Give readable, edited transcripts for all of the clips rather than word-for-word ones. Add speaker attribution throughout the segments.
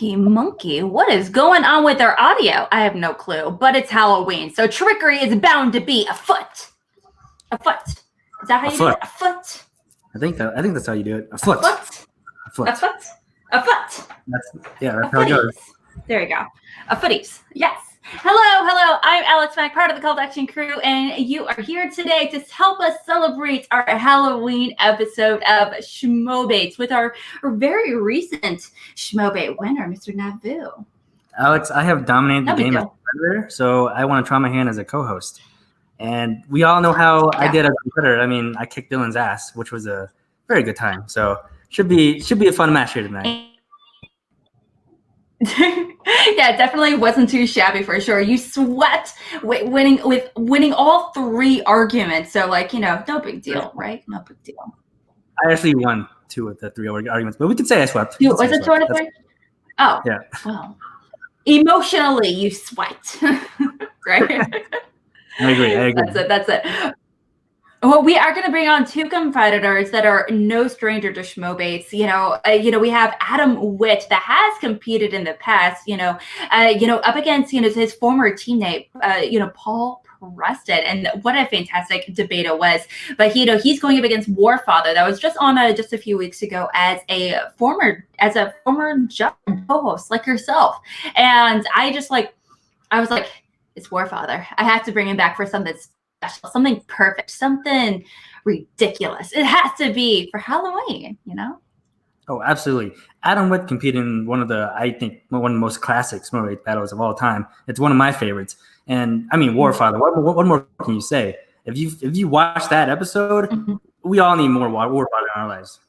Speaker 1: Monkey, what is going on with our audio? I have no clue, but it's Halloween, so trickery is bound to be afoot. Afoot. Is that how you do it? Afoot.
Speaker 2: I think that's how you do it. Afoot.
Speaker 1: Afoot. Afoot. Afoot.
Speaker 2: That's how it goes.
Speaker 1: There you go. Footies. Yes. Hello. I'm Alex Mack, part of the Cult Action crew, and you are here today to help us celebrate our Halloween episode of Schmoebates with our very recent Schmoebate winner, Mr. Navu.
Speaker 2: Alex, I have dominated the game as a competitor, so I want to try my hand as a co-host. And we all know how I did as a competitor. I mean, I kicked Dylan's ass, which was a very good time. So should be a fun match here tonight.
Speaker 1: Yeah, it definitely wasn't too shabby for sure. You sweat winning all three arguments. So no big deal, right? No big deal.
Speaker 2: I actually won 2 of the 3 arguments, but we could say I swept.
Speaker 1: Was it 2 out of 3? Oh, yeah. Well, emotionally, you sweat, right?
Speaker 2: I agree.
Speaker 1: That's it. Well, we are going to bring on 2 competitors that are no stranger to Schmoebates. We have Adam Witt that has competed in the past. Up against his former teammate, Paul Preston, and what a fantastic debate it was. But he's going up against Warfather that was just on just a few weeks ago as a former co-host like yourself, and I was like, it's Warfather. I have to bring him back for something special, something perfect, something ridiculous. It has to be for Halloween,
Speaker 2: Oh, absolutely. Adam Witt competed in one of the most classic Schmoebates battles of all time. It's one of my favorites. And I mean, Warfather, what more can you say? If you watch that episode, we all need more Warfather in our lives.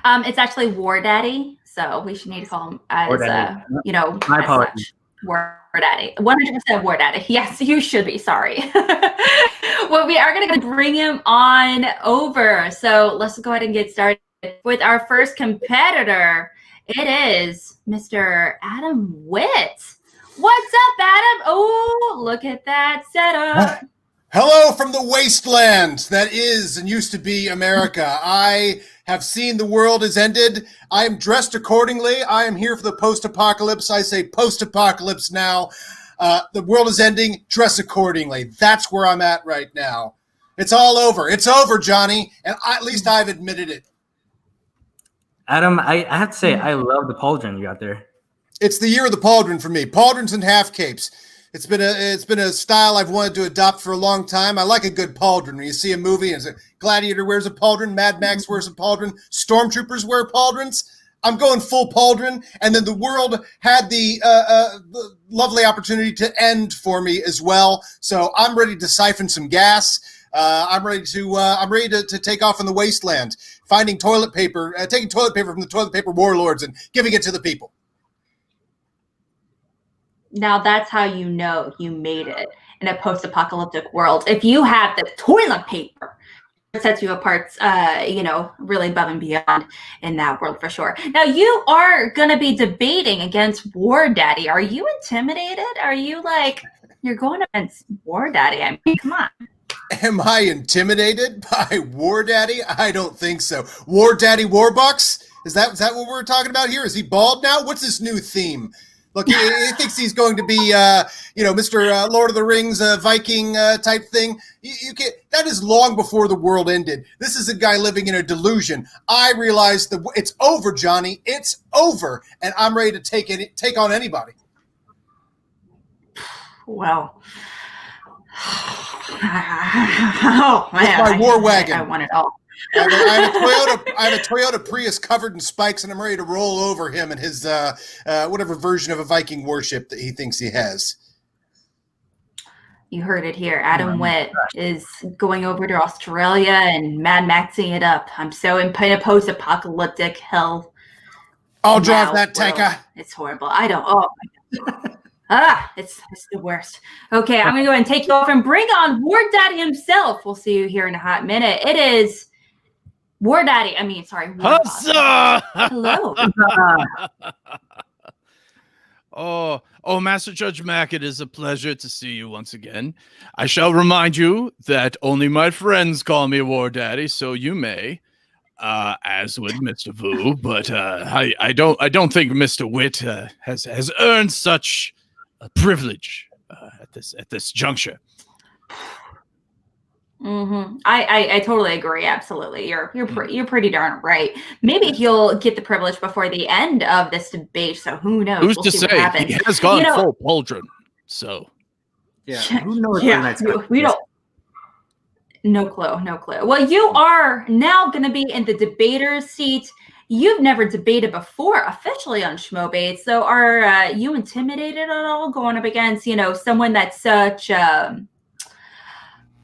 Speaker 1: It's actually War Daddy, so we should need to call him as
Speaker 2: my apologies.
Speaker 1: War Daddy, 100% War Daddy. Yes, you should be. Sorry. Well, we are going to bring him on over. So let's go ahead and get started with our first competitor. It is Mr. Adam Witt. What's up, Adam? Oh, look at that setup.
Speaker 3: Hello from the wasteland that is and used to be America. I have seen the world has ended. I am dressed accordingly. I am here for the post-apocalypse. I say post-apocalypse now. The world is ending. Dress accordingly. That's where I'm at right now. It's all over. It's over, Johnny. And at least I've admitted it.
Speaker 2: Adam, I have to say, I love the pauldron you got there.
Speaker 3: It's the year of the pauldron for me. Pauldrons and half capes. It's been a style I've wanted to adopt for a long time. I like a good pauldron. When you see a movie and a Gladiator wears a pauldron, Mad Max wears a pauldron, Stormtroopers wear pauldrons. I'm going full pauldron, and then the world had the lovely opportunity to end for me as well. So I'm ready to siphon some gas. I'm ready to take off in the wasteland, finding toilet paper, taking toilet paper from the toilet paper warlords and giving it to the people.
Speaker 1: Now that's how you know you made it in a post-apocalyptic world. If you have the toilet paper, it sets you apart, really above and beyond in that world for sure. Now you are going to be debating against War Daddy. Are you intimidated? Are you you're going against War Daddy? I mean, come on.
Speaker 3: Am I intimidated by War Daddy? I don't think so. War Daddy Warbucks? Is that what we're talking about here? Is he bald now? What's his new theme? Look, he thinks he's going to be, Mr. Lord of the Rings Viking type thing. You can't. That is long before the world ended. This is a guy living in a delusion. I realize it's over, Johnny. It's over, and I'm ready to take on anybody.
Speaker 1: Well, oh man,
Speaker 3: with my war wagon.
Speaker 1: I want it all.
Speaker 3: I have a Toyota Prius covered in spikes, and I'm ready to roll over him and his whatever version of a Viking warship that he thinks he has.
Speaker 1: You heard it here. Adam Witt is going over to Australia and Mad Maxing it up. I'm so in a post-apocalyptic hell.
Speaker 3: I'll drive that tanker.
Speaker 1: It's horrible. I don't. Oh my God. It's the worst. Okay, I'm going to go ahead and take you off and bring on War Daddy himself. We'll see you here in a hot minute. It is War Daddy. Warfather. Hello.
Speaker 4: Oh, Master Judge Mack, it is a pleasure to see you once again. I shall remind you that only my friends call me War Daddy, so you may. as would Mr. Vu, but I don't think Mr. Witt has earned such a privilege at this juncture.
Speaker 1: Mm-hmm. I totally agree. Absolutely, you're pretty darn right. Maybe he'll get the privilege before the end of this debate. So who knows?
Speaker 4: Who's
Speaker 1: We'll
Speaker 4: to
Speaker 1: see
Speaker 4: say?
Speaker 1: what happens.
Speaker 4: He has gone full pauldron. So
Speaker 2: Yeah, who knows?
Speaker 1: Yeah, we don't. No clue. Well, you are now going to be in the debater's seat. You've never debated before officially on Schmoebates. So are you intimidated at all going up against, someone that's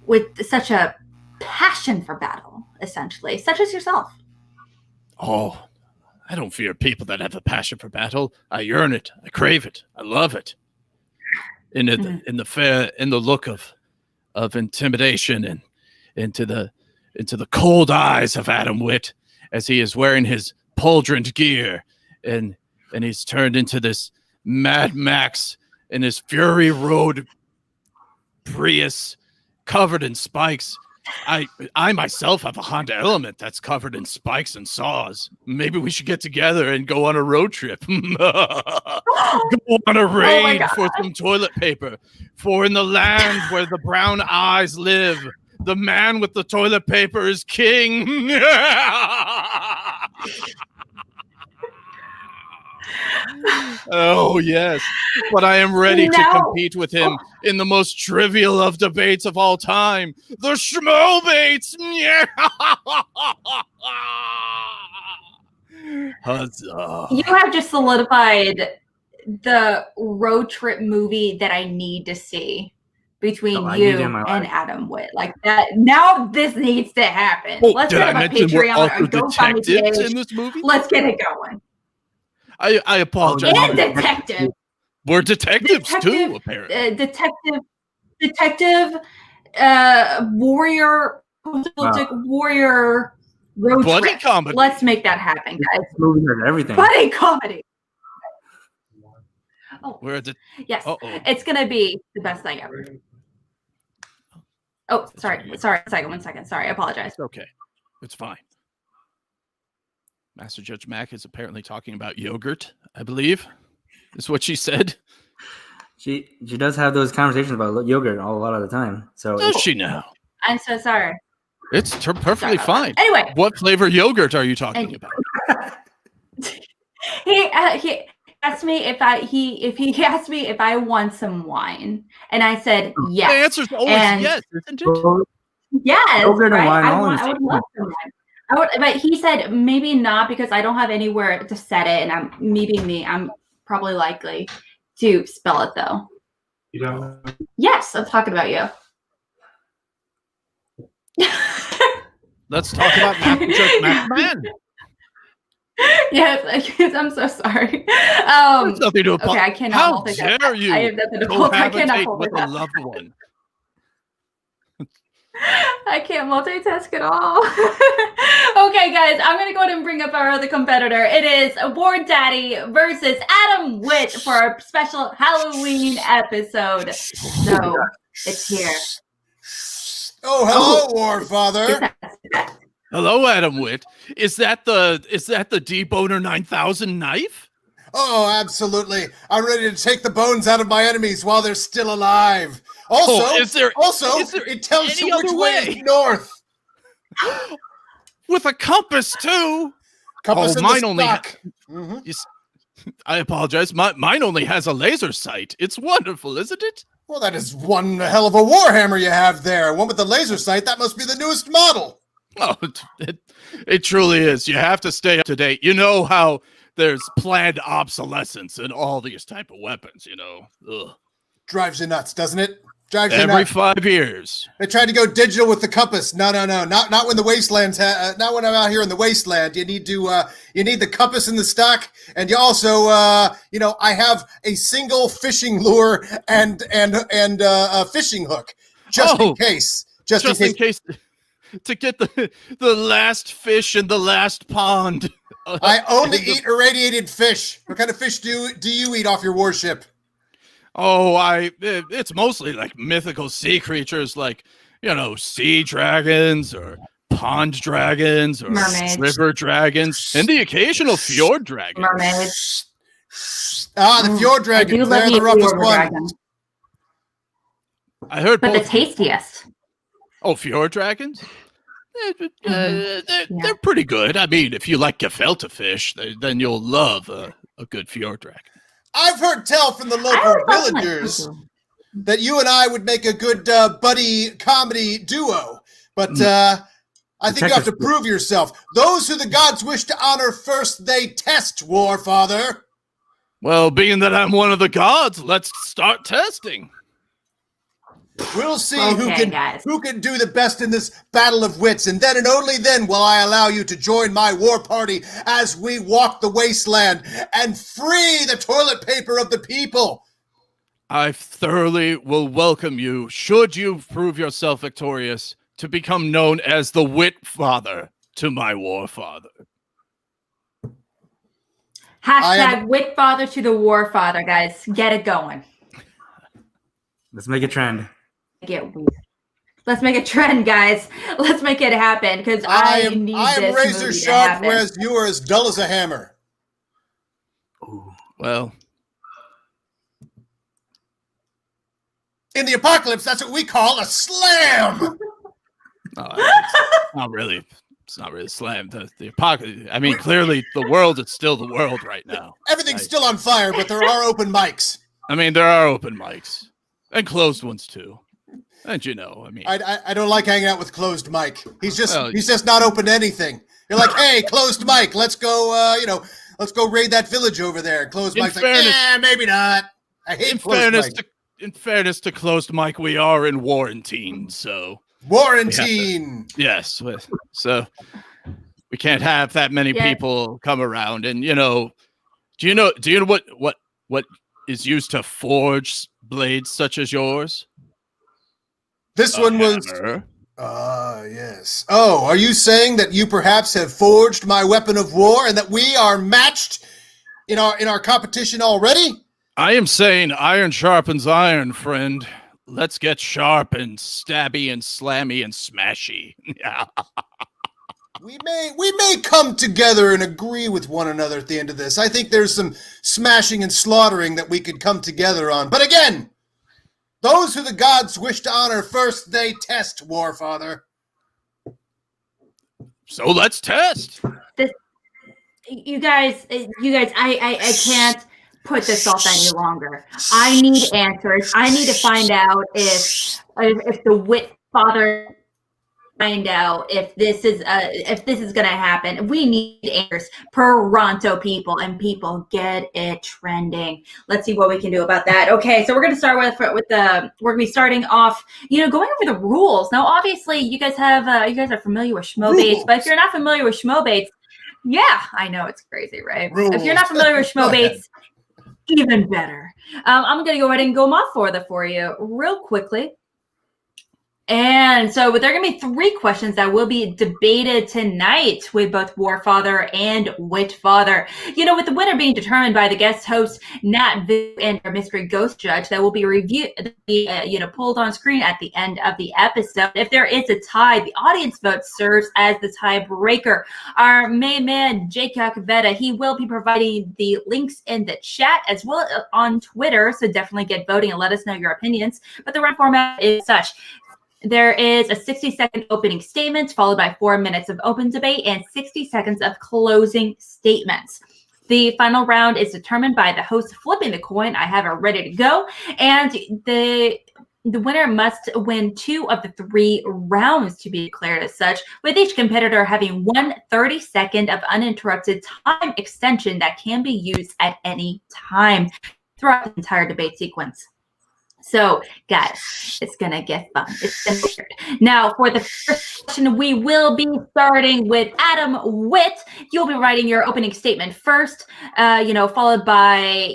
Speaker 1: with such a passion for battle, essentially, such as yourself?
Speaker 4: Oh, I don't fear people that have a passion for battle. I yearn it. I crave it. I love it. In the look of intimidation and into the cold eyes of Adam Witt as he is wearing his pauldron gear and he's turned into this Mad Max in his Fury Road Prius covered in spikes. I myself have a Honda Element that's covered in spikes and saws. Maybe we should get together and go on a road trip. Go on a raid for some toilet paper. For in the land where the brown eyes live, the man with the toilet paper is king. Oh, yes. But I am ready to compete with him in the most trivial of debates of all time, the Schmoebates. Huzzah.
Speaker 1: You have just solidified the road trip movie that I need to see between you and Adam Witt. Like that. Now this needs to happen. Let's get a Patreon or GoFundMe page
Speaker 4: in this movie.
Speaker 1: Let's get it going.
Speaker 4: I apologize.
Speaker 1: And detective.
Speaker 4: We're detectives too, apparently.
Speaker 1: Detective, warrior, warrior road
Speaker 4: buddy
Speaker 1: trip.
Speaker 4: Comedy.
Speaker 1: Let's make that happen, guys.
Speaker 2: Everything.
Speaker 1: Buddy comedy. Oh, yes. It's gonna be the best thing ever. Oh, sorry. One second. Sorry, I apologize.
Speaker 4: It's okay. It's fine. Master Judge Mac is apparently talking about yogurt, I believe, is what she said.
Speaker 2: She does have those conversations about yogurt a lot of the time. So
Speaker 4: does she now?
Speaker 1: I'm so sorry.
Speaker 4: It's perfectly fine.
Speaker 1: Anyway,
Speaker 4: what flavor yogurt are you talking about?
Speaker 1: He asked me if he asked me if I want some wine, and I said yes.
Speaker 4: The answer's always yes, isn't it?
Speaker 1: Yes,
Speaker 2: yogurt and wine.
Speaker 1: I would love some wine. But he said maybe not because I don't have anywhere to set it, and I'm probably likely to spell it though.
Speaker 2: You don't?
Speaker 1: Yes, I'm talking about you.
Speaker 4: Let's talk about McMahon.
Speaker 1: Yes, I'm so sorry.
Speaker 4: There's nothing to apologize.
Speaker 1: Okay, I cannot.
Speaker 4: How dare you?
Speaker 1: I have nothing to apologize. I cannot
Speaker 4: with a loved one.
Speaker 1: I can't multitask at all. Okay, guys, I'm going to go ahead and bring up our other competitor. It is War Daddy versus Adam Witt for our special Halloween episode. So, it's here.
Speaker 3: Oh, hello, Warfather.
Speaker 4: Hello, Adam Witt. Is that the Deboner 9000 knife?
Speaker 3: Oh, absolutely. I'm ready to take the bones out of my enemies while they're still alive. Also, it tells you which way is north.
Speaker 4: With a compass, too.
Speaker 3: Compass in
Speaker 4: mine
Speaker 3: the
Speaker 4: only
Speaker 3: stock.
Speaker 4: I apologize. Mine only has a laser sight. It's wonderful, isn't it?
Speaker 3: Well, that is one hell of a warhammer you have there. One with the laser sight. That must be the newest model.
Speaker 4: Oh, it truly is. You have to stay up to date. You know how there's planned obsolescence in all these type of weapons, Ugh.
Speaker 3: Drives you nuts, doesn't it? Drives you
Speaker 4: Every
Speaker 3: nuts.
Speaker 4: 5 years.
Speaker 3: They tried to go digital with the compass. No. Not when the wastelands. Not when I'm out here in the wasteland. You need the compass in the stock, and you also, I have a single fishing lure and a fishing hook, just in case. Just in case.
Speaker 4: To get the last fish in the last pond.
Speaker 3: I only eat irradiated fish. What kind of fish do you eat off your warship?
Speaker 4: Oh, it's mostly like mythical sea creatures like, sea dragons or pond dragons or
Speaker 1: Mermaids.
Speaker 4: river dragons and the occasional fjord dragon.
Speaker 1: Mermaids.
Speaker 3: The fjord dragons. They're the roughest ones.
Speaker 4: I heard
Speaker 1: but
Speaker 4: both.
Speaker 1: the tastiest.
Speaker 4: Oh, fjord dragons? They're pretty good. I mean, if you like gefilte fish, then you'll love a good fjord dragon.
Speaker 3: I've heard tell from the local villagers that you and I would make a good buddy comedy duo. But I think you have to prove yourself. Those who the gods wish to honor first, they test, Warfather.
Speaker 4: Well, being that I'm one of the gods, let's start testing.
Speaker 3: We'll see who can do the best in this battle of wits, and then and only then will I allow you to join my war party as we walk the wasteland and free the toilet paper of the people.
Speaker 4: I thoroughly will welcome you, should you prove yourself victorious, to become known as the Wittfather to my Warfather.
Speaker 1: Hashtag Wittfather to the Warfather, guys. Get it going.
Speaker 2: Let's make a trend.
Speaker 1: Let's make a trend, guys. Let's make it happen because I need this
Speaker 3: am razor
Speaker 1: movie
Speaker 3: sharp,
Speaker 1: to happen.
Speaker 3: whereas you are as dull as a hammer.
Speaker 2: Ooh.
Speaker 4: Well,
Speaker 3: in the apocalypse, that's what we call a slam.
Speaker 4: It's not really. It's not really slam. The apocalypse. I mean, clearly the world is still the world right now.
Speaker 3: Everything's still on fire, but there are open mics.
Speaker 4: I mean, there are open mics and closed ones too. And I mean,
Speaker 3: I don't like hanging out with closed mic. He's just not open to anything. You're like, hey, closed mic, let's go. Let's go raid that village over there. Closed mic's like, maybe not. I hate closed mic.
Speaker 4: In fairness to closed mic, we are in quarantine, so.
Speaker 3: Warranteen.
Speaker 4: Yes, so we can't have that many people come around. And do you know what is used to forge blades such as yours?
Speaker 3: This one was. Yes. Oh, are you saying that you perhaps have forged my weapon of war and that we are matched in our competition already?
Speaker 4: I am saying iron sharpens iron, friend. Let's get sharp and stabby and slammy and smashy.
Speaker 3: We may come together and agree with one another at the end of this. I think there's some smashing and slaughtering that we could come together on. But again, those who the gods wish to honor first, they test, Warfather.
Speaker 4: So let's test.
Speaker 1: You guys, I can't put this off any longer. I need answers. I need to find out if the Wittfather find out if this is going to happen. We need answers. Toronto people and get it trending. Let's see what we can do about that. Okay, so we're going to start with we're going to be starting off, going over the rules. Now, obviously, you guys are familiar with Schmoebates, but if you're not familiar with Schmoebates, yeah, I know it's crazy, right?
Speaker 3: Rules.
Speaker 1: If you're not familiar with Schmoebates, even better. I'm going to go ahead and go for you real quickly. And so there are going to be 3 questions that will be debated tonight with both Warfather and Wittfather. With the winner being determined by the guest host, Nat, Viv, and our mystery ghost judge that will be pulled on screen at the end of the episode. If there is a tie, the audience vote serves as the tiebreaker. Our main man, Jacob Vetta, he will be providing the links in the chat as well as on Twitter. So definitely get voting and let us know your opinions. But the round format is such. There is a 60-second opening statement followed by 4 minutes of open debate and 60 seconds of closing statements. The final round is determined by the host flipping the coin. I have it ready to go. And the winner must win 2 of the 3 rounds to be declared as such, with each competitor having 1 30-second of uninterrupted time extension that can be used at any time throughout the entire debate sequence. So, guys, it's going to get fun. It's going to be weird. Now, for the first question, we will be starting with Adam Witt. You'll be writing your opening statement first, followed by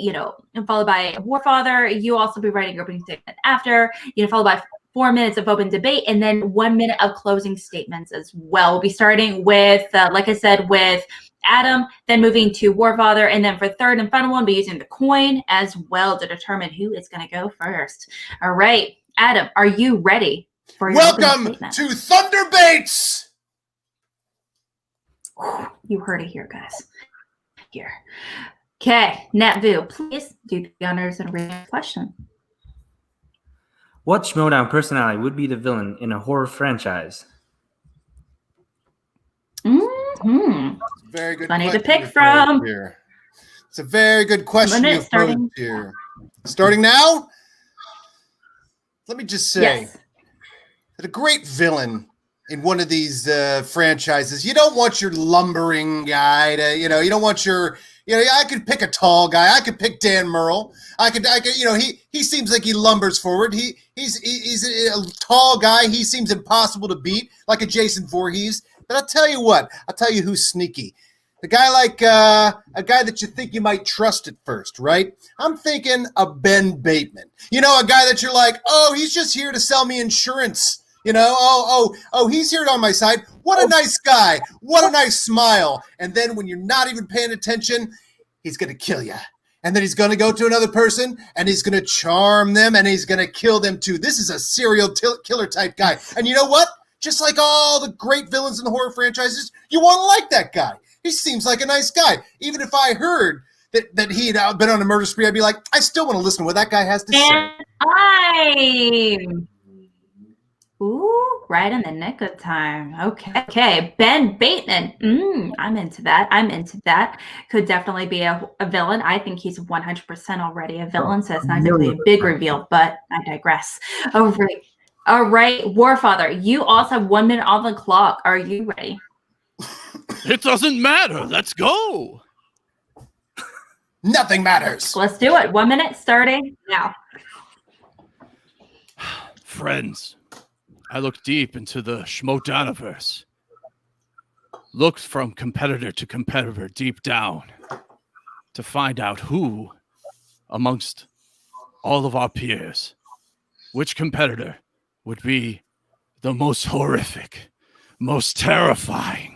Speaker 1: Warfather. You also be writing your opening statement after, followed by 4 minutes of open debate, and then 1 minute of closing statements as well. We'll be starting with, like I said, with Adam, then moving to Warfather, and then for third and final one, we'll be using the coin as well to determine who is going to go first. All right, Adam, are you ready for your
Speaker 3: Welcome to Thunderbates?
Speaker 1: You heard it here, guys. Here. Okay, Natvu, please do the honors and read the question.
Speaker 2: What Schmoedown personality would be the villain in a horror franchise?
Speaker 1: Mm-hmm.
Speaker 3: Very good.
Speaker 1: Plenty to
Speaker 3: question
Speaker 1: pick
Speaker 3: you
Speaker 1: from.
Speaker 3: posed here. It's a very good question you
Speaker 1: Starting.
Speaker 3: posed here. Starting now? Let me just say
Speaker 1: Yes.
Speaker 3: that a great villain in one of these franchises, you don't want your lumbering guy to, you don't want your, I could pick a tall guy. I could pick Dan Murrell. I could, he seems like he lumbers forward. He's a tall guy. He seems impossible to beat, like a Jason Voorhees. But I'll tell you what, I'll tell you who's sneaky. A guy like a guy that you think you might trust at first, right? I'm thinking of Ben Bateman. A guy that you're like, oh, he's just here to sell me insurance. He's here on my side. What a nice guy. What a nice smile. And then when you're not even paying attention, he's going to kill you. And then he's going to go to another person and he's going to charm them and he's going to kill them too. This is a serial killer type guy. And you know what? Just like all the great villains in the horror franchises, you want to like that guy. He seems like a nice guy. Even if I heard that he'd been on a murder spree, I'd be like, I still want to listen to what that guy has to say.
Speaker 1: Ooh, right in the nick of time. Okay. Ben Bateman. I'm into that. Could definitely be a villain. I think he's 100% already a villain, so it's not exactly a big reveal, but I digress. All right, Warfather, you also have 1 minute on the clock. Are you ready?
Speaker 4: It doesn't matter. Let's go.
Speaker 3: Nothing matters.
Speaker 1: Let's do it. 1 minute starting now.
Speaker 4: Friends, I look deep into the Schmoedown-verse. Looked from competitor to competitor deep down to find out who, amongst all of our peers, which competitor would be the most horrific, most terrifying,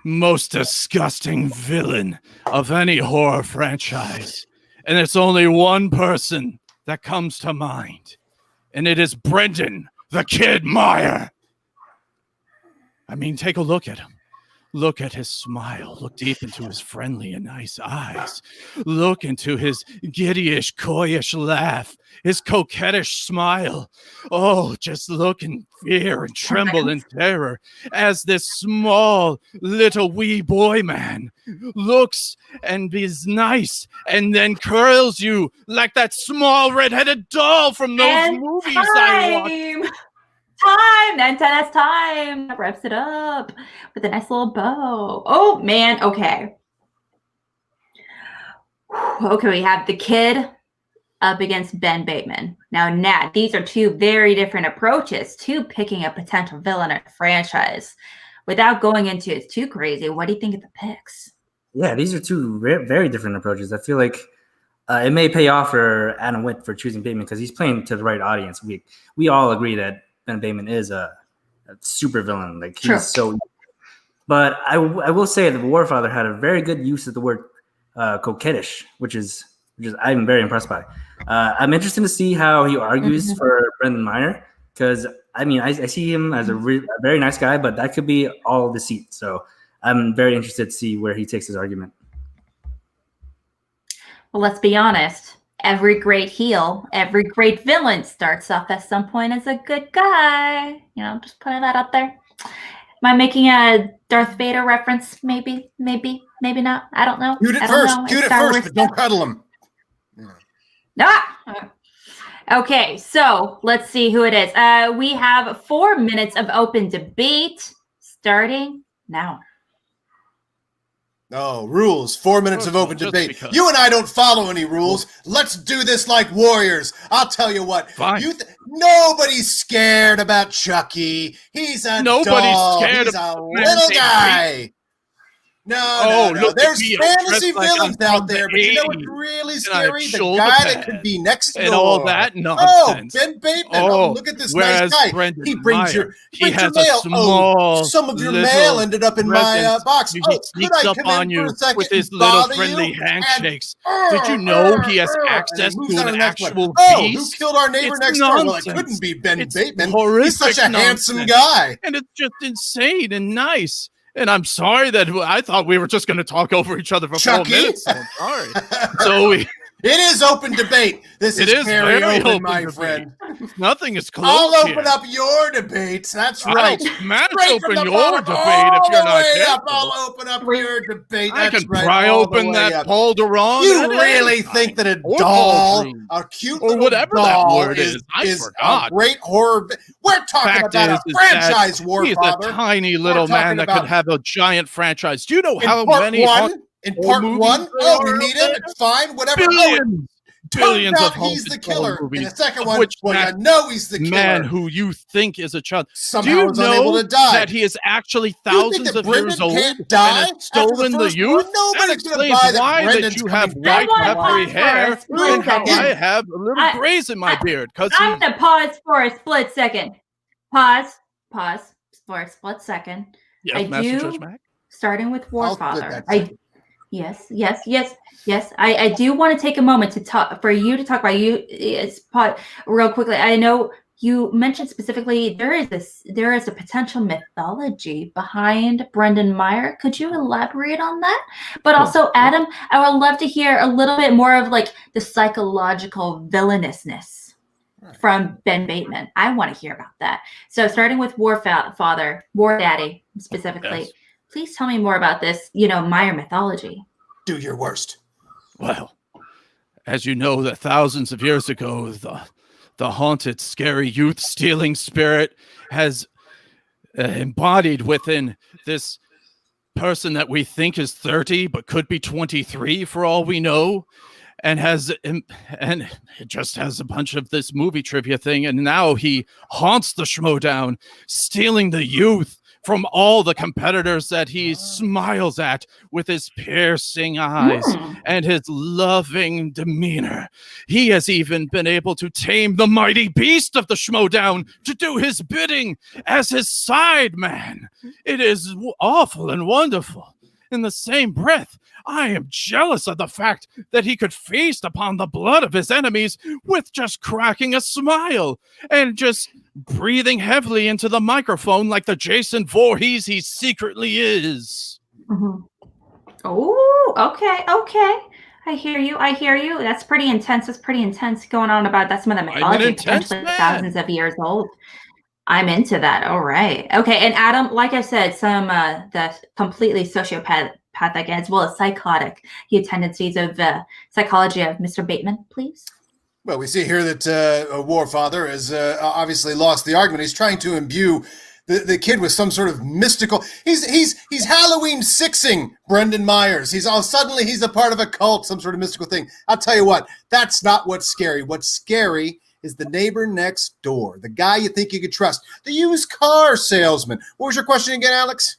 Speaker 4: most disgusting villain of any horror franchise. And it's only one person that comes to mind, and it is Brendan the Kid Meyer. I mean, take a look at him. Look at his smile. Look deep into his friendly and nice eyes. Look into his giddyish, coyish laugh, his coquettish smile. Oh, just look in fear and tremble in terror as this small, little wee boy man looks and is nice and then curls you like that small red-headed doll from those movies I watched.
Speaker 1: That's time. That wraps it up with a nice little bow. Oh, man. Okay, we have the kid up against Ben Bateman. Now, Nat, these are two very different approaches to picking a potential villain in a franchise. Without going into it too crazy, what do you think of the picks?
Speaker 2: Yeah, these are two very different approaches. I feel like it may pay off for Adam Witt for choosing Bateman because he's playing to the right audience. We all agree that Ben Bateman is a super villain. Like he's so. But I will say that the Warfather had a very good use of the word coquettish, which is I'm very impressed by. I'm interested to see how he argues for Brendan Meyer because I see him as a very nice guy, but that could be all deceit. So I'm very interested to see where he takes his argument.
Speaker 1: Well, let's be honest. Every great heel, every great villain starts off at some point as a good guy. Just putting that out there. Am I making a Darth Vader reference? Maybe not. I don't know.
Speaker 3: Cute it first, but don't cuddle him.
Speaker 1: Okay, so let's see who it is. We have 4 minutes of open debate starting now.
Speaker 3: Oh, rules. 4 minutes of open debate. Because. You and I don't follow any rules. Let's do this like warriors. I'll tell you what.
Speaker 4: Fine.
Speaker 3: Nobody's scared about Chucky. He's a
Speaker 4: Nobody's
Speaker 3: doll.
Speaker 4: Scared
Speaker 3: He's
Speaker 4: of
Speaker 3: a little guy. No. There's fantasy villains out there, but you know what's really scary? The guy that could be next door.
Speaker 4: And all that nonsense.
Speaker 3: Oh, Ben Bateman. Look at this nice guy.
Speaker 4: Brendan
Speaker 3: he brings
Speaker 4: Meyer,
Speaker 3: your mail. Some of your mail ended up in my box.
Speaker 4: He sneaks up on you with his little friendly handshakes. Did you know he has access to an actual beast?
Speaker 3: Who killed our neighbor next door? Well, it couldn't be Ben Bateman. He's such a handsome
Speaker 4: nonsense.
Speaker 3: guy.
Speaker 4: And it's just insane and nice. And I'm sorry that I thought we were just going to talk over each other for
Speaker 3: Chucky?
Speaker 4: 4 minutes. So I'm sorry. So
Speaker 3: It is open debate. This
Speaker 4: It
Speaker 3: is
Speaker 4: is
Speaker 3: very
Speaker 4: very
Speaker 3: open,
Speaker 4: open
Speaker 3: my
Speaker 4: debate.
Speaker 3: friend.
Speaker 4: nothing is closed
Speaker 3: I'll open
Speaker 4: here.
Speaker 3: up your debates. That's right.
Speaker 4: I'll smash
Speaker 3: Straight from
Speaker 4: open
Speaker 3: the
Speaker 4: your
Speaker 3: bottom
Speaker 4: debate
Speaker 3: all
Speaker 4: if you're
Speaker 3: the
Speaker 4: not
Speaker 3: way up.
Speaker 4: careful.
Speaker 3: I'll open up your debate.
Speaker 4: I
Speaker 3: That's
Speaker 4: can
Speaker 3: right,
Speaker 4: pry
Speaker 3: all the
Speaker 4: open
Speaker 3: way
Speaker 4: that
Speaker 3: up.
Speaker 4: Paul Duran.
Speaker 3: You
Speaker 4: at
Speaker 3: really
Speaker 4: any
Speaker 3: think
Speaker 4: time.
Speaker 3: that a
Speaker 4: Or
Speaker 3: doll,
Speaker 4: Paul
Speaker 3: a cute
Speaker 4: or
Speaker 3: little
Speaker 4: whatever that
Speaker 3: doll
Speaker 4: word
Speaker 3: is
Speaker 4: I
Speaker 3: a
Speaker 4: forgot.
Speaker 3: great horror? We're talking
Speaker 4: Fact
Speaker 3: about
Speaker 4: is
Speaker 3: a franchise,
Speaker 4: that he's
Speaker 3: Warfather.
Speaker 4: a tiny little
Speaker 3: talking
Speaker 4: man that
Speaker 3: about-
Speaker 4: could have a giant franchise. Do you know
Speaker 3: In
Speaker 4: how
Speaker 3: part
Speaker 4: many
Speaker 3: one, in part
Speaker 4: movies
Speaker 3: one,
Speaker 4: there
Speaker 3: we
Speaker 4: are
Speaker 3: meet
Speaker 4: out
Speaker 3: him.
Speaker 4: there?
Speaker 3: It's fine. Whatever.
Speaker 4: Billions, billions
Speaker 3: Turns
Speaker 4: of
Speaker 3: out he's the
Speaker 4: haunted horror
Speaker 3: killer. In
Speaker 4: movies,
Speaker 3: the second
Speaker 4: of
Speaker 3: one,
Speaker 4: which
Speaker 3: well,
Speaker 4: that
Speaker 3: you know he's the killer.
Speaker 4: man who you think is a child.
Speaker 3: Somehow
Speaker 4: Do you
Speaker 3: is unable
Speaker 4: know
Speaker 3: to die.
Speaker 4: that he is actually
Speaker 3: You think
Speaker 4: thousands
Speaker 3: that
Speaker 4: of
Speaker 3: Brendan
Speaker 4: years old
Speaker 3: can't die
Speaker 4: and has stolen
Speaker 3: after
Speaker 4: the
Speaker 3: first
Speaker 4: youth?
Speaker 3: one?
Speaker 4: That
Speaker 3: Nobody's gonna
Speaker 4: explains
Speaker 3: buy that
Speaker 4: why
Speaker 3: Brendan's
Speaker 4: you have
Speaker 3: coming
Speaker 4: white
Speaker 3: back.
Speaker 1: I
Speaker 4: peppery
Speaker 1: want to pause for a
Speaker 4: hair
Speaker 1: split
Speaker 4: and how
Speaker 1: second.
Speaker 4: I have a little
Speaker 1: I-
Speaker 4: grays in my beard. Because
Speaker 1: I'm going to pause for a split second. Pause for a split second.
Speaker 4: yes,
Speaker 1: I
Speaker 4: Master
Speaker 1: do-
Speaker 4: Judge Mac.
Speaker 1: Starting with
Speaker 3: I'll split
Speaker 1: Warfather.
Speaker 3: that
Speaker 1: I
Speaker 3: second.
Speaker 1: Yes. I do want to take a moment to talk for you to talk about you. Real quickly. I know you mentioned specifically there is a potential mythology behind Brendan Meyer. Could you elaborate on that? But also, Adam, I would love to hear a little bit more of like the psychological villainousness from Ben Bateman. I want to hear about that. So starting with Warfather, War Daddy specifically.
Speaker 4: Yes.
Speaker 1: Please tell me more about this, Meyer mythology.
Speaker 3: Do your worst.
Speaker 4: Well, as you know, that thousands of years ago, the haunted, scary youth-stealing spirit has embodied within this person that we think is 30, but could be 23 for all we know, and it just has a bunch of this movie trivia thing, and now he haunts the Schmoedown, stealing the youth from all the competitors that he smiles at with his piercing eyes and his loving demeanor. He has even been able to tame the mighty beast of the Schmoedown to do his bidding as his side man. It is awful and wonderful. In the same breath, I am jealous of the fact that he could feast upon the blood of his enemies with just cracking a smile and just breathing heavily into the microphone like the Jason Voorhees he secretly is.
Speaker 1: Mm-hmm. Oh, okay. I hear you. That's pretty intense. Going on about that's some of the mythology, potentially thousands of years old. I'm into that. All right. Okay. And Adam, like I said, some the completely sociopathic as well as psychotic tendencies of psychology of Mr. Bateman, please.
Speaker 3: Well, we see here that Warfather has obviously lost the argument. He's trying to imbue the kid with some sort of mystical. He's Halloween sixing Brendan Myers. He's a part of a cult, some sort of mystical thing. I'll tell you what, that's not what's scary. What's scary is the neighbor next door, the guy you think you could trust, the used car salesman. What was your question again, Alex?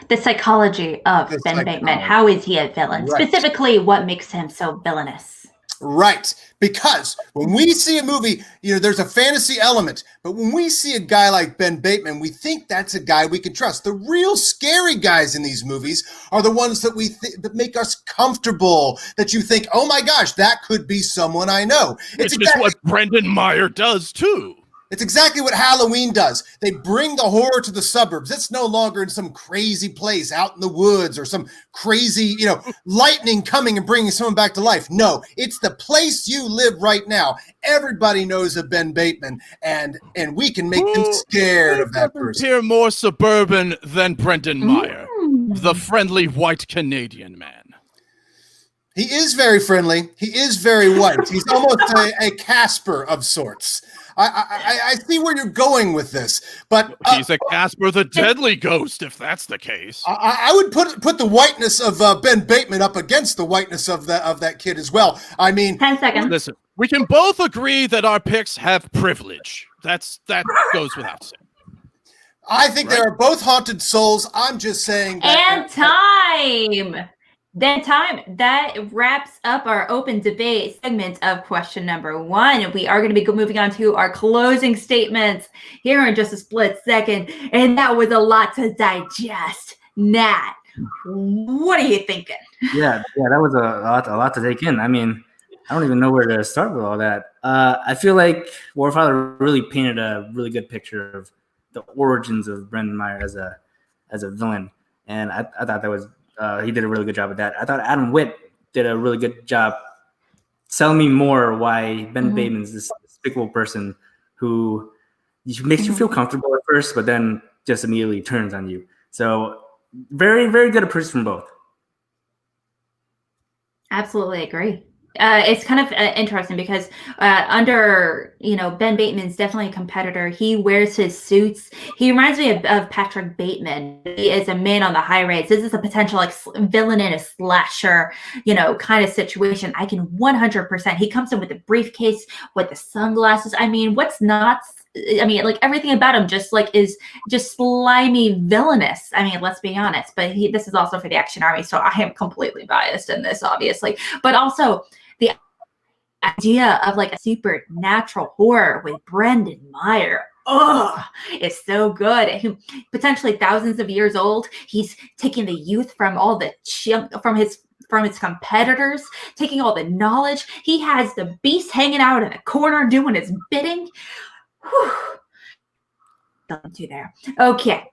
Speaker 1: The psychology of Ben Bateman. How is he a villain? Right. Specifically, what makes him so villainous?
Speaker 3: Right. Because when we see a movie, there's a fantasy element. But when we see a guy like Ben Bateman, we think that's a guy we can trust. The real scary guys in these movies are the ones that that make us comfortable, that you think, oh my gosh, that could be someone I know.
Speaker 4: It's what Brendan Meyer does too.
Speaker 3: It's exactly what Halloween does. They bring the horror to the suburbs. It's no longer in some crazy place out in the woods or some crazy, lightning coming and bringing someone back to life. No, it's the place you live right now. Everybody knows of Ben Bateman, and we can make them scared of that person.
Speaker 4: Appear more suburban than Brendan Meyer, the friendly white Canadian man.
Speaker 3: He is very friendly. He is very white. He's almost a Casper of sorts. I see where you're going with this, but
Speaker 4: he's a Casper the Deadly Ghost, if that's the case.
Speaker 3: I would put the whiteness of Ben Bateman up against the whiteness of that kid as well. I mean,
Speaker 1: 10 seconds.
Speaker 4: Listen, we can both agree that our picks have privilege. That goes without saying.
Speaker 3: I think they are both haunted souls. I'm just saying.
Speaker 1: And time. That wraps up our open debate segment of question number 1. We are going to be moving on to our closing statements here in just a split second. And that was a lot to digest. Nat, what are you thinking?
Speaker 2: Yeah, that was a lot to take in. I mean, I don't even know where to start with all that. I feel like Warfather really painted a really good picture of the origins of Brendan Meyer as a villain, and I thought that was he did a really good job with that. I thought Adam Witt did a really good job selling me more why Ben Bateman's this despicable person who makes you feel comfortable at first, but then just immediately turns on you. So very, very good approach from both.
Speaker 1: Absolutely agree. It's kind of interesting because under, Ben Bateman's definitely a competitor. He wears his suits. He reminds me of Patrick Bateman. He is a man on the high rates. This is a potential like villain in a slasher, kind of situation. I can 100%. He comes in with a briefcase, with the sunglasses. I mean, like everything about him is just slimy villainous. I mean, let's be honest, but this is also for the Action Army. So I am completely biased in this, obviously, but also the idea of like a supernatural horror with Brendan Meyer. Oh, it's so good. Potentially thousands of years old. He's taking the youth from all the from his competitors, taking all the knowledge. He has the beast hanging out in the corner doing his bidding. Don't do there. Okay.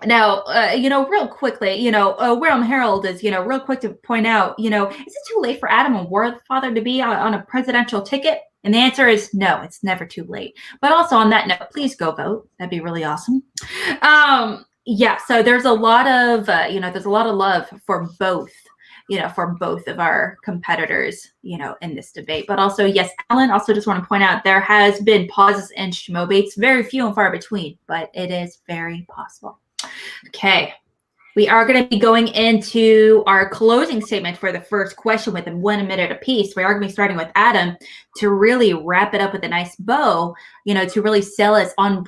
Speaker 1: Now, real quickly, Realm Herald is, real quick to point out, is it too late for Adam and Warfather to be on a presidential ticket? And the answer is no, it's never too late. But also on that note, please go vote. That'd be really awesome. Yeah, so there's a lot of, love for both. For both of our competitors, in this debate. But also, yes, Alan, also just want to point out there has been pauses in Schmoebates, very few and far between, but it is very possible. Okay, we are going to be going into our closing statement for the first question with 1 minute apiece. We are going to be starting with Adam to really wrap it up with a nice bow, to really sell us on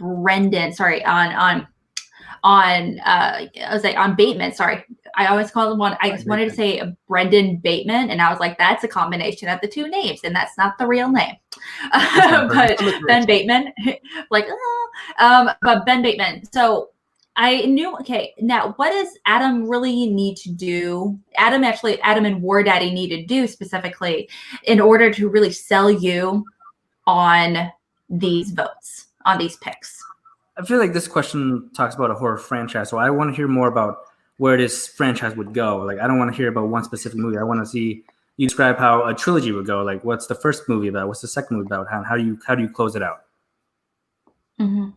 Speaker 1: on Bateman. Sorry, I always call him one. I just wanted to say Brendan Bateman, and I was like, that's a combination of the two names, and that's not the real name. But Ben Bateman, but Ben Bateman. So I knew. Okay, now what does Adam really need to do? Adam and War Daddy need to do specifically in order to really sell you on these votes, on these picks.
Speaker 2: I feel like this question talks about a horror franchise, so I want to hear more about where this franchise would go. Like, I don't want to hear about one specific movie. I want to see you describe how a trilogy would go. Like, what's the first movie about? What's the second movie about? How do you close it out?
Speaker 1: Mm-hmm.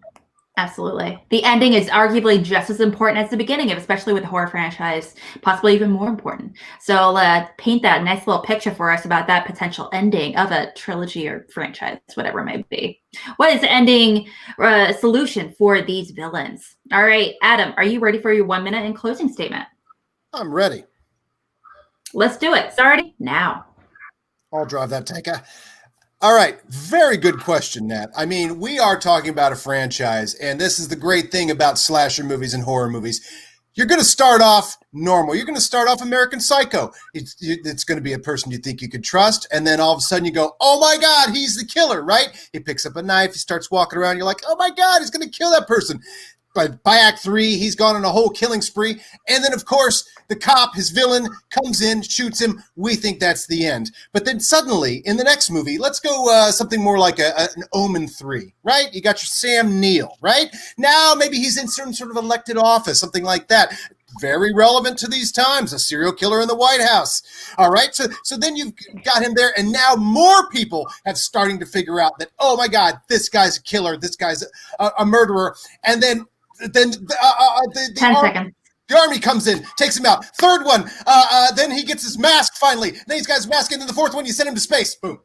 Speaker 1: Absolutely. The ending is arguably just as important as the beginning, especially with a horror franchise, possibly even more important. So paint that nice little picture for us about that potential ending of a trilogy or franchise, whatever it may be. What is the ending solution for these villains? All right, Adam, are you ready for your 1 minute and closing statement?
Speaker 3: I'm ready.
Speaker 1: Let's do it. Starting now.
Speaker 3: I'll drive that tanker. All right. Very good question, Nat. I mean, we are talking about a franchise, and this is the great thing about slasher movies and horror movies. You're going to start off normal. You're going to start off American Psycho. It's going to be a person you think you could trust, and then all of a sudden you go, oh my God, he's the killer, right? He picks up a knife. He starts walking around. You're like, oh my God, he's going to kill that person. But by Act 3, he's gone on a whole killing spree. And then, of course, the cop, his villain, comes in, shoots him. We think that's the end. But then suddenly, in the next movie, let's go something more like an Omen 3, right? You got your Sam Neill, right? Now maybe he's in some sort of elected office, something like that. Very relevant to these times, a serial killer in the White House. All right, so then you've got him there, and now more people have starting to figure out that, oh my God, this guy's a killer, this guy's a murderer. And then 10
Speaker 1: seconds.
Speaker 3: The army comes in, takes him out. Third one, then he gets his mask finally. Then he's got his mask, and then the fourth one, you send him to space. Boom.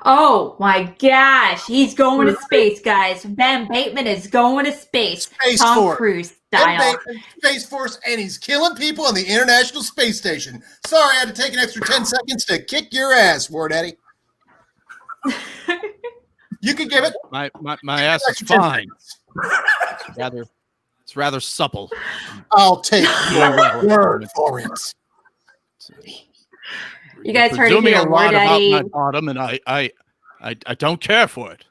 Speaker 1: Oh my gosh, he's going to space, guys. Ben Bateman is going to space. Tom Cruise style.
Speaker 3: Space Force, and he's killing people on the International Space Station. Sorry, I had to take an extra 10 seconds to kick your ass, War Daddy. You can give it.
Speaker 4: My ass is fine. It's rather supple.
Speaker 3: I'll take your word for it.
Speaker 1: You guys heard it here, War Daddy.
Speaker 4: About my bottom, and I don't care for it.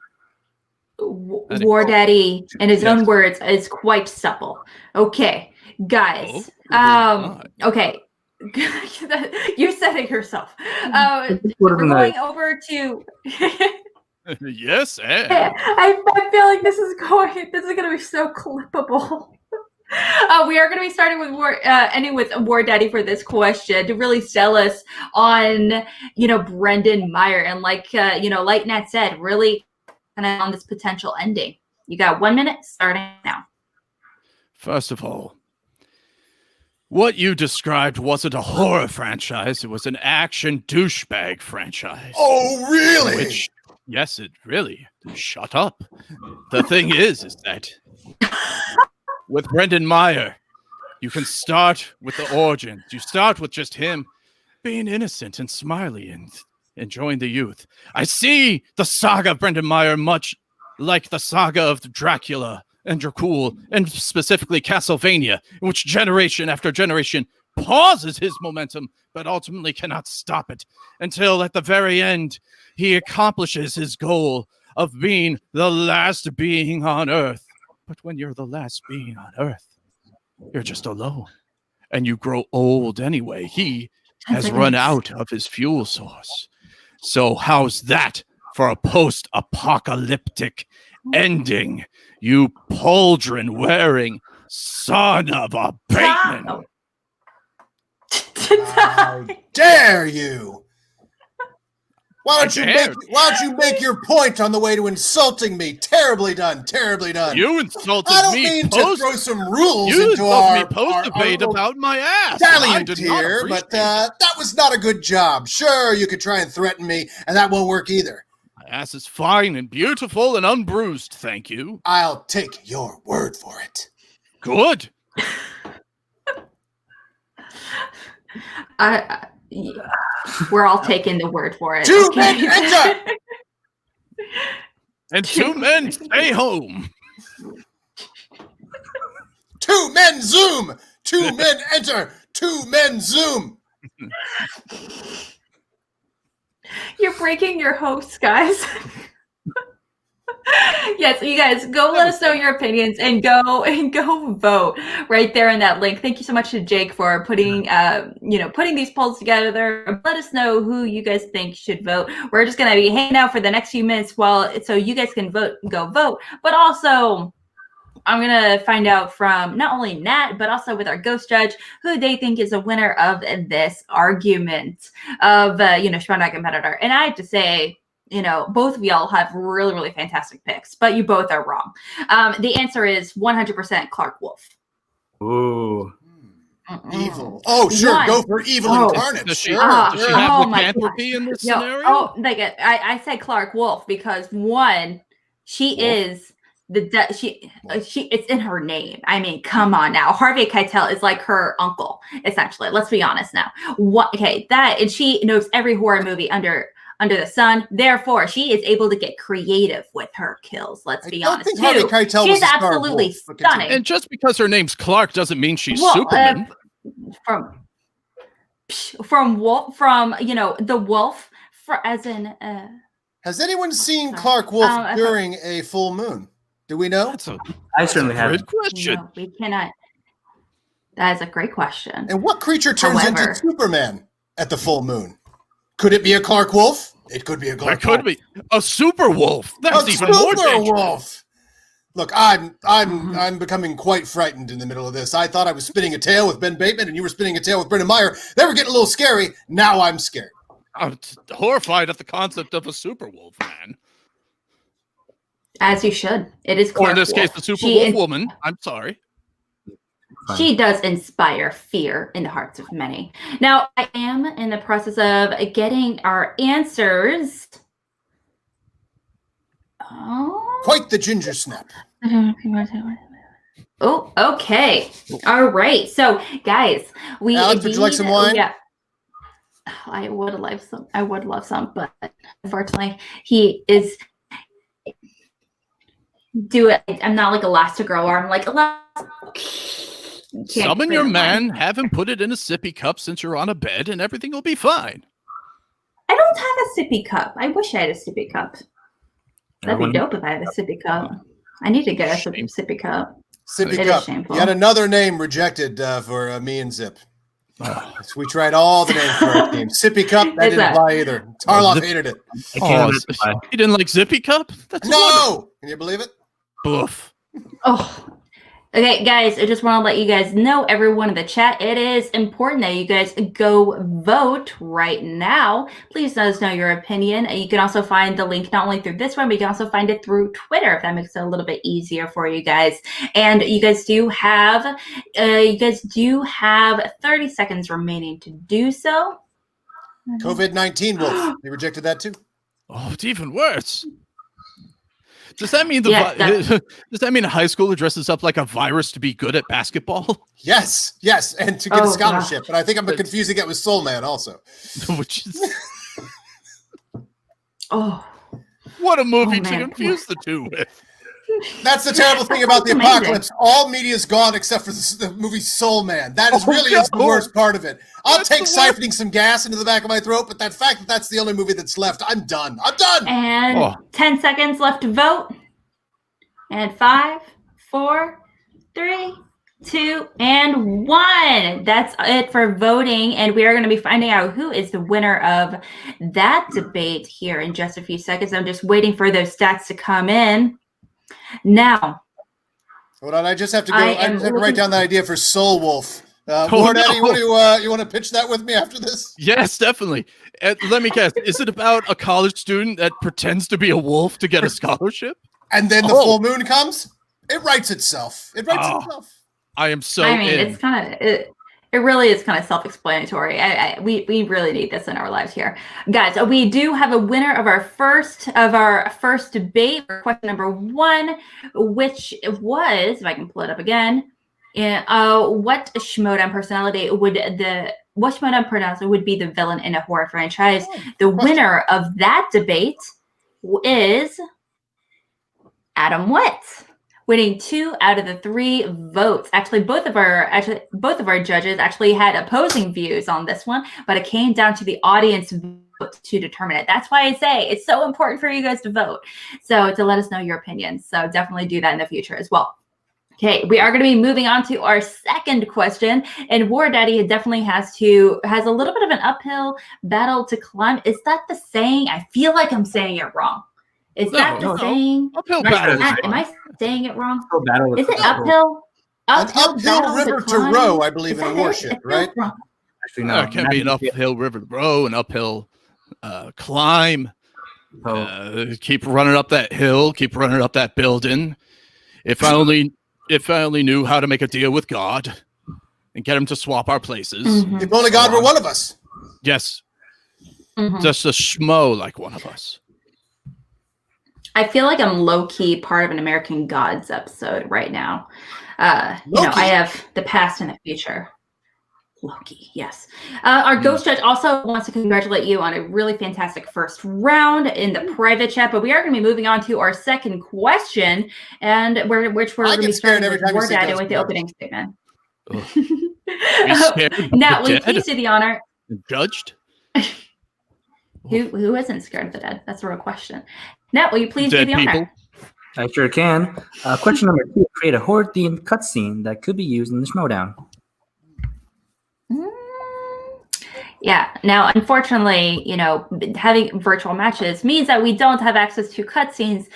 Speaker 1: War Daddy, in his own words, is quite supple. Okay, guys. Okay. You said it yourself. We're going over to
Speaker 4: Yes, and
Speaker 1: I feel like this is going to be so clippable. We are going to be starting with ending with War Daddy for this question to really sell us on, Brendan Meyer. And like Nat said, really kind of on this potential ending. You got 1 minute starting now.
Speaker 4: First of all, what you described wasn't a horror franchise. It was an action douchebag franchise.
Speaker 3: Oh, really?
Speaker 4: Which, yes, it really. Shut up. The thing is that with Brendan Meyer, you can start with the origins. You start with just him being innocent and smiley and enjoying the youth. I see the saga of Brendan Meyer much like the saga of Dracula and Dracul, and specifically Castlevania, in which generation after generation pauses his momentum, but ultimately cannot stop it until at the very end, he accomplishes his goal of being the last being on Earth. But when you're the last being on Earth, you're just alone. And you grow old anyway. He has run out of his fuel source. So how's that for a post-apocalyptic ending, you pauldron-wearing son of a Bateman?
Speaker 3: How dare you? Why don't you make your point on the way to insulting me? Terribly done. Terribly done.
Speaker 4: You insulted
Speaker 3: I don't
Speaker 4: me
Speaker 3: mean
Speaker 4: post.
Speaker 3: to throw some rules
Speaker 4: You
Speaker 3: into
Speaker 4: insulted me
Speaker 3: our
Speaker 4: post debate
Speaker 3: our
Speaker 4: about my ass.
Speaker 3: dalliance here, but that was not a good job. Sure, you could try and threaten me, and that won't work either.
Speaker 4: My ass is fine and beautiful and unbruised, thank you.
Speaker 3: I'll take your word for it.
Speaker 4: Good.
Speaker 1: We're all taking the word for it.
Speaker 3: Two men enter!
Speaker 4: And two men stay home.
Speaker 3: Two men zoom! Two men enter! Two men zoom!
Speaker 1: You're breaking your hosts, guys. Yes, you guys go let us know your opinions and go vote right there in that link. Thank you so much to Jake for putting these polls together. Let us know who you guys think should vote. We're just gonna be hanging out for the next few minutes so you guys can go vote. But also, I'm gonna find out from not only Nat but also with our ghost judge who they think is a winner of this argument of Showdown competitor. And I have to say, both of y'all have really, really fantastic picks, but you both are wrong. The answer is 100% Clark Wolf.
Speaker 2: Ooh.
Speaker 3: Evil. Oh, sure. Go for evil incarnate.
Speaker 4: Does she
Speaker 3: Sure.
Speaker 4: have
Speaker 1: my
Speaker 4: lycanthropy in this scenario?
Speaker 1: I said Clark Wolf because one, she is it's in her name. I mean, come on now. Harvey Keitel is like her uncle, essentially. Let's be honest now. And she knows every horror movie under the sun. Therefore, she is able to get creative with her kills. Let's be honest.
Speaker 3: She's
Speaker 1: absolutely stunning.
Speaker 4: And just because her name's Clark doesn't mean she's Superman.
Speaker 1: From the wolf, as in.
Speaker 3: Has anyone seen Clark Wolf during a full moon? Do we know?
Speaker 2: I certainly have.
Speaker 4: Good question.
Speaker 1: No, we cannot. That is a great question.
Speaker 3: And what creature turns into Superman at the full moon? Could it be a Clark Wolf? It could be a Clark Wolf.
Speaker 4: It could be a super wolf. That's even more dangerous.
Speaker 3: Wolf. Look, I'm becoming quite frightened in the middle of this. I thought I was spinning a tale with Ben Bateman, and you were spinning a tale with Brendan Meyer. They were getting a little scary. Now I'm scared.
Speaker 4: I'm horrified at the concept of a super wolf, man.
Speaker 1: As you should. It is Clark
Speaker 4: Or in this case, the super wolf woman. I'm sorry.
Speaker 1: She does inspire fear in the hearts of many. Now, I am in the process of getting our answers. Oh.
Speaker 3: Quite the ginger snap.
Speaker 1: Oh, okay. All right. So, guys,
Speaker 3: Alex, would you like some wine?
Speaker 1: Yeah. I would love some, but unfortunately, he is. I'm not like Elastigirl, or I'm like
Speaker 4: Summon your man, have him put it in a sippy cup since you're on a bed, and everything will be fine.
Speaker 1: I don't have a sippy cup. I wish I had a sippy cup. That'd be dope if I had a sippy cup. I need to get a sippy cup.
Speaker 3: Sippy cup. You had another name rejected for me and Zip. So we tried all the names for our team. Sippy Cup, that didn't fly either. Tarloff hated it.
Speaker 2: I can't imagine why.
Speaker 4: You didn't like Zippy Cup? That's
Speaker 3: No!
Speaker 4: wonderful.
Speaker 3: Can you believe it?
Speaker 4: Boof.
Speaker 1: Oh, okay, guys, I just want to let you guys know, everyone in the chat, it is important that you guys go vote right now. Please let us know your opinion. You can also find the link not only through this one, but you can also find it through Twitter if that makes it a little bit easier for you guys. And you guys do have 30 seconds remaining to do so.
Speaker 3: COVID-19 Wolf. They rejected that too.
Speaker 4: Oh, it's even worse. Does that mean
Speaker 1: Yeah,
Speaker 4: does that mean a high schooler dresses up like a virus to be good at basketball?
Speaker 3: Yes, and to get a
Speaker 1: Oh,
Speaker 3: scholarship.
Speaker 1: wow.
Speaker 3: But I think I'm confusing it with Soul Man also.
Speaker 4: Which is
Speaker 1: Oh,
Speaker 4: what a movie
Speaker 1: Oh,
Speaker 4: to
Speaker 1: man.
Speaker 4: confuse the two with.
Speaker 3: That's the terrible thing about the
Speaker 1: That's amazing.
Speaker 3: apocalypse. All media's gone except for the movie Soul Man. That is really is the
Speaker 4: no.
Speaker 3: worst part of it. I'll
Speaker 4: That's
Speaker 3: take
Speaker 4: the worst.
Speaker 3: siphoning some gas into the back of my throat, but that fact that that's the only movie that's left, I'm done. I'm done.
Speaker 1: and 10 seconds left to vote. And 5, 4, 3, 2, and 1. That's it for voting. And we are going to be finding out who is the winner of that debate here in just a few seconds. I'm just waiting for those stats to come in. Now,
Speaker 3: Hold on, I just have to go.
Speaker 1: I
Speaker 3: I
Speaker 1: am
Speaker 3: just have to write
Speaker 1: looking-
Speaker 3: down that idea for Soul Wolf.
Speaker 4: Oh,
Speaker 3: War Daddy,
Speaker 4: no.
Speaker 3: you want to pitch that with me after this?
Speaker 4: Yes, definitely. Let me guess. Is it about a college student that pretends to be a wolf to get a scholarship?
Speaker 3: And then the
Speaker 4: Oh.
Speaker 3: full moon comes. It writes itself. It writes
Speaker 4: Oh.
Speaker 3: itself.
Speaker 4: I am so
Speaker 1: I mean,
Speaker 4: in.
Speaker 1: it's kind of it really is kind of self-explanatory. We really need this in our lives here, guys. We do have a winner of our first debate for question number 1, which was, if I can pull it up again, what Schmoedown personality would be the villain in a horror franchise? The winner of that debate is Adam Witt, winning 2 out of the 3 votes. Actually, both of our judges actually had opposing views on this one, but it came down to the audience vote to determine it. That's why I say it's so important for you guys to vote. So to let us know your opinions. So definitely do that in the future as well. Okay, we are going to be moving on to our second question, and War Daddy definitely has a little bit of an uphill battle to climb. Is that the saying? I feel like I'm saying it wrong. Is that the saying?
Speaker 4: Uphill
Speaker 2: Nice
Speaker 4: battle.
Speaker 2: try.
Speaker 1: Am I saying it wrong?
Speaker 2: Uphill battle
Speaker 1: Is it
Speaker 2: uphill.
Speaker 1: uphill?
Speaker 3: An uphill river to
Speaker 1: climb?
Speaker 3: row, I believe,
Speaker 1: Is
Speaker 3: in a
Speaker 1: that
Speaker 3: warship,
Speaker 1: it? It
Speaker 3: right?
Speaker 1: feels wrong.
Speaker 2: Actually,
Speaker 4: No,
Speaker 2: no.
Speaker 4: it can't be an uphill river row, an uphill climb.
Speaker 2: Oh.
Speaker 4: Keep running up that hill, keep running up that building. If I only knew how to make a deal with God and get him to swap our places.
Speaker 1: Mhm.
Speaker 3: If only God were one of us.
Speaker 4: Yes,
Speaker 1: Mhm.
Speaker 4: just a schmo like one of us.
Speaker 1: I feel like I'm low-key part of an American Gods episode right now.
Speaker 3: Low-key?
Speaker 1: I have the past and the future. Loki, yes. Our ghost judge also wants to congratulate you on a really fantastic first round in the private chat, but we are going to be moving on to our second question, and which we're
Speaker 3: I
Speaker 1: going to be
Speaker 3: get scared
Speaker 1: starting
Speaker 3: every
Speaker 1: with
Speaker 3: time you
Speaker 1: War
Speaker 3: say
Speaker 1: Daddy
Speaker 3: ghost
Speaker 1: with the
Speaker 3: judge.
Speaker 1: opening statement.
Speaker 4: Ugh. Be scared of
Speaker 1: Now,
Speaker 4: the
Speaker 1: will you
Speaker 4: dead?
Speaker 1: please do the honor?
Speaker 4: Judged?
Speaker 1: Who isn't scared of the dead? That's a real question. Now, will you please
Speaker 4: Dead
Speaker 1: do the honor?
Speaker 4: people?
Speaker 2: I sure can. Question number 2: create a horror-themed cutscene that could be used in the Schmoedown.
Speaker 1: Yeah. Now, unfortunately, having virtual matches means that we don't have access to cutscenes.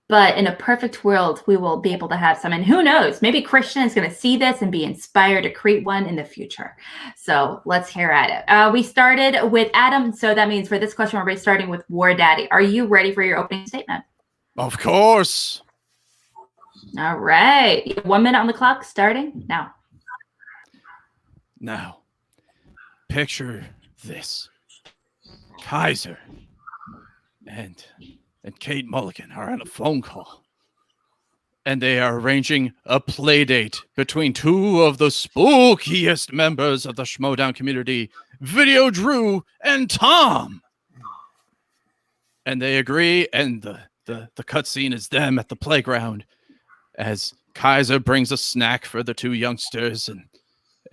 Speaker 1: But in a perfect world, we will be able to have some. And who knows? Maybe Christian is going to see this and be inspired to create one in the future. So let's hear at it. We started with Adam. So that means for this question, we're starting with War Daddy. Are you ready for your opening statement?
Speaker 4: Of course.
Speaker 1: All right. You have 1 minute on the clock starting now.
Speaker 4: Now, picture this. Kaiser and Kate Mulligan are on a phone call. And they are arranging a play date between 2 of the spookiest members of the Schmoedown community, Video Drew and Tom. And they agree, and the cutscene is them at the playground as Kaiser brings a snack for the 2 youngsters,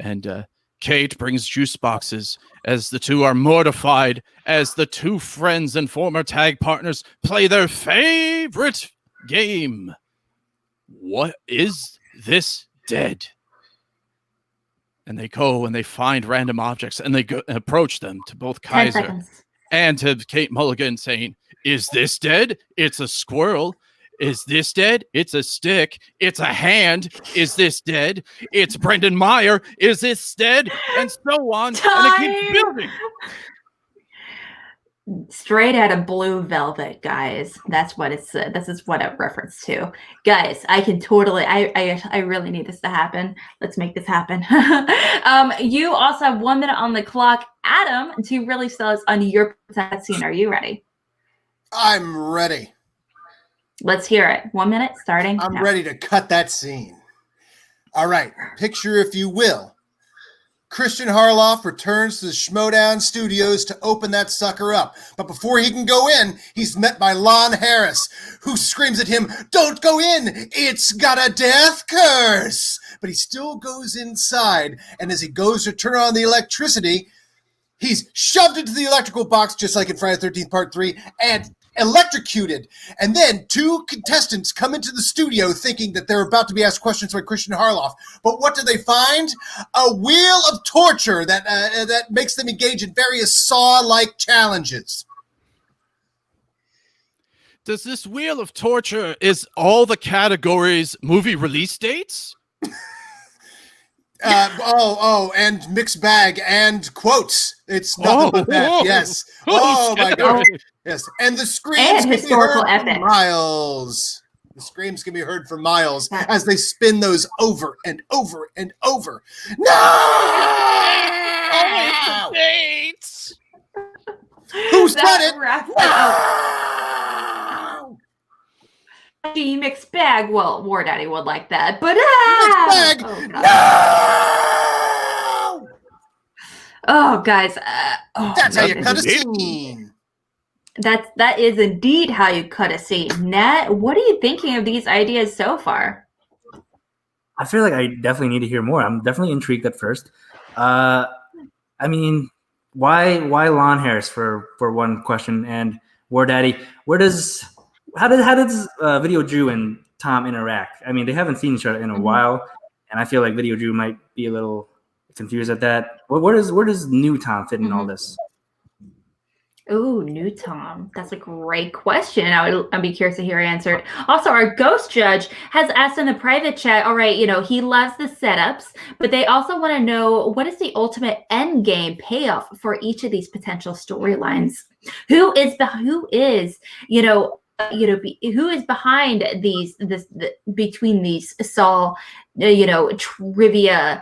Speaker 4: and Kate brings juice boxes as the 2 are mortified as the 2 friends and former tag partners play their favorite game. What is this dead? and they go and they find random objects and they go and approach them to both
Speaker 1: 10
Speaker 4: Kaiser
Speaker 1: seconds.
Speaker 4: and to Kate Mulligan saying, "Is this dead? It's a squirrel. Is this dead? It's a stick. It's a hand. Is this dead? It's Brendan Meyer. Is this dead?" And so on. And it keeps building.
Speaker 1: Straight out of Blue Velvet, guys. That's what it's. This is what it referenced to, guys. I can totally. I really need this to happen. Let's make this happen. You also have 1 minute on the clock, Adam, to really sell us on your scene. Are you ready?
Speaker 3: I'm ready.
Speaker 1: Let's hear it. 1 minute starting.
Speaker 3: I'm
Speaker 1: now.
Speaker 3: ready to cut that scene. All right, picture, if you will, Christian Harloff returns to the Schmoedown studios to open that sucker up. But before he can go in, he's met by Lon Harris, who screams at him, "Don't go in! It's got a death curse!" But he still goes inside, and as he goes to turn on the electricity, he's shoved into the electrical box, just like in Friday the 13th Part 3, and electrocuted. And then 2 contestants come into the studio thinking that they're about to be asked questions by Christian Harloff. But what do they find? A wheel of torture that makes them engage in various Saw-like challenges.
Speaker 4: Does this wheel of torture, is all the categories movie release dates?
Speaker 3: And mixed bag and quotes. It's nothing but that. Yes. Oh my God. Yes. And the screams
Speaker 1: And
Speaker 3: can be heard
Speaker 1: historical
Speaker 3: for
Speaker 1: epic.
Speaker 3: miles. The screams can be heard for miles as they spin those over and over and over. No!
Speaker 4: Oh, dates.
Speaker 3: Who said it?
Speaker 1: No! G mixed bag. Well, War Daddy would like that, but
Speaker 3: Mixed bag.
Speaker 1: Oh, God.
Speaker 3: No!
Speaker 1: Oh, guys.
Speaker 3: That's how you
Speaker 1: goodness.
Speaker 3: cut a scene.
Speaker 1: That is indeed how you cut a scene. Nat, what are you thinking of these ideas so far?
Speaker 2: I feel like I definitely need to hear more. I'm definitely intrigued at first. I mean, why Lon Harris for one question, and War Daddy? How does Video Drew and Tom interact? I mean, they haven't seen each other in a while, and I feel like Video Drew might be a little confused at that. Where does new Tom fit in all this?
Speaker 1: Ooh, new Tom. That's a great question. I'd be curious to hear answered. Also, our ghost judge has asked in the private chat, all right, he loves the setups, but they also want to know, what is the ultimate end game payoff for each of these potential storylines? Who is behind between these Saw, trivia,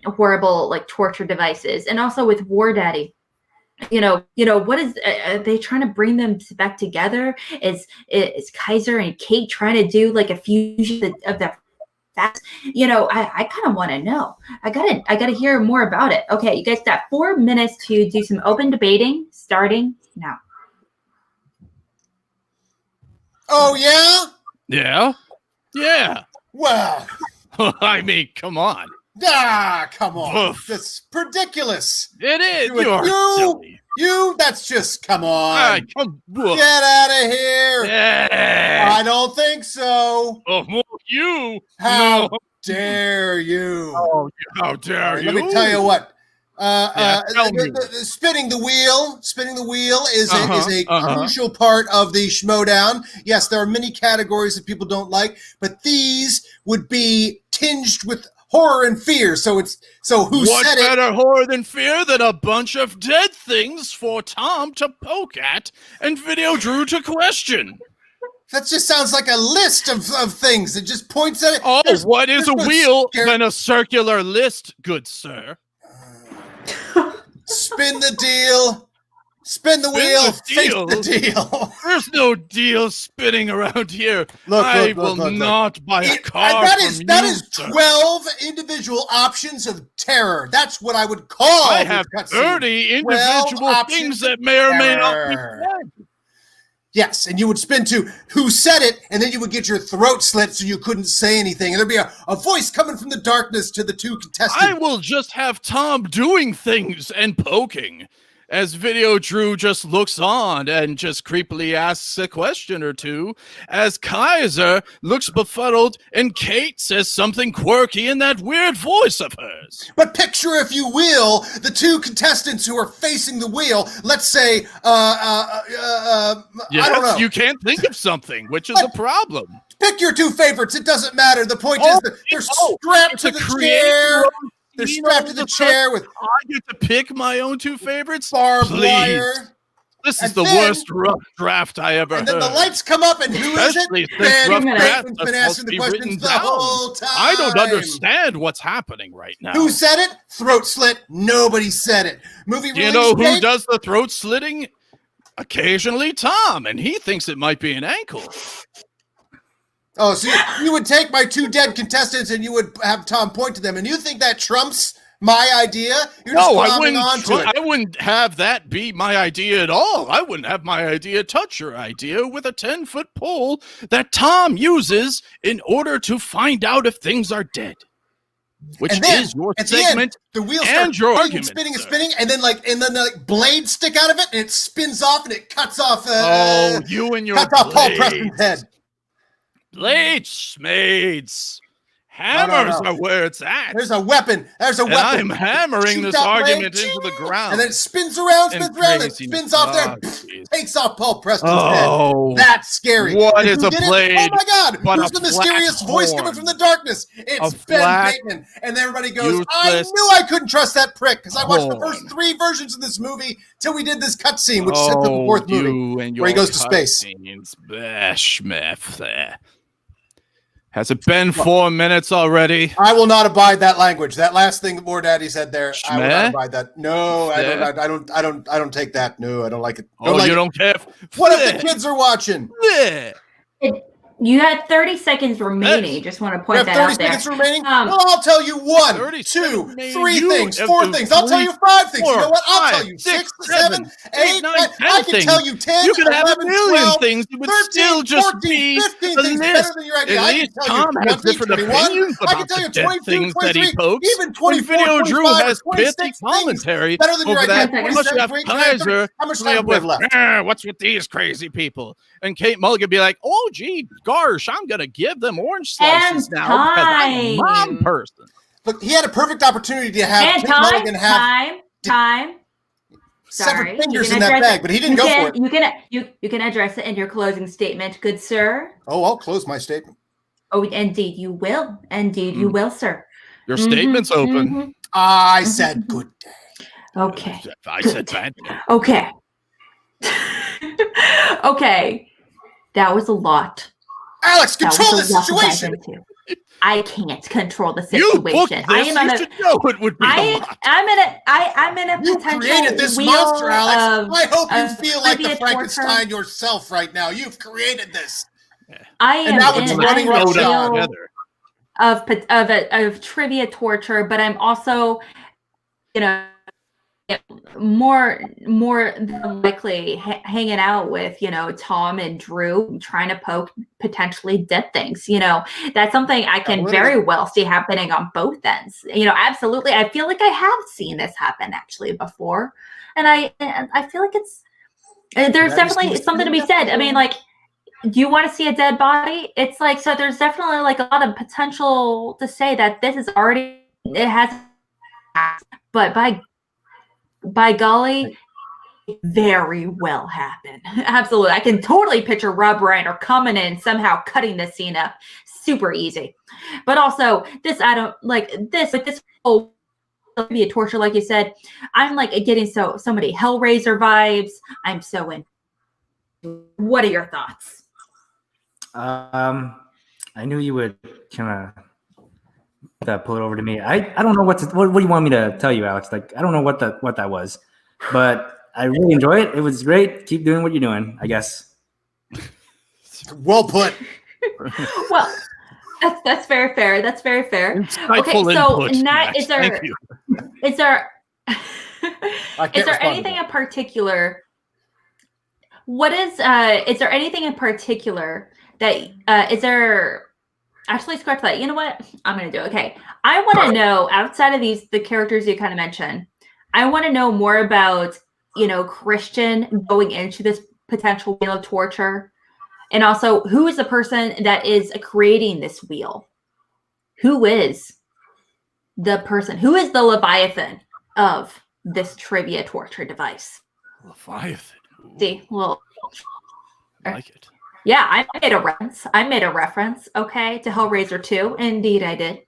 Speaker 1: horrible like torture devices, and also with War Daddy. What is? Are they trying to bring them back together? Is Kaiser and Kate trying to do like a fusion of the facts? I kind of want to know. I gotta hear more about it. Okay, you guys got 4 minutes to do some open debating, starting now.
Speaker 3: Oh yeah?
Speaker 4: Yeah.
Speaker 3: Well.
Speaker 4: I mean, come on.
Speaker 3: Come on. That's ridiculous.
Speaker 4: It is.
Speaker 3: You're
Speaker 4: silly.
Speaker 3: That's just, come on. Get out of here.
Speaker 4: Yeah.
Speaker 3: I don't think so.
Speaker 4: Oh, you.
Speaker 3: How dare you?
Speaker 4: Oh, how dare you?
Speaker 3: Let me tell you what.
Speaker 4: Tell me.
Speaker 3: Spinning the wheel is a crucial part of the Schmoedown. Yes, there are many categories that people don't like, but these would be tinged with horror and fear. What better
Speaker 4: horror than fear than a bunch of dead things for Tom to poke at and Video Drew to question?
Speaker 3: That just sounds like a list of things. It just points at it.
Speaker 4: Oh, what is a wheel than a circular list, good sir?
Speaker 3: Spin the deal. Spin the wheel. Face the deal.
Speaker 4: There's no deal spinning around here.
Speaker 3: Look,
Speaker 4: I will not buy a car.
Speaker 3: That is 12 individual options of terror. That's what I would call.
Speaker 4: I have 30 individual things that may or may not be said.
Speaker 3: Yes, and you would spin to who said it, and then you would get your throat slit so you couldn't say anything. And there'd be a voice coming from the darkness to the 2 contestants.
Speaker 4: I will just have Tom doing things and poking. as Video Drew just looks on and just creepily asks a question or two, as Kaiser looks befuddled and Kate says something quirky in that weird voice of hers.
Speaker 3: But picture, if you will, the two contestants who are facing the wheel. Let's say, I don't know.
Speaker 4: You can't think of something, which is a problem.
Speaker 3: Pick your two favorites. It doesn't matter. The point is that they're strapped to the chair. They're strapped to the chair with.
Speaker 4: I get to pick my own two favorites.
Speaker 3: Barbed wire.
Speaker 4: This is the worst rough draft I ever heard.
Speaker 3: And then the lights come up, and who is it? Ben Bateman's been asking the questions the whole time.
Speaker 4: I don't understand what's happening right now.
Speaker 3: Who said it? Throat slit. Nobody said it. Movie release
Speaker 4: you know who
Speaker 3: date?
Speaker 4: does the throat slitting? Occasionally, Tom, and he thinks it might be an ankle.
Speaker 3: Oh, so you would take my two dead contestants and you would have Tom point to them, and you think that trumps my idea? You're just glomming onto it.
Speaker 4: I wouldn't have that be my idea at all. I wouldn't have my idea touch your idea with a 10-foot pole that Tom uses in order to find out if things are dead. Which is your segment
Speaker 3: the wheel
Speaker 4: and your argument,
Speaker 3: spinning, and then blades stick out of it, and it spins off, and it cuts off.
Speaker 4: You and your
Speaker 3: cuts off Paul Preston's head.
Speaker 4: Blades, Schmoebates. Hammers are where it's at.
Speaker 3: There's a weapon. There's a weapon.
Speaker 4: I'm hammering this argument into the ground.
Speaker 3: And then it spins around, and spins off there, takes off Paul Preston's head. That's scary.
Speaker 4: What is a blade?
Speaker 3: Oh my God! Who's the mysterious voice coming from the darkness? It's Ben Bateman. And everybody goes, I knew I couldn't trust that prick, because I watched the first 3 versions of this movie till we did this cutscene, which set up the 4th movie, where he goes to space.
Speaker 4: Has it been 4 minutes already?
Speaker 3: I will not abide that language. That last thing that More Daddy said there, I will not abide that. No, I don't take that. No, I don't like it.
Speaker 4: You don't care?
Speaker 3: What if the kids are watching?
Speaker 1: You had 30 seconds remaining. Just want to point that out there.
Speaker 3: 30 seconds remaining? Well, I'll tell you 1, 2, 3 things, 4 things. I'll tell you 5 things. You know what? I'll tell you 6, 7, 8, 9. I can tell you 10,
Speaker 4: you could
Speaker 3: 11,
Speaker 4: have a million
Speaker 3: 12,
Speaker 4: things. It would
Speaker 3: 13,
Speaker 4: still just
Speaker 3: 14,
Speaker 4: be
Speaker 3: 15 things better than your idea. I can tell you 20, 21. I can tell you 22, 23, even 24,
Speaker 4: Video Drew
Speaker 3: 25,
Speaker 4: has
Speaker 3: 26
Speaker 4: pithy commentary
Speaker 3: better than your
Speaker 4: over
Speaker 3: idea.
Speaker 4: that. Unless you have Kaiser
Speaker 3: how much time do we have left?
Speaker 4: What's with these crazy people? And Kate Mulligan be like, oh, gee, gosh, I'm going to give them orange slices now because I'm a mom person.
Speaker 3: Look, he had a perfect opportunity to have Kate Mulligan have
Speaker 1: time.
Speaker 3: Several fingers in that bag, but he didn't go for it.
Speaker 1: You can address it in your closing statement, good sir.
Speaker 3: Oh, I'll close my statement.
Speaker 1: Oh, indeed you will. Indeed you will, sir.
Speaker 4: Your statement's open.
Speaker 3: I said good day.
Speaker 1: Okay.
Speaker 4: I said bad day.
Speaker 1: Okay. Okay. That was a lot.
Speaker 3: Alex, control the situation.
Speaker 1: I can't control the situation.
Speaker 4: You should know it would be a lot.
Speaker 1: I'm in a potential.
Speaker 3: You created this monster, Alex. I hope you feel like the Frankenstein yourself right now. You've created this.
Speaker 1: I am
Speaker 3: and now it's running
Speaker 1: together of trivia torture, but I'm also, more than likely hanging out with Tom and Drew, trying to poke potentially dead things. That's something I can very well see happening on both ends. Absolutely. I feel like I have seen this happen actually before, and I feel like there's definitely something to be said. I mean, like, do you want to see a dead body? It's like, so there's definitely like a lot of potential to say that this is already, it has, but by golly, very well happen. Absolutely. I can totally picture Rob Reiner coming in, somehow cutting this scene up. Super easy. But also, this, I don't like this, with this whole be a torture, like you said. I'm like getting so many Hellraiser vibes. I'm so in. What are your thoughts?
Speaker 2: I knew you would kind of pull it over to me. I don't know what do you want me to tell you, Alex? Like, I don't know what that was, but I really enjoy it. It was great. Keep doing what you're doing, I guess.
Speaker 3: Well put.
Speaker 1: Well, that's very fair. That's very fair.
Speaker 4: Insightful
Speaker 1: okay, so
Speaker 4: input,
Speaker 1: now is there anything
Speaker 3: to
Speaker 1: in particular? What is there anything in particular that is there? Actually, scratch that. You know what? I'm going to do. Okay. I want to know, outside of the characters you kind of mentioned, I want to know more about Christian going into this potential wheel of torture? And also, who is the person that is creating this wheel? Who is the person? Who is the Leviathan of this trivia torture device?
Speaker 4: Leviathan. Ooh,
Speaker 1: See, well,
Speaker 4: I like it.
Speaker 1: yeah, I made a reference, okay, to Hellraiser 2. Indeed, I did.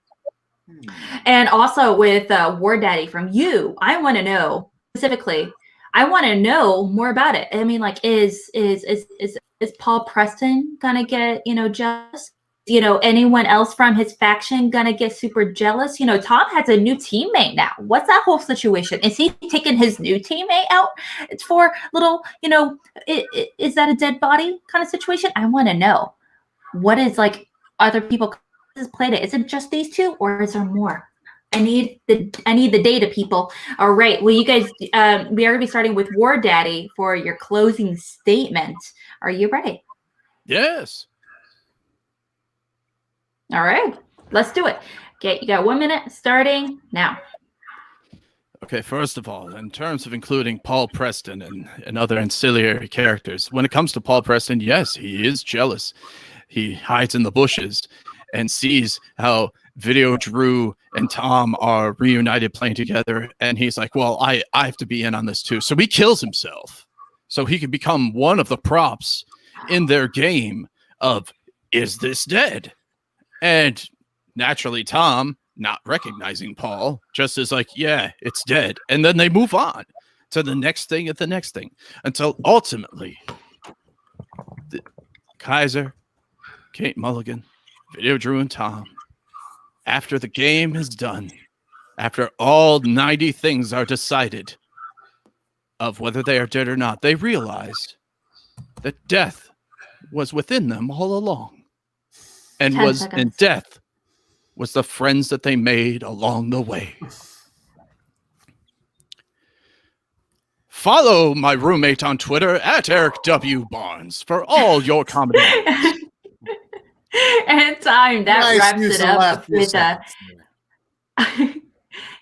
Speaker 1: And also with War Daddy from you, I want to know specifically. I want to know more about it. I mean, like, is Paul Preston gonna get jealous? Anyone else from his faction gonna get super jealous? Tom has a new teammate now. What's that whole situation? Is he taking his new teammate out? It's for little, is that a dead body kind of situation? I want to know. What is like other people played it? Is it just these two, or is there more? I need the data, people. All right. Well, you guys, we are gonna be starting with War Daddy for your closing statement. Are you ready?
Speaker 4: Yes.
Speaker 1: All right. Let's do it. Okay, you got 1 minute starting now.
Speaker 4: Okay, first of all, in terms of including Paul Preston and other ancillary characters, when it comes to Paul Preston, yes, he is jealous. He hides in the bushes and sees how Video Drew and Tom are reunited playing together, and he's like, well, I have to be in on this too. So he kills himself so he can become one of the props in their game of, is this dead? And naturally, Tom, not recognizing Paul, just is like, yeah, it's dead. And then they move on to the next thing and the next thing until ultimately Kaiser, Kate Mulligan, Video Drew, and Tom, after the game is done, after all 90 things are decided of whether they are dead or not, they realize that death was within them all along. And in death was the friends that they made along the way. Follow my roommate on Twitter at Eric W. Barnes for all your comedy.
Speaker 1: And time that
Speaker 3: Nice
Speaker 1: wraps
Speaker 3: use
Speaker 1: it
Speaker 3: of
Speaker 1: up with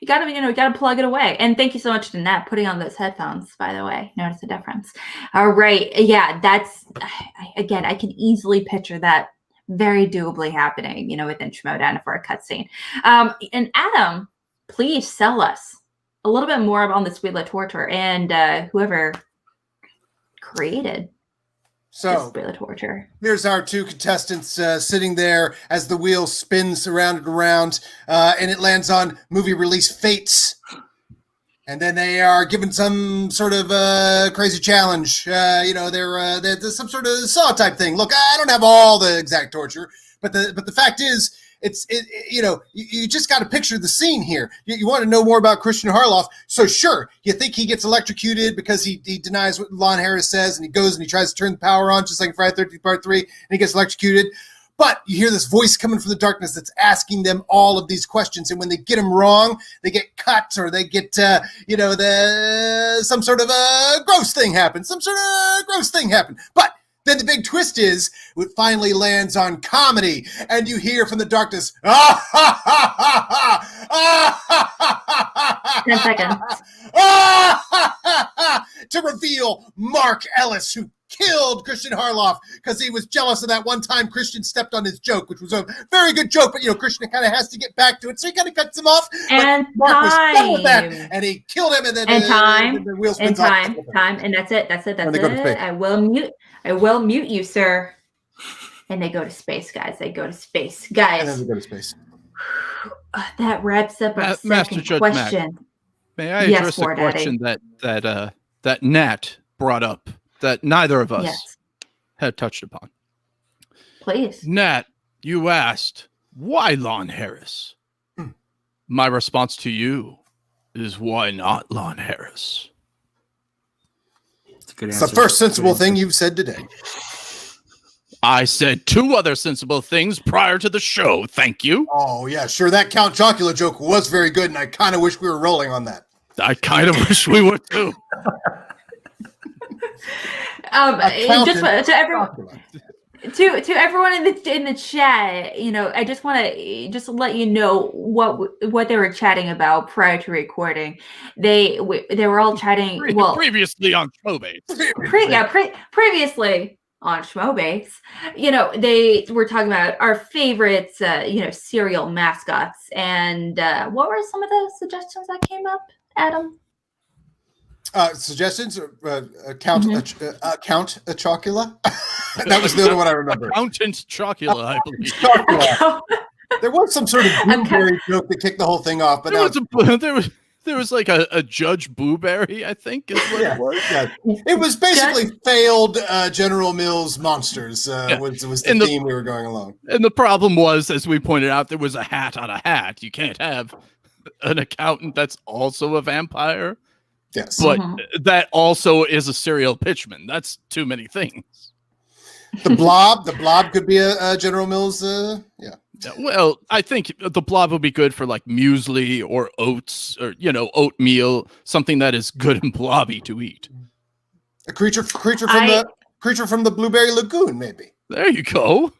Speaker 1: you gotta plug it away. And thank you so much to Nat putting on those headphones, by the way. Notice the difference. All right. Yeah, that's again, I can easily picture that very doably happening, within Schmoedown for a cutscene. And Adam, please sell us a little bit more on this Wheel of Torture and whoever created this Wheel of Torture.
Speaker 3: Here's our two contestants sitting there as the wheel spins around and around, and it lands on movie release fates. And then they are given some sort of crazy challenge. They're some sort of Saw type thing. Look, I don't have all the exact torture, but the fact is, you just got to picture the scene here. You want to know more about Christian Harloff. So sure, you think he gets electrocuted because he denies what Lon Harris says, and he goes and he tries to turn the power on, just like in Friday the 13th Part 3, and he gets electrocuted. But you hear this voice coming from the darkness that's asking them all of these questions. And when they get them wrong, they get cut, or they get, some sort of gross thing happens. But then the big twist is, it finally lands on comedy. And you hear from the darkness,
Speaker 1: 10 seconds.
Speaker 3: to reveal Mark Ellis, who killed Christian Harloff because he was jealous of that one time Christian stepped on his joke, which was a very good joke, but Christian kind of has to get back to it, so he kind of cuts him off.
Speaker 1: And
Speaker 3: Mark was done with that, and he killed him, and then the wheel spins off.
Speaker 1: Time, and that's it. I will mute you, sir. And they go to space, guys. And then they go to space. That wraps up our second question.
Speaker 4: Mac, may I address the question that Nat brought up that neither of us had touched upon?
Speaker 1: Please.
Speaker 4: Nat, you asked, why Lon Harris? My response to you is, why not Lon Harris?
Speaker 3: It's the first sensible thing you've said today.
Speaker 4: I said two other sensible things prior to the show. Thank you.
Speaker 3: Oh, yeah, sure. That Count Chocula joke was very good, and I kind of wish we were rolling on that.
Speaker 4: I kind of wish we were too.
Speaker 1: Just to everyone. To everyone in the chat, I just want to just let you know what they were chatting about prior to recording. They were all chatting. Well,
Speaker 4: previously on Schmoebates.
Speaker 1: Previously on Schmoebates, they were talking about our favorite, cereal mascots, and what were some of the suggestions that came up, Adam?
Speaker 3: Suggestions? Count a Chocula? That was the other one I remember.
Speaker 4: Accountant Chocula, I believe.
Speaker 3: Chocula. There was some sort of blueberry joke that kicked the whole thing off, but
Speaker 4: there was like a Judge Blueberry, I think, is what it was.
Speaker 3: Yeah. It was basically failed General Mills monsters. Was the theme we were going along.
Speaker 4: And the problem was, as we pointed out, there was a hat on a hat. You can't have an accountant that's also a vampire.
Speaker 3: Yes,
Speaker 4: but that also is a serial pitchman. That's too many things.
Speaker 3: The Blob could be a General Mills. Yeah.
Speaker 4: Well, I think the Blob would be good for like muesli or oats or oatmeal, something that is good and blobby to eat.
Speaker 3: A creature from the Blueberry Lagoon, maybe.
Speaker 4: There you go.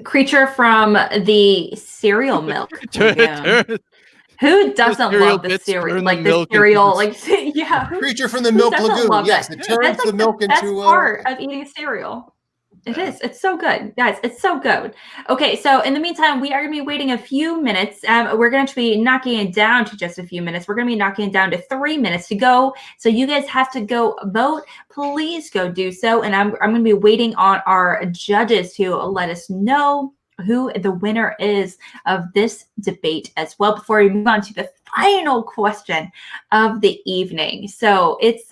Speaker 1: Creature from the cereal milk. Yeah. Who doesn't love the cereal? Like the cereal, yeah.
Speaker 3: Creature from the Milk Lagoon. Yes, it turns the milk into.
Speaker 1: That's part of eating cereal. It is. It's so good, guys. It's so good. Okay, so in the meantime, we are going to be waiting a few minutes. We're going to be knocking it down to just a few minutes. We're going to be knocking it down to 3 minutes to go. So you guys have to go vote. Please go do so. And I'm going to be waiting on our judges to let us know who the winner is of this debate as well before we move on to the final question of the evening. So it's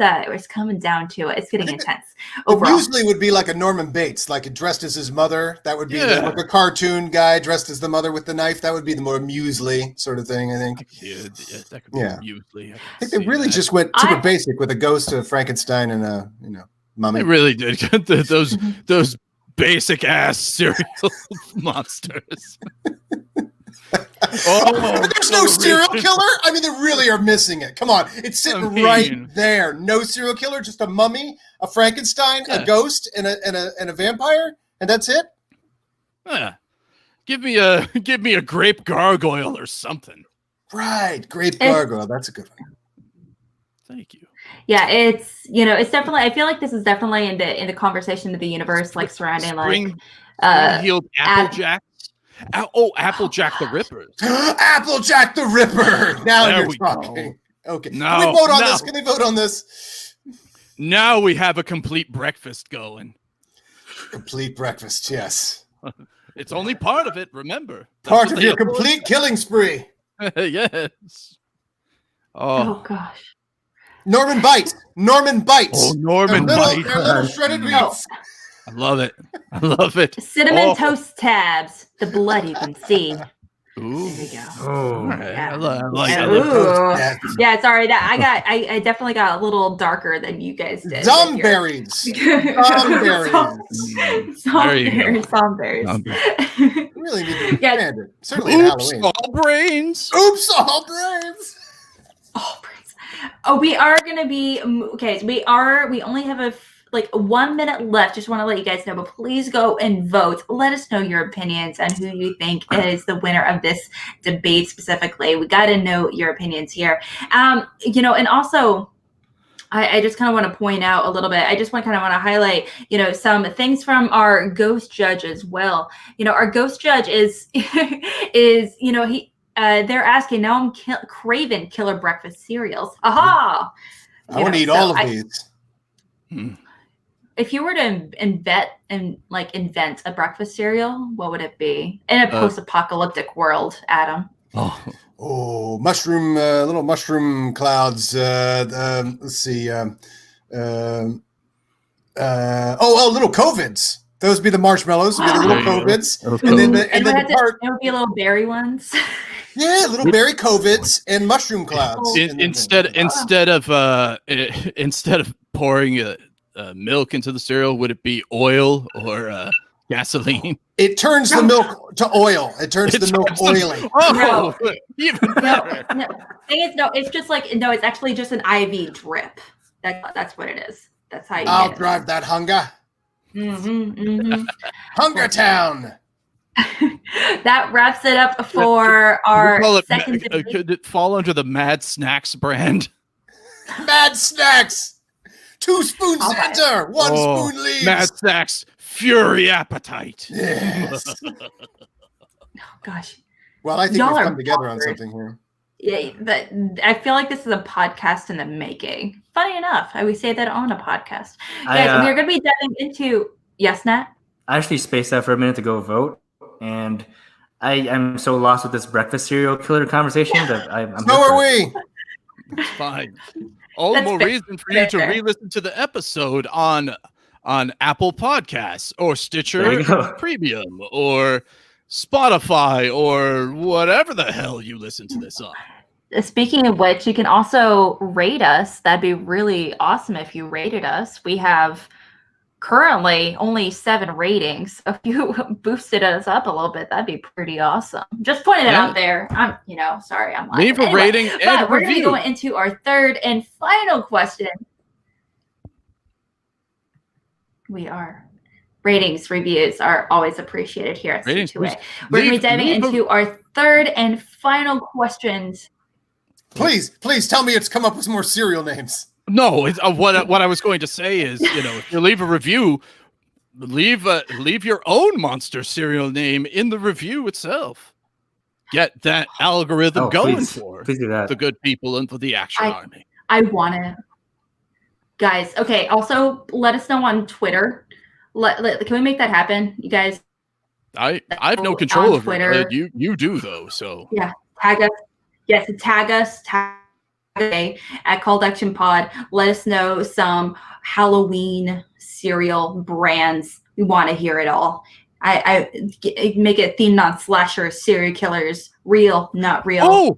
Speaker 1: coming down to it. It's getting intense. Overall.
Speaker 3: Usually would be like a Norman Bates, like dressed as his mother. That would be like a cartoon guy dressed as the mother with the knife. That would be the more muesli sort of thing, I think.
Speaker 4: That could be muesli.
Speaker 3: I think they really just went super basic with a ghost of Frankenstein and a mummy.
Speaker 4: They really did. those basic ass cereal monsters.
Speaker 3: There's no serial killer. I mean, they really are missing it. Come on, it's sitting right there. No serial killer, just a mummy, a Frankenstein, a ghost, and a vampire, and that's it.
Speaker 4: Yeah. Give me a grape gargoyle or something.
Speaker 3: Right, grape gargoyle. That's a good one.
Speaker 4: Thank you.
Speaker 1: Yeah, it's definitely. I feel like this is definitely in the conversation of the universe, like surrounding
Speaker 4: healed Applejack. Applejack the Ripper.
Speaker 3: Applejack the Ripper. Now you're talking. Go. Okay. Can we vote on this? Can they vote on this?
Speaker 4: Now we have a complete breakfast going.
Speaker 3: Complete breakfast, yes.
Speaker 4: It's only part of it. Remember,
Speaker 3: part of your complete killing spree.
Speaker 4: Yes.
Speaker 1: Oh gosh.
Speaker 3: Norman Bites.
Speaker 4: Oh, Norman Bites.
Speaker 3: They're little shredded meats.
Speaker 4: I love it.
Speaker 1: Cinnamon toast tabs. The blood you can see.
Speaker 4: Ooh.
Speaker 1: There we go.
Speaker 3: Oh,
Speaker 1: yeah.
Speaker 4: I like
Speaker 1: it. Yeah, sorry. I definitely got a little darker than you guys did.
Speaker 3: Zomberries.
Speaker 1: Zomberries.
Speaker 3: Really need to expand it. Certainly in Halloween.
Speaker 4: All brains.
Speaker 3: Oops, all brains.
Speaker 1: All brains. Oh, we are going to be okay. We only have 1 minute left. Just want to let you guys know, but please go and vote. Let us know your opinions and who you think is the winner of this debate specifically. We got to know your opinions here. And also, I just kind of want to point out a little bit. I just want to highlight, some things from our ghost judge as well. Our ghost judge is they're asking, now I'm craving killer breakfast cereals. Aha!
Speaker 3: I want to eat all of these.
Speaker 1: If you were to invent a breakfast cereal, what would it be in a post-apocalyptic world, Adam?
Speaker 3: Oh, mushroom, little mushroom clouds. Let's see. Little COVIDs. Those would be the marshmallows. Would be the little COVIDs, and then there
Speaker 1: would be little berry ones.
Speaker 3: Yeah, little berry COVIDs and mushroom clouds.
Speaker 4: Instead of pouring milk into the cereal, would it be oil or gasoline?
Speaker 3: It turns the milk to oil. It turns the milk oily.
Speaker 4: Even better.
Speaker 1: It's actually just an IV drip. That's what it is. That's how you
Speaker 3: I'll drive that hunger. Hunger Town.
Speaker 1: That wraps it up for our second debate.
Speaker 4: Could it fall under the Mad Snacks brand?
Speaker 3: Mad Snacks. 2 spoons enter, 1 spoon leaves.
Speaker 4: Mad Snacks, Fury Appetite.
Speaker 3: Yes.
Speaker 1: Gosh.
Speaker 3: Well, I think
Speaker 1: Y'all
Speaker 3: we've
Speaker 1: are
Speaker 3: come together on
Speaker 1: bonkers.
Speaker 3: something here.
Speaker 1: Yeah, I feel like this is a podcast in the making. Funny enough, I would say that on a podcast. Guys, we are going to be diving into... Yes, Nat?
Speaker 2: I actually spaced out for a minute to go vote, and I'm so lost with this breakfast cereal killer conversation that I'm
Speaker 3: So are we.
Speaker 4: It's fine. All the more reason for you to re-listen to the episode on Apple Podcasts or Stitcher Premium or Spotify or whatever the hell you listen to this on.
Speaker 1: Speaking of which, you can also rate us. That'd be really awesome if you rated us. We have currently only 7 ratings. If you boosted us up a little bit, that'd be pretty awesome. Just pointing it out there. I'm lying.
Speaker 4: Leave a rating and a
Speaker 1: we're going to
Speaker 4: review.
Speaker 1: go into our third and final question. We are. Ratings, reviews are always appreciated here at C2A. We're going to be diving into our third and final questions.
Speaker 3: Please tell me it's come up with more cereal names.
Speaker 4: No, what I was going to say is, if you leave a review, leave your own monster cereal name in the review itself. Get that algorithm going for
Speaker 2: please do that.
Speaker 4: The good people and for the Action Army.
Speaker 1: I want it. Guys, okay, also let us know on Twitter. Can we make that happen, you guys?
Speaker 4: I have no control over
Speaker 1: Twitter.
Speaker 4: it. You do though, so
Speaker 1: yeah. Tag us. Yes, tag us. Tag at Called Action Pod. Let us know some Halloween cereal brands. We want to hear it all. I make it themed on slasher, serial killers, real, not real.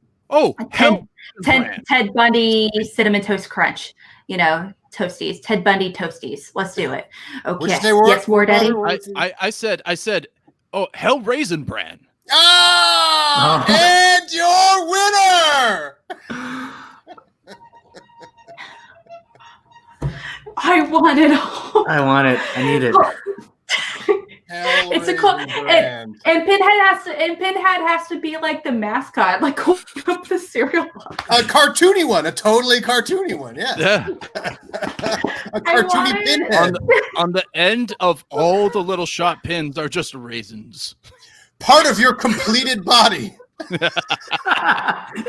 Speaker 1: Ted Bundy Cinnamon Toast Crunch. Toasties. Ted Bundy Toasties. Let's do it. Okay. Yes, War Daddy.
Speaker 4: I said, oh, Hell Raisin Bran.
Speaker 3: And your winner.
Speaker 1: I want it all.
Speaker 2: I want it. I need it.
Speaker 1: It's a cool and Pinhead has to be like the mascot, like holding up the cereal box.
Speaker 3: A cartoony one, a totally cartoony one, yes.
Speaker 4: Yeah.
Speaker 3: A cartoony Pinhead.
Speaker 4: On the end of all the little shot pins are just raisins.
Speaker 3: Part of your completed body.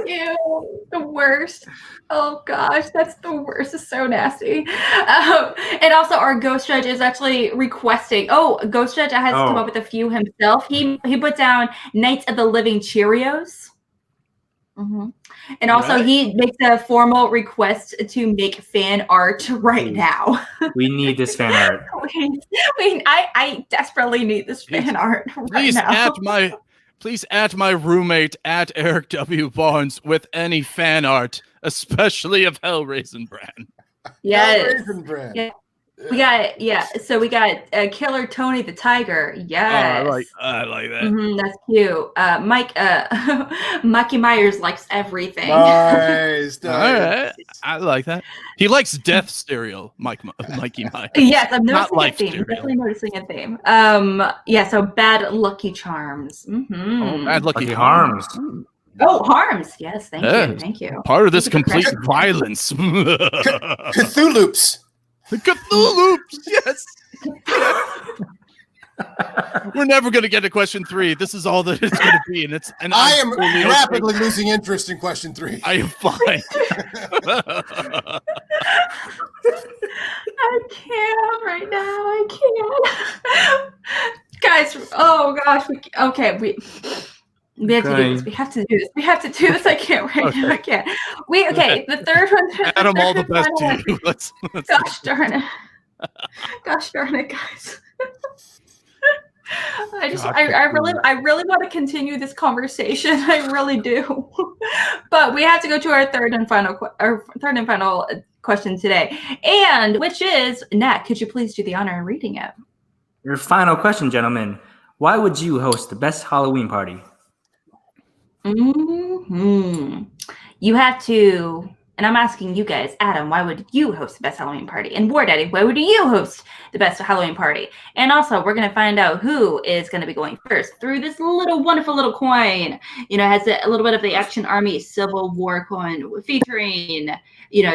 Speaker 1: Ew, the worst. Oh gosh, that's the worst. It's so nasty. And also our Ghost Judge is actually requesting. Ghost Judge has come up with a few himself. He put down Knights of the Living Cheerios. Mm-hmm. And also he makes a formal request to make fan art right now.
Speaker 2: We need this fan art.
Speaker 1: I desperately need this fan art right now.
Speaker 4: Please add my roommate at Eric W. Barnes with any fan art, especially of Hell Raisin Bran.
Speaker 1: Yes.
Speaker 3: Raisin Bran.
Speaker 1: Yeah. We got Killer Tony the Tiger. Yes.
Speaker 4: Oh, I like that.
Speaker 1: Mm-hmm, that's cute. Mikey Myers likes everything.
Speaker 3: Nice.
Speaker 4: All right. I like that. He likes death cereal, Mikey Myers.
Speaker 1: Yes, I'm
Speaker 4: Not
Speaker 1: noticing
Speaker 4: life
Speaker 1: a theme.
Speaker 4: cereal.
Speaker 1: Definitely noticing a theme. So Bad Lucky Charms. Mm-hmm.
Speaker 4: Oh, Bad Lucky
Speaker 2: Harms.
Speaker 1: Oh, Harms. Yes, thank you.
Speaker 4: Part of this complete violence.
Speaker 3: Cthulhu's.
Speaker 4: The Cthulhu's, yes. We're never going to get to question 3. This is all that it's going to be, and
Speaker 3: I am rapidly losing interest in question 3.
Speaker 4: I am fine.
Speaker 1: I can't right now. I can't. Guys, oh gosh. We have to do this. We have to do this. We have to do this. I can't right now. I can't. The third one.
Speaker 4: Adam, all the best to you. Let's
Speaker 1: Gosh darn it. Gosh darn it, guys. I really want to continue this conversation. I really do. But we have to go to our third and final question today. And which is, Nat, could you please do the honor of reading it?
Speaker 2: Your final question, gentlemen. Why would you host the best Halloween party?
Speaker 1: Mm-hmm. You have to And I'm asking you guys, Adam, why would you host the best Halloween party? And War Daddy, why would you host the best Halloween party? And also, we're going to find out who is going to be going first through this little wonderful little coin. It has a little bit of the Action Army Civil War coin featuring,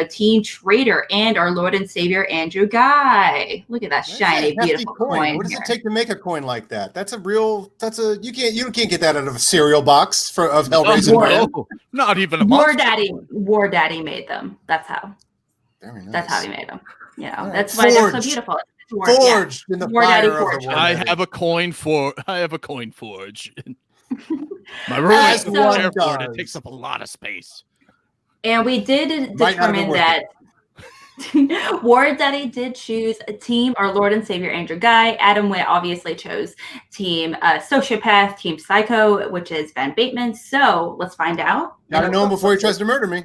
Speaker 1: Team Traitor and our Lord and Savior Andrew Guy. Look at that shiny, beautiful coin.
Speaker 3: What does it take to make a coin like that? You can't get that out of a cereal box of Hellraiser.
Speaker 4: No, not even a
Speaker 1: War Daddy made them. That's how.
Speaker 3: Very nice.
Speaker 1: That's how he made them.
Speaker 3: Right.
Speaker 1: That's why they're so beautiful.
Speaker 3: Forged in the fire of the War
Speaker 4: I
Speaker 3: Daddy.
Speaker 4: have a coin forge. My room is airport. It takes up a lot of space.
Speaker 1: And we did determine that War Daddy did choose a team, our Lord and Savior Andrew Guy. Adam Witt obviously chose team Sociopath, team Psycho, which is Ben Bateman. So let's find out.
Speaker 3: Gotta know him before he tries to murder me.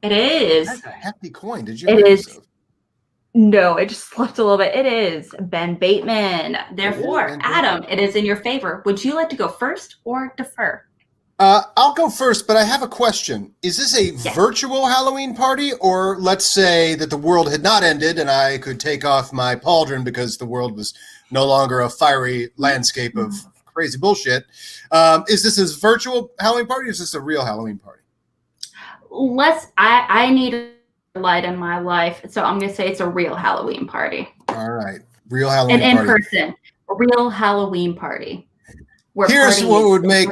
Speaker 1: It is.
Speaker 3: That's a hefty coin. Did you?
Speaker 1: It is. No, it just slipped a little bit. It is Ben Bateman. Therefore, Adam, it is in your favor. Would you like to go first or defer?
Speaker 3: I'll go first, but I have a question. Is this a virtual Halloween party, or let's say that the world had not ended and I could take off my pauldron because the world was no longer a fiery landscape of crazy bullshit? Is this a virtual Halloween party, or is this a real Halloween party?
Speaker 1: I need a light in my life, so I'm going to say it's a real Halloween party.
Speaker 3: All right. Real Halloween party.
Speaker 1: And in person. A real Halloween party.
Speaker 3: Here's what would make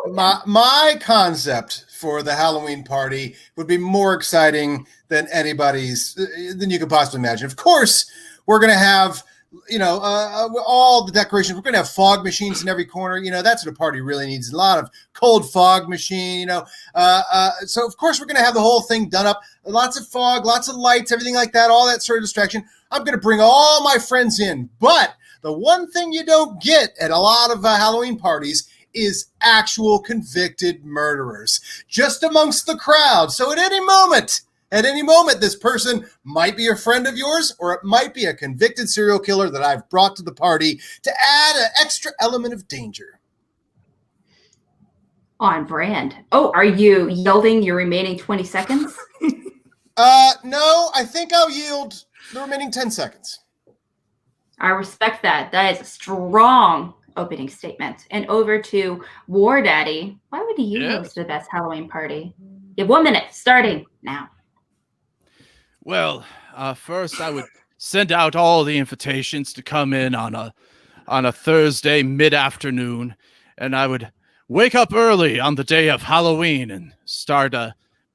Speaker 3: my concept for the Halloween party would be more exciting than than you could possibly imagine. Of course, we're going to have, all the decorations. We're going to have fog machines in every corner. That's what a party really needs. A lot of cold fog machine, So, of course, we're going to have the whole thing done up. Lots of fog, lots of lights, everything like that, all that sort of distraction. I'm going to bring all my friends in. But the one thing you don't get at a lot of Halloween parties is actual convicted murderers just amongst the crowd. So at any moment, this person might be a friend of yours, or it might be a convicted serial killer that I've brought to the party to add an extra element of danger.
Speaker 1: On brand. Oh, are you yielding your remaining 20 seconds?
Speaker 3: No, I think I'll yield the remaining 10 seconds.
Speaker 1: I respect that. That is a strong opening statement. And over to War Daddy. Why would you host the best Halloween party? You have 1 minute, starting now.
Speaker 4: Well, first I would send out all the invitations to come in on a Thursday mid-afternoon, and I would wake up early on the day of Halloween and start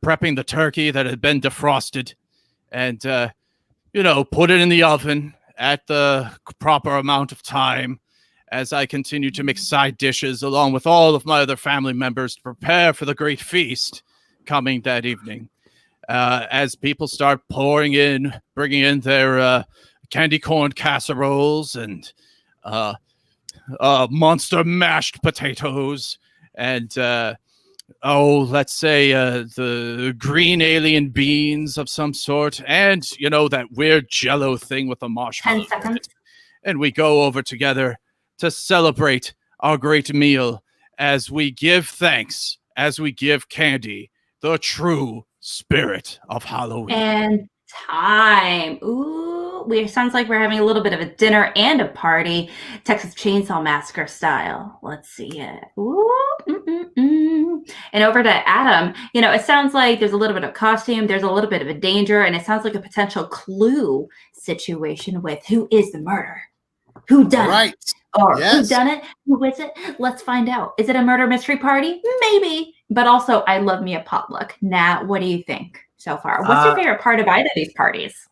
Speaker 4: prepping the turkey that had been defrosted, and put it in the oven at the proper amount of time as I continue to make side dishes along with all of my other family members to prepare for the great feast coming that evening. As people start bringing in their candy corn casseroles and monster mashed potatoes and let's say the green alien beans of some sort, and that weird Jello thing with the marshmallow.
Speaker 1: 10 seconds.
Speaker 4: And we go over together to celebrate our great meal as we give thanks, as we give candy, the true spirit of Halloween.
Speaker 1: And time. Ooh, sounds like we're having a little bit of a dinner and a party, Texas Chainsaw Massacre style. Let's see it. Ooh, And over to Adam. It sounds like there's a little bit of costume, there's a little bit of a danger, and it sounds like a potential clue situation with who is the murderer, who done it, or who done it, who is it? Let's find out. Is it a murder mystery party? Maybe. But also, I love me a potluck. Nat, what do you think so far? What's your favorite part of either of these parties?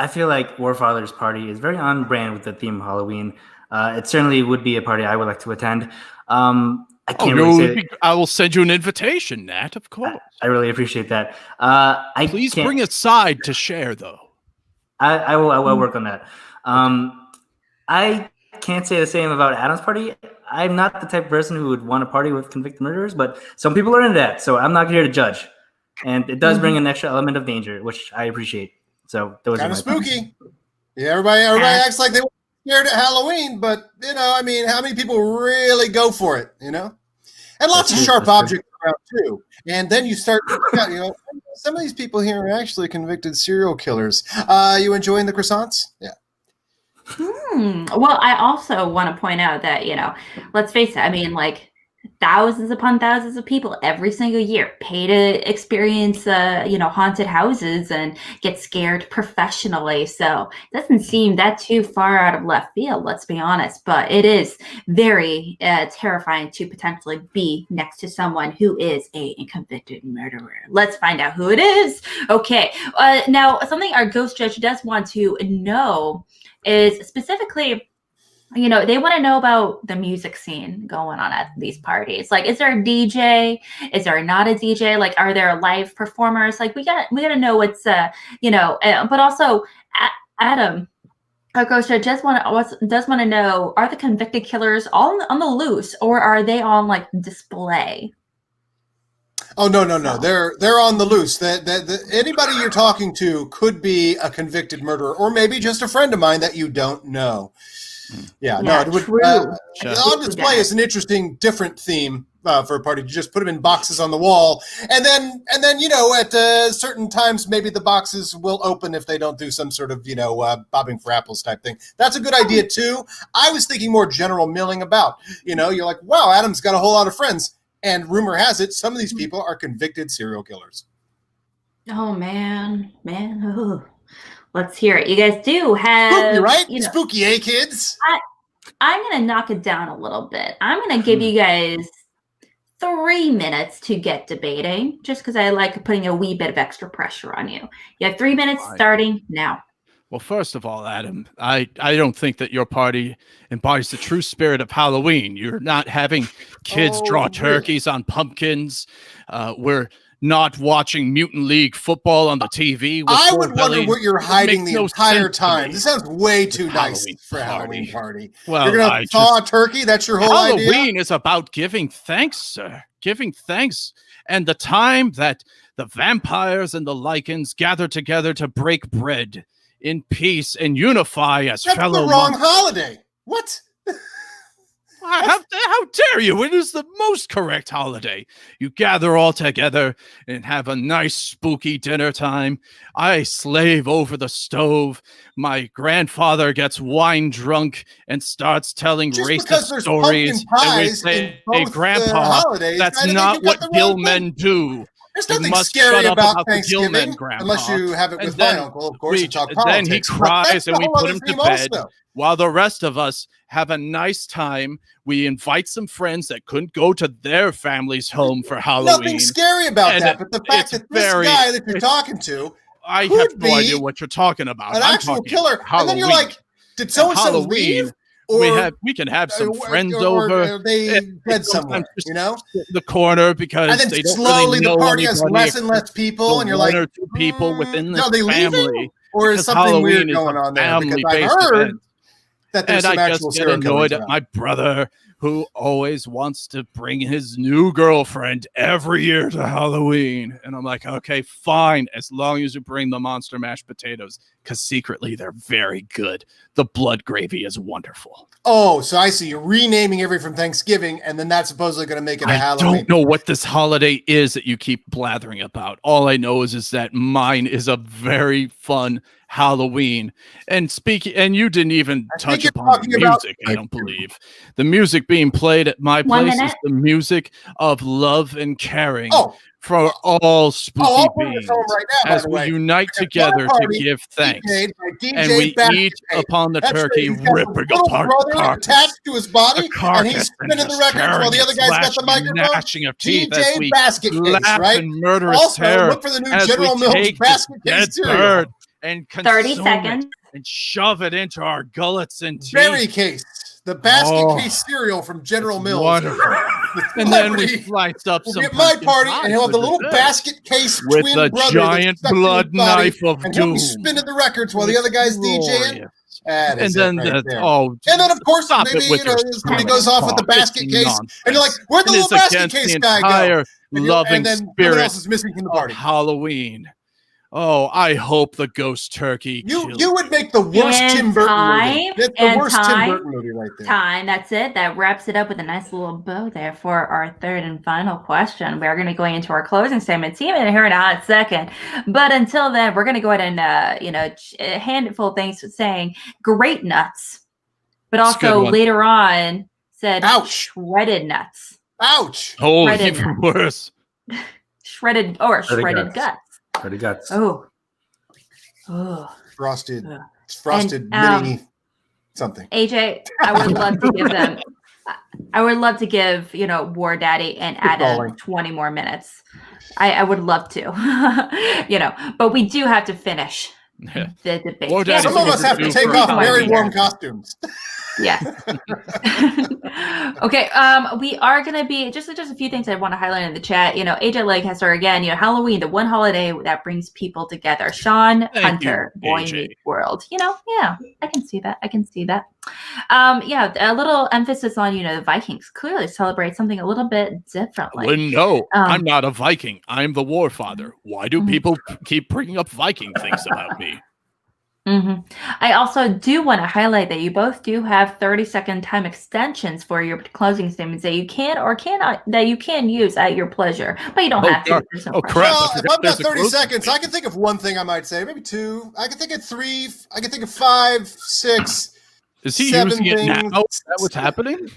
Speaker 2: I feel like Warfather's party is very on brand with the theme of Halloween. It certainly would be a party I would like to attend. I can't really say
Speaker 4: I will send you an invitation, Nat, of course.
Speaker 2: I really appreciate that.
Speaker 4: Please bring a side to share, though.
Speaker 2: I will work on that. I can't say the same about Adam's party. I'm not the type of person who would want to party with convicted murderers, but some people are into that, so I'm not here to judge. And it does bring an extra element of danger, which I appreciate. So those
Speaker 3: kind
Speaker 2: are
Speaker 3: of spooky. Yeah, everybody acts like they were scared at Halloween, but how many people really go for it? And lots of sharp objects around too. And then you start, some of these people here are actually convicted serial killers. You enjoying the croissants? Yeah.
Speaker 1: Well, I also want to point out that, let's face it, I mean, like thousands upon thousands of people every single year pay to experience, haunted houses and get scared professionally. So it doesn't seem that too far out of left field, let's be honest. But it is very terrifying to potentially be next to someone who is a convicted murderer. Let's find out who it is. Okay. Now, something our ghost judge does want to know is specifically, they want to know about the music scene going on at these parties. Like, is there a DJ? Is there not a DJ? Like, are there live performers? Like, we gotta know what's, but also Adam, our ghost judge does want to know, are the convicted killers all on the loose, or are they on like display?
Speaker 3: Oh, no. They're on the loose. Anybody you're talking to could be a convicted murderer, or maybe just a friend of mine that you don't know. Yeah, no, it would. On display is an interesting, different theme for a party. You just put them in boxes on the wall, and then at certain times, maybe the boxes will open if they don't do some sort of bobbing for apples type thing. That's a good idea too. I was thinking more general milling about. You're like, wow, Adam's got a whole lot of friends. And rumor has it, some of these people are convicted serial killers.
Speaker 1: Oh, man. Oh. Let's hear it. You guys do have...
Speaker 3: Spooky, right? Spooky, eh, kids?
Speaker 1: I'm going to knock it down a little bit. I'm going to give you guys 3 minutes to get debating, just because I like putting a wee bit of extra pressure on you. You have 3 minutes starting now.
Speaker 4: Well, first of all, Adam, I don't think that your party embodies the true spirit of Halloween. You're not having kids draw turkeys on pumpkins. We're not watching Mutant League football on the TV.
Speaker 3: I would wonder what you're hiding the entire time. This sounds way too nice for a Halloween party. Well, you're going to thaw a turkey? That's your whole idea?
Speaker 4: Halloween is about giving thanks, sir. Giving thanks. And the time that the vampires and the lichens gather together to break bread in peace and unify as fellow.
Speaker 3: That's the wrong holiday. What?
Speaker 4: How dare you? It is the most correct holiday. You gather all together and have a nice spooky dinner time. I slave over the stove. My grandfather gets wine drunk and starts telling racist stories. And we say, hey, Grandpa, that's not what Gill men do.
Speaker 3: There's nothing scary about Thanksgiving, unless you have it with my uncle, of course, and talk politics.
Speaker 4: Then he cries and we put him to bed, while the rest of us have a nice time. We invite some friends that couldn't go to their family's home for Halloween.
Speaker 3: Nothing scary about that, but the fact that this guy that you're talking to,
Speaker 4: I have no idea what you're talking about.
Speaker 3: An actual killer, and then you're like, did so-and-so leave? Or
Speaker 4: we can have some friends over.
Speaker 3: They dead somewhere,
Speaker 4: the corner, because
Speaker 3: and then
Speaker 4: they don't
Speaker 3: slowly
Speaker 4: really know
Speaker 3: the party has less and less people, and you're like,
Speaker 4: 1 or 2 people within the
Speaker 3: family, or is something
Speaker 4: Halloween
Speaker 3: weird going on there? Because I heard that there's some actual serial killers.
Speaker 4: I just get annoyed at my brother, who always wants to bring his new girlfriend every year to Halloween. And I'm like, okay, fine, as long as you bring the monster mashed potatoes, because secretly they're very good. The blood gravy is wonderful.
Speaker 3: Oh, so I see. You're renaming everything from Thanksgiving, and then that's supposedly going to make it a Halloween.
Speaker 4: I don't know what this holiday is that you keep blathering about. All I know is that mine is a very fun Halloween. And you didn't even touch upon the music, I don't believe. The music being played at my place is the music of love and caring for all spooky beings, as we unite together to give thanks. And we eat upon the turkey, ripping apart the carcass
Speaker 3: attached to his body, and he's spinning the records while the other guy's got the microphone.
Speaker 4: Gnashing of teeth as we
Speaker 3: basket case, right?
Speaker 4: And murderous
Speaker 3: also,
Speaker 4: terror
Speaker 3: look for the new General Mills basket case cereal.
Speaker 1: And 30 seconds
Speaker 4: and shove it into our gullets and teeth.
Speaker 3: Berry case, the basket case cereal from General Mills.
Speaker 4: And then we sliced up some.
Speaker 3: At my party, and he'll have the little basket case
Speaker 4: with a giant blood knife of doom.
Speaker 3: And he'll be spinning the records while the other guy's DJing.
Speaker 4: And then
Speaker 3: and then of course maybe he goes off with the basket case, and you're like, where'd the little basket case guy go?
Speaker 4: Loving
Speaker 3: and then
Speaker 4: spirit
Speaker 3: else is missing from the party.
Speaker 4: Halloween. Oh, I hope the ghost turkey.
Speaker 3: You would make the worst
Speaker 1: And
Speaker 3: Tim Burton
Speaker 1: time,
Speaker 3: movie. That's the
Speaker 1: and
Speaker 3: worst Tim
Speaker 1: time,
Speaker 3: Burton movie right there.
Speaker 1: Time. That's it. That wraps it up with a nice little bow there for our third and final question. We're going to be going into our closing statements even here in a hot second. But until then, we're going to go ahead and handful of things saying great nuts, but also later on said shredded nuts.
Speaker 3: Ouch!
Speaker 4: Oh,
Speaker 1: Shredded
Speaker 4: even worse.
Speaker 1: Shredded guts.
Speaker 2: Shredded guts.
Speaker 1: Oh.
Speaker 3: Frosted
Speaker 1: And,
Speaker 3: mini something.
Speaker 1: AJ, I would love to give them. I would love to give War Daddy and Adam 20 more minutes. I would love to, but we do have to finish the debate.
Speaker 3: Some of us have to take off very warm costumes.
Speaker 1: Yeah. Okay. We are going to be just a few things I want to highlight in the chat. AJ Leg has her again. Halloween, the one holiday that brings people together. Sean Hunter, Boy Meets World. Yeah, I can see that. A little emphasis on the Vikings clearly celebrate something a little bit differently.
Speaker 4: Well, no, I'm not a Viking. I'm the Warfather. Why do people keep bringing up Viking things about me?
Speaker 1: Mm-hmm. I also do want to highlight that you both do have 30-second time extensions for your closing statements that you can or cannot use at your pleasure, but you don't have to.
Speaker 4: Crap!
Speaker 3: Well, if I've got 30 seconds, I can think of one thing I might say, maybe two. I can think of three. I can think of 5, 6.
Speaker 4: Is he using it now? Is that what's happening?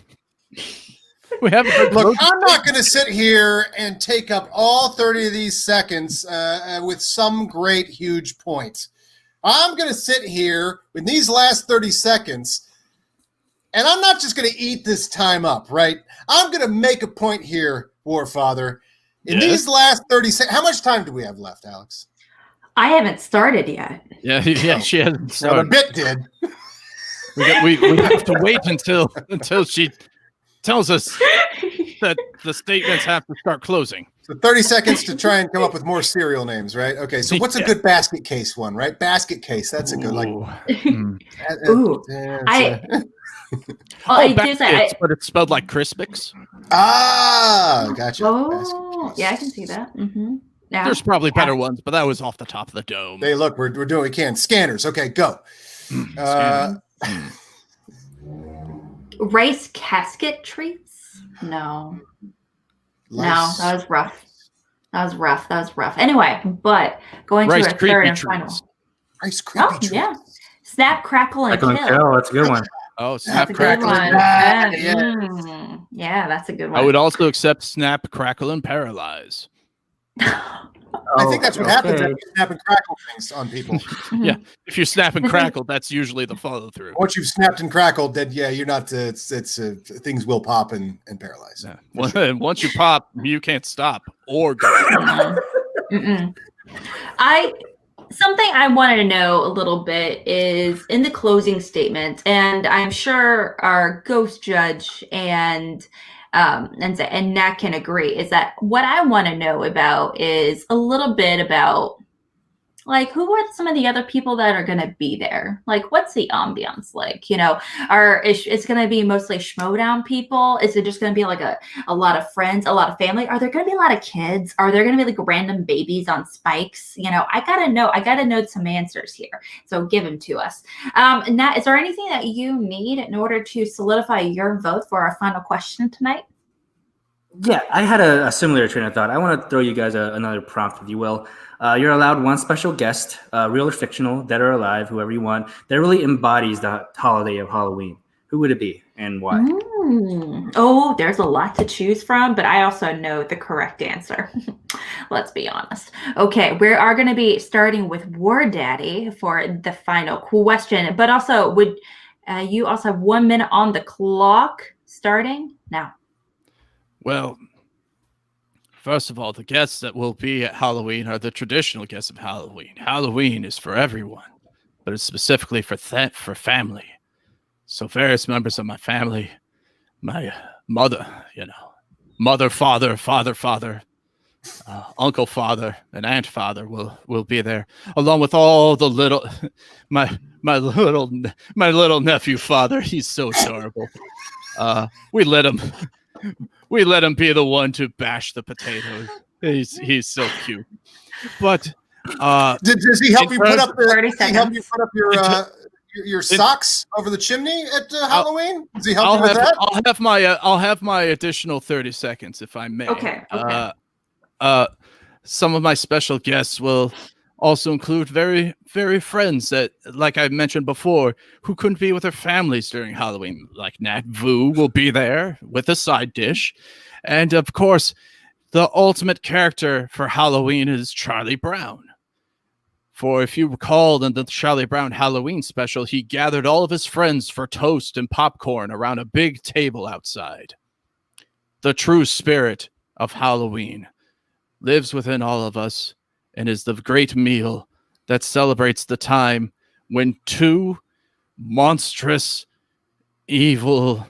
Speaker 4: We haven't.
Speaker 3: Look, I'm not going to sit here and take up all 30 of these seconds with some great huge point. I'm going to sit here with these last 30 seconds, and I'm not just going to eat this time up, right? I'm going to make a point here, Warfather. In these last 30 seconds, how much time do we have left, Alex?
Speaker 1: I haven't started yet.
Speaker 4: Yeah, she hasn't started.
Speaker 3: Well, the bit did.
Speaker 4: We have to wait until she tells us that the statements have to start closing.
Speaker 3: So 30 seconds to try and come up with more cereal names, right? Okay, so what's a good basket case one, right? Basket case, that's a good
Speaker 4: but it's spelled like Crispix.
Speaker 3: Ah, gotcha.
Speaker 1: Oh, yeah, I can see that. Mm-hmm. Yeah.
Speaker 4: There's probably better ones, but that was off the top of the dome.
Speaker 3: Hey, look, we're doing what we can. Scanners, okay, go.
Speaker 1: Rice casket treats? No. No, that was rough. Anyway, but going to a third and final.
Speaker 3: Rice creepy treats.
Speaker 1: Yeah. Snap, crackle, and kill.
Speaker 2: That's a good one.
Speaker 4: Oh, snap, crackle.
Speaker 1: Yeah, that's a good one.
Speaker 4: I would also accept snap, crackle, and paralyze.
Speaker 3: I think that's what happens after you snap and crackle things on people.
Speaker 4: Yeah, if you snap and crackle, that's usually the follow through.
Speaker 3: Once you've snapped and crackled, then you're not. It's things will pop and paralyze.
Speaker 4: Yeah. Once you pop, you can't stop or go.
Speaker 1: Something I wanted to know a little bit is in the closing statement, and I'm sure our ghost judge and Nat can agree, is that what I want to know about is a little bit about, like, who are some of the other people that are going to be there? Like, what's the ambiance like? It's going to be mostly Schmoedown people? Is it just going to be like a lot of friends, a lot of family? Are there going to be a lot of kids? Are there going to be like random babies on spikes? I got to know some answers here. So give them to us. Nat, is there anything that you need in order to solidify your vote for our final question tonight?
Speaker 2: Yeah, I had a similar train of thought. I want to throw you guys another prompt, if you will. You're allowed one special guest, real or fictional, dead or alive, whoever you want, that really embodies the holiday of Halloween. Who would it be and why?
Speaker 1: Oh, there's a lot to choose from, but I also know the correct answer. Let's be honest. Okay, we are going to be starting with War Daddy for the final question, but also would you also have 1 minute on the clock starting now?
Speaker 4: Well, first of all, the guests that will be at Halloween are the traditional guests of Halloween. Halloween is for everyone, but it's specifically for family. So various members of my family, my mother, mother, father, father, uncle, father, and aunt, father will be there, along with all the little, my little nephew, father. He's so adorable. We let him be the one to bash the potatoes. He's so cute. But
Speaker 3: Does he help you put up
Speaker 1: 30
Speaker 3: does he help you
Speaker 1: seconds.
Speaker 3: put up your socks over the chimney at Halloween? Does he help you with that?
Speaker 4: I'll have my additional 30 seconds if I may.
Speaker 1: Okay.
Speaker 4: Some of my special guests will also include very, very friends that, like I mentioned before, who couldn't be with their families during Halloween. Like Nat Vu will be there with a side dish. And of course, the ultimate character for Halloween is Charlie Brown. For if you recall in the Charlie Brown Halloween special, he gathered all of his friends for toast and popcorn around a big table outside. The true spirit of Halloween lives within all of us and is the great meal that celebrates the time when two monstrous, evil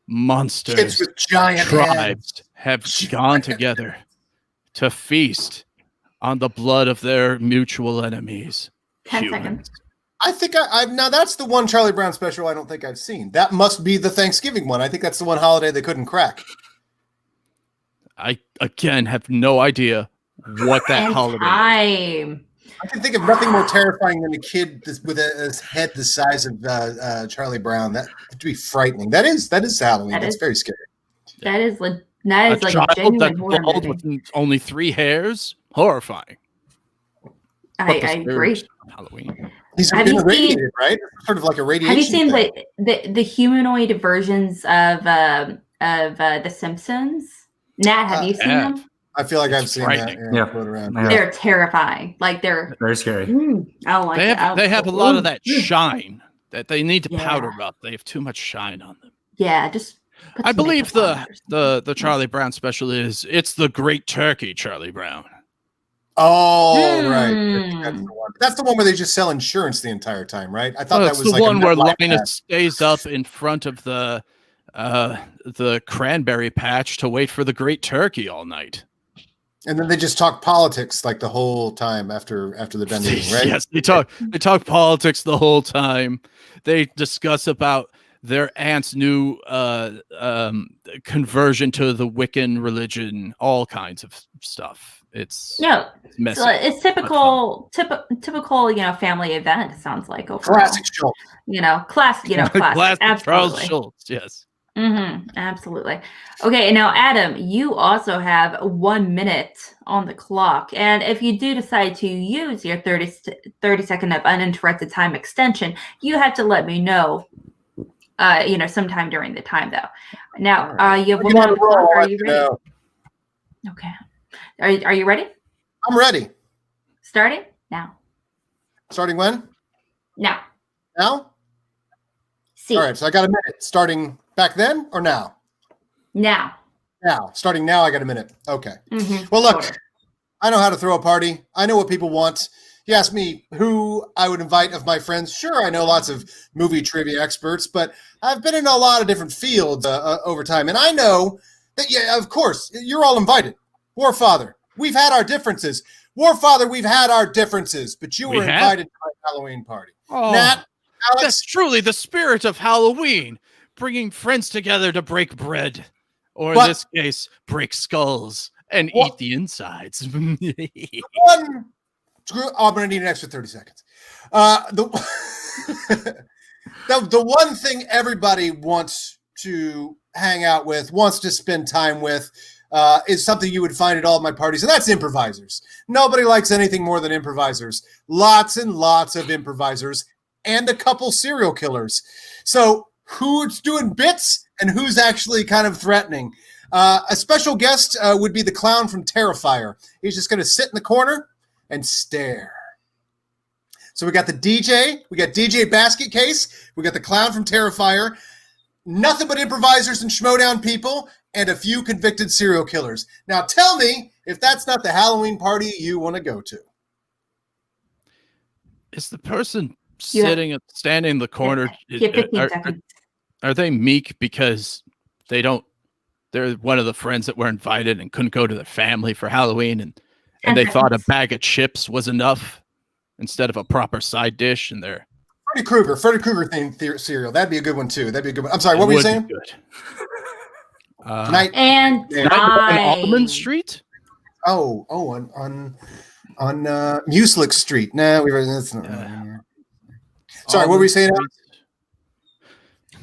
Speaker 4: monsters,
Speaker 3: Kids with giant
Speaker 4: tribes, have gone together to feast on the blood of their mutual enemies.
Speaker 1: 10 seconds.
Speaker 3: I think I've now that's the one Charlie Brown special I don't think I've seen. That must be the Thanksgiving one. I think that's the one holiday they couldn't crack.
Speaker 4: I, again, have no idea what that
Speaker 1: And
Speaker 4: holiday is.
Speaker 1: time.
Speaker 3: I can think of nothing more terrifying than a kid with a head the size of Charlie Brown. That would be frightening. That is Halloween. That's very scary.
Speaker 1: That is like a
Speaker 4: child
Speaker 1: genuine
Speaker 4: that's
Speaker 1: horror
Speaker 4: bald
Speaker 1: movie.
Speaker 4: with only 3 hairs? Horrifying.
Speaker 1: I
Speaker 4: But the
Speaker 1: agree.
Speaker 4: spirit of Halloween.
Speaker 3: He's
Speaker 1: Have
Speaker 3: been
Speaker 1: you
Speaker 3: irradiated, right? It's sort of like a radiation.
Speaker 1: Have you seen
Speaker 3: thing.
Speaker 1: the humanoid versions of The Simpsons? Nat, have you seen them?
Speaker 3: I feel like
Speaker 4: It's
Speaker 3: I've seen
Speaker 4: frightening.
Speaker 3: that.
Speaker 2: Yeah.
Speaker 3: Float around.
Speaker 2: Yeah.
Speaker 1: They're terrifying. Like they're
Speaker 2: Very scary.
Speaker 1: I don't like
Speaker 4: They
Speaker 1: it.
Speaker 4: have a lot of that
Speaker 1: Ooh.
Speaker 4: shine that they need to
Speaker 1: Yeah.
Speaker 4: powder up. They have too much shine on them.
Speaker 1: Yeah, just put
Speaker 4: I
Speaker 1: some
Speaker 4: believe
Speaker 1: makeup on it or something.
Speaker 4: the Charlie Brown special is it's the Great Turkey, Charlie Brown.
Speaker 3: Oh, right.
Speaker 1: Hmm.
Speaker 3: That's the one. That's the one where they just sell insurance the entire time, right? I thought
Speaker 4: Well,
Speaker 3: that
Speaker 4: it's
Speaker 3: was
Speaker 4: the
Speaker 3: like
Speaker 4: one
Speaker 3: a
Speaker 4: where
Speaker 3: MetLife
Speaker 4: Linus
Speaker 3: ad.
Speaker 4: stays up in front of the cranberry patch to wait for the Great Turkey all night.
Speaker 3: And then they just talk politics like the whole time after they're done eating, right?
Speaker 4: Yes, they talk politics the whole time. They discuss about their aunt's new conversion to the Wiccan religion, all kinds of stuff. It's messy.
Speaker 1: So it's typical, family event. It sounds like overall.
Speaker 3: Classic Schultz.
Speaker 1: Classic.
Speaker 4: Classic Charles
Speaker 1: Absolutely.
Speaker 4: Schultz, yes.
Speaker 1: Absolutely. Okay, now Adam, you also have 1 minute on the clock, and if you do decide to use your 30 second of uninterrupted time extension, you have to let me know. Sometime during the time though. Now, you have 1 minute on the clock. Are you ready? Okay. Are you ready?
Speaker 3: I'm ready.
Speaker 1: Starting now.
Speaker 3: Starting when?
Speaker 1: Now.
Speaker 3: Now?
Speaker 1: See.
Speaker 3: All right, so I got a minute. Starting back then or now?
Speaker 1: Now.
Speaker 3: Now. Starting now, I got a minute. Okay.
Speaker 1: Mm-hmm.
Speaker 3: Well, look, I know how to throw a party. I know what people want. You ask me who I would invite of my friends. Sure, I know lots of movie trivia experts, but I've been in a lot of different fields over time. And I know that, yeah, of course, you're all invited. Warfather, we've had our differences. Warfather, we've had our differences, but you were invited to my Halloween party.
Speaker 4: Oh,
Speaker 3: Nat, Alex,
Speaker 4: that's truly the spirit of Halloween, bringing friends together to break bread, or in this case, break skulls and eat the insides.
Speaker 3: I'm going to need an extra 30 seconds. The one thing everybody wants to hang out with, wants to spend time with, is something you would find at all of my parties, and that's improvisers. Nobody likes anything more than improvisers. Lots and lots of improvisers, and a couple serial killers. So who's doing bits and who's actually kind of threatening? A special guest would be the clown from Terrifier. He's just going to sit in the corner and stare. So we got the DJ, we got DJ Basket Case, we got the clown from Terrifier, nothing but improvisers and Schmoedown people, and a few convicted serial killers. Now tell me if that's not the Halloween party you want to go to.
Speaker 4: Is the person standing in the corner,
Speaker 1: Give 15 seconds.
Speaker 4: are they meek because they're one of the friends that were invited and couldn't go to their family for Halloween, and they thought a bag of chips was enough instead of a proper side dish, and they're
Speaker 3: Freddy Krueger themed cereal. That'd be a good one too. That'd be a good one. I'm sorry, what were you saying?
Speaker 4: Good.
Speaker 3: Night
Speaker 1: and
Speaker 4: on Almond Street.
Speaker 3: on on Mueslick Street. Nah, that's not. Sorry, what were you saying?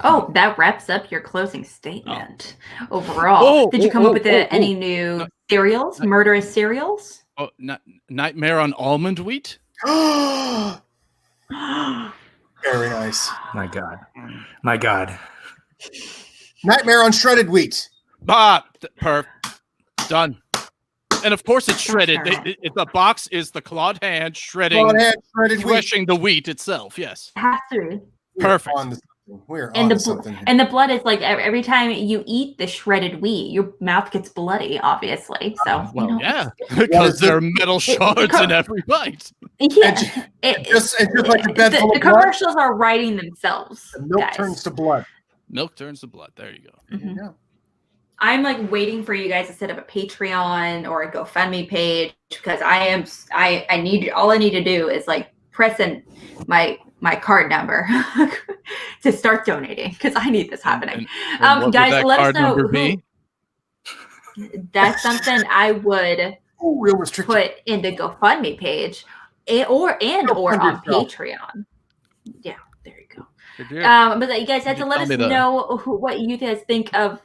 Speaker 1: Oh, that wraps up your closing statement. Overall, did you come up with any new cereals, murderous cereals?
Speaker 4: Oh, Nightmare on Almond Wheat.
Speaker 3: Very nice.
Speaker 2: My God.
Speaker 3: Nightmare on Shredded Wheat.
Speaker 4: Done. And of course it's shredded. The box is the clawed hand shredding, threshing the wheat itself. Yes.
Speaker 1: It has to.
Speaker 4: Perfect.
Speaker 3: We're on to something.
Speaker 1: And the blood is like every time you eat the shredded wheat, your mouth gets bloody, obviously. So
Speaker 4: yeah, because there are metal shards in every bite.
Speaker 1: Yeah,
Speaker 3: just like a bed full
Speaker 1: the
Speaker 3: of blood.
Speaker 1: commercials are writing themselves.
Speaker 3: The milk turns to blood.
Speaker 4: Milk turns to blood. There you go.
Speaker 1: Mm-hmm. Yeah. I'm like waiting for you guys to set up a Patreon or a GoFundMe page because I need all I need to do is like press in my card number to start donating because I need this happening.
Speaker 4: And
Speaker 1: guys, let us know.
Speaker 4: Who,
Speaker 1: that's something I would put in the GoFundMe page or on Patreon. Yeah, there you go. But you guys have to let us know what you guys think of.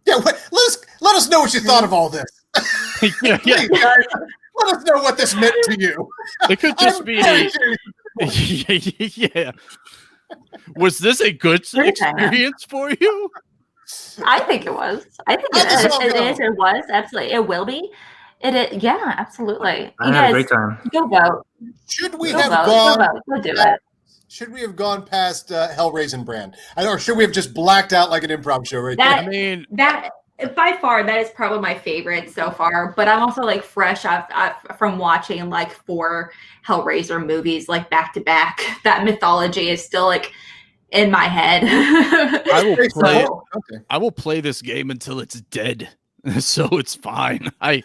Speaker 3: Yeah, let us know what you thought of all this.
Speaker 4: Yeah.
Speaker 3: Please, guys, let us know what this meant to you.
Speaker 4: It could just be. Yeah. Was this a good experience for you?
Speaker 1: I think it was. I think it is. It was absolutely. It will be. It is. Yeah, absolutely.
Speaker 2: I had a great time.
Speaker 1: Go vote.
Speaker 3: Should we
Speaker 1: go
Speaker 3: have
Speaker 1: vote.
Speaker 3: gone?
Speaker 1: Go vote. Go do it.
Speaker 3: Should we have gone past Hellraisin brand? Or should we have just blacked out like an improv show right there?
Speaker 4: I mean,
Speaker 1: that by far that is probably my favorite so far. But I'm also like fresh from watching like 4 Hellraiser movies like back to back. That mythology is still like in my head.
Speaker 4: I will play this game until it's dead, so it's fine. I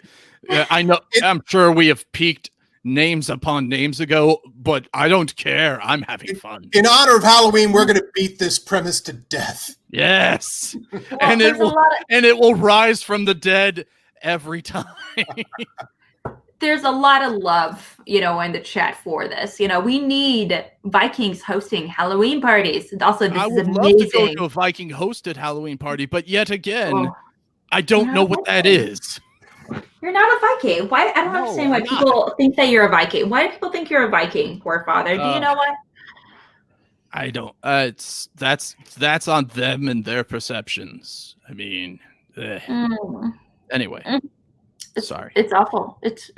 Speaker 4: know. I'm sure we have peaked names upon names ago, but I don't care. I'm having fun.
Speaker 3: In honor of Halloween, we're going to beat this premise to death.
Speaker 4: Yes, and it will rise from the dead every time.
Speaker 1: There's a lot of love, in the chat for this. We need Vikings hosting Halloween parties. Also, this is amazing.
Speaker 4: Love to go to a Viking hosted Halloween party, but yet again, I don't know what that is.
Speaker 1: You're not a Viking. Why? I don't understand why people think that you're a Viking. Why do people think you're a Viking, Warfather? Do you know why?
Speaker 4: I don't. That's on them and their perceptions. I mean, anyway. Sorry.
Speaker 1: It's awful. It's